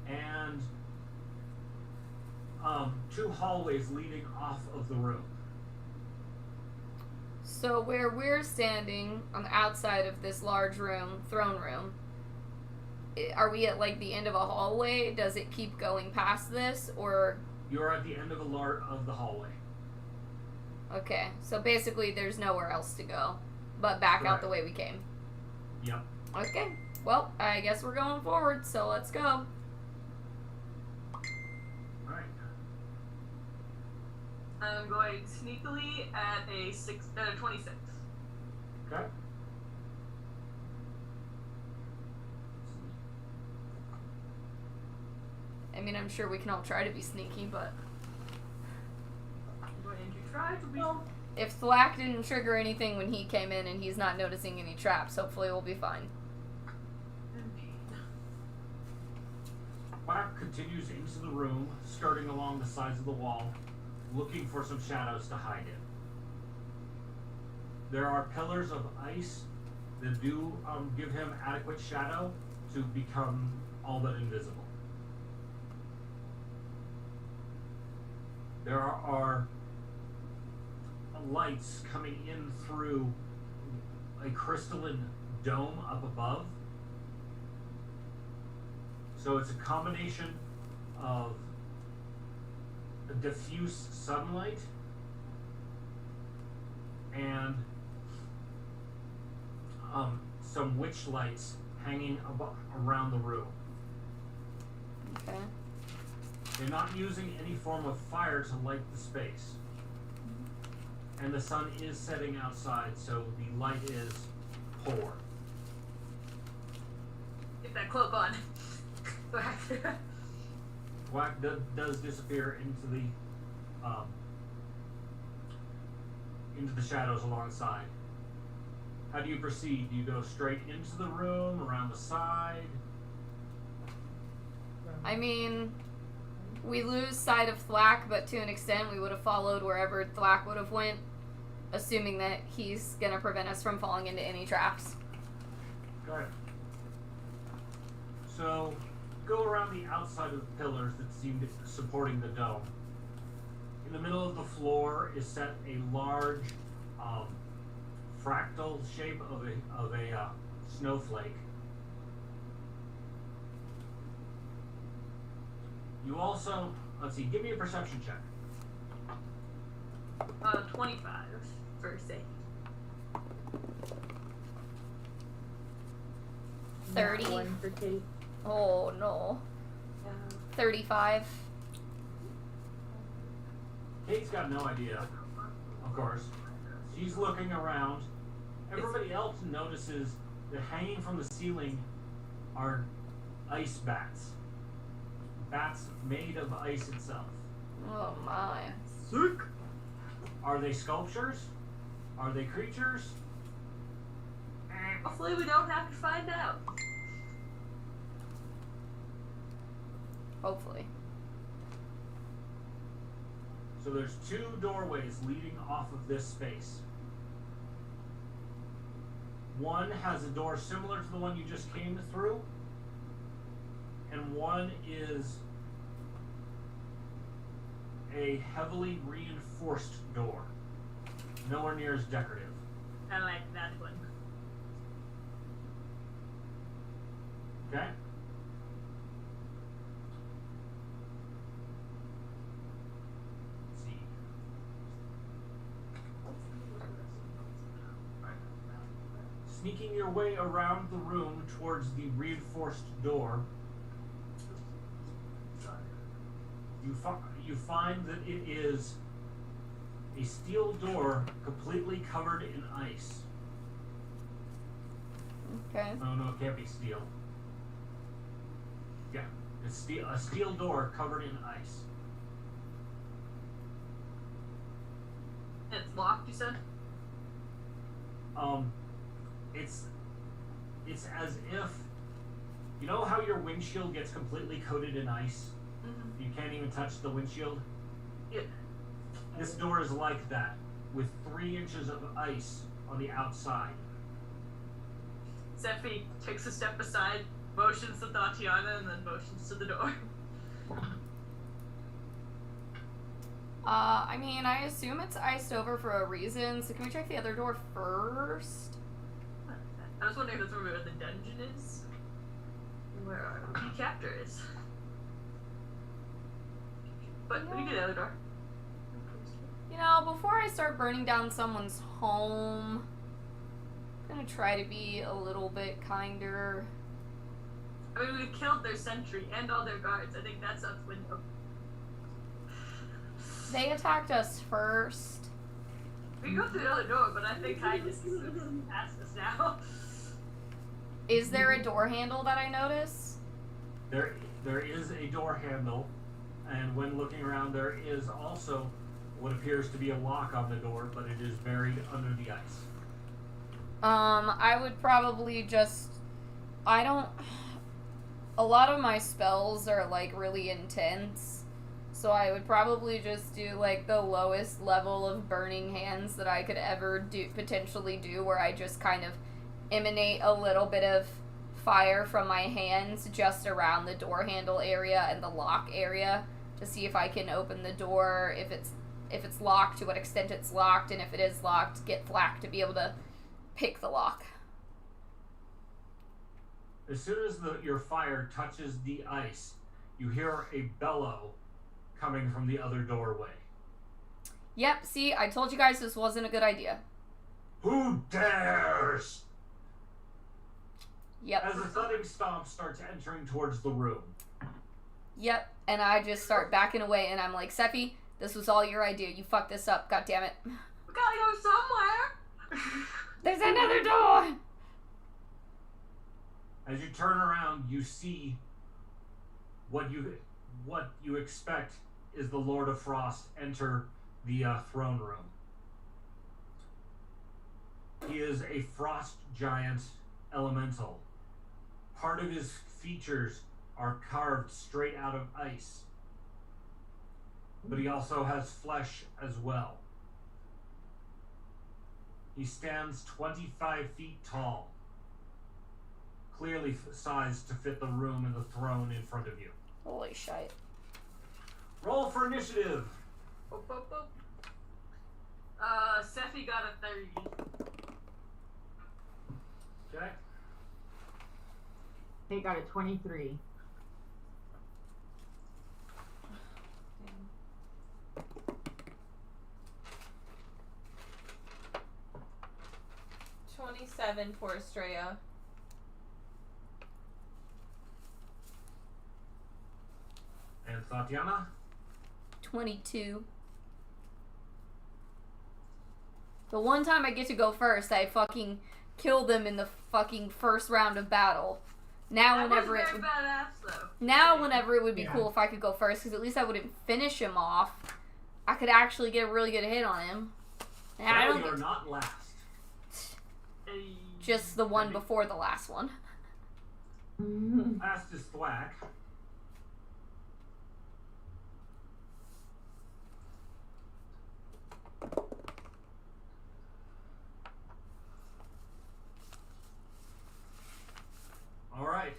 and two hallways leading off of the room. So where we're standing on the outside of this large room, throne room, are we at like the end of a hallway? Does it keep going past this, or? You're at the end of the hallway. Okay, so basically there's nowhere else to go, but back out the way we came. Yep. Okay, well, I guess we're going forward, so let's go. Right. I'm going sneakily at a 26. Okay. I mean, I'm sure we can all try to be sneaky, but I'm going to try to be. if Thwack didn't trigger anything when he came in and he's not noticing any traps, hopefully we'll be fine. Thwack continues into the room, skirting along the sides of the wall, looking for some shadows to hide in. There are pillars of ice that do give him adequate shadow to become all but invisible. There are lights coming in through a crystalline dome up above. So it's a combination of a diffuse sunlight and some witch lights hanging around the room. Okay. They're not using any form of fire to light the space. And the sun is setting outside, so the light is poor. Get that cloak on. Thwack does disappear into the shadows alongside. How do you proceed? Do you go straight into the room, around the side? I mean, we lose sight of Thwack, but to an extent we would have followed wherever Thwack would have went, assuming that he's going to prevent us from falling into any traps. Got it. So, go around the outside of the pillars that seem to be supporting the dome. In the middle of the floor is set a large fractal shape of a snowflake. You also, let's see, give me a perception check. 25 for save. 30. One for Kate. Oh no. 35. Kate's got no idea, of course. She's looking around. Everybody else notices that hanging from the ceiling are ice bats. Bats made of ice itself. Oh my. Sick. Are they sculptures? Are they creatures? Hopefully we don't have to find out. Hopefully. So there's two doorways leading off of this space. One has a door similar to the one you just came through, and one is a heavily reinforced door. Nowhere near as decorative. I like that one. Okay? Let's see. Sneaking your way around the room towards the reinforced door, you find that it is a steel door completely covered in ice. Okay. No, it can't be steel. Yeah, it's a steel door covered in ice. It's locked, you said? It's as if, you know how your windshield gets completely coated in ice? Mm-hmm. You can't even touch the windshield? Yeah. This door is like that, with 3 inches of ice on the outside. Sephi takes a step aside, motions to Tatiana, and then motions to the door. I mean, I assume it's iced over for a reason, so can we check the other door first? I was wondering if that's where the dungeon is. Where our key captor is. But we can do the other door. You know, before I start burning down someone's home, I'm gonna try to be a little bit kinder. I mean, we killed their sentry and all their guards. I think that's out the window. They attacked us first. We can go through the other door, but I think kindness is past us now. Is there a door handle that I notice? There is a door handle, and when looking around, there is also what appears to be a lock on the door, but it is buried under the ice. I would probably just... A lot of my spells are, like, really intense, so I would probably just do, like, the lowest level of burning hands that I could ever potentially do, where I just kind of emanate a little bit of fire from my hands just around the door handle area and the lock area to see if I can open the door, if it's locked, to what extent it's locked, and if it is locked, get Flack to be able to pick the lock. As soon as your fire touches the ice, you hear a bellow coming from the other doorway. Yep, see, I told you guys this wasn't a good idea. Who dares? Yep. As a thudding stomp starts entering towards the room. Yep, and I just start backing away, and I'm like, Sephi, this was all your idea. You fucked this up, God damn it. We gotta go somewhere. There's another door! As you turn around, you see what you expect is the Lord of Frost enter the throne room. He is a frost giant elemental. Part of his features are carved straight out of ice, but he also has flesh as well. He stands 25 feet tall, clearly sized to fit the room and the throne in front of you. Holy shit. Roll for initiative. Boop, boop, boop. Sephi got a 30. Okay. They got a 23. $27 for Estrella. And Tatiana? 22. The one time I get to go first, I fucking kill them in the fucking first round of battle. Now whenever it would, badass, though. whenever it would be cool if I could go first, because at least I wouldn't finish him off. I could actually get a really good hit on him. And I don't You're get not last. just the one before the last one. Last is Thwack. Alright.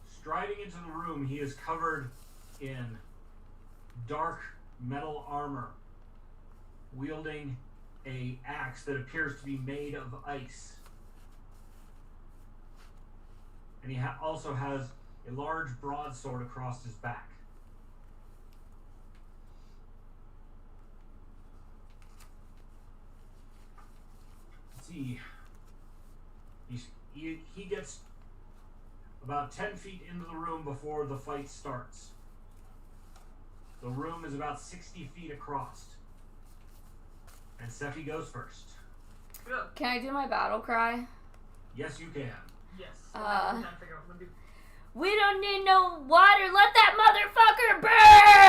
Striding into the room, he is covered in dark metal armor, wielding a axe that appears to be made of ice. And he also has a large broadsword across his back. Let's see. He gets about 10 feet into the room before the fight starts. The room is about 60 feet across. And Sephi goes first. Go. Can I do my battle cry? Yes, you can. Yes. Uh, I'm trying to figure out what I'm gonna do. We don't need no water. Let that motherfucker burn!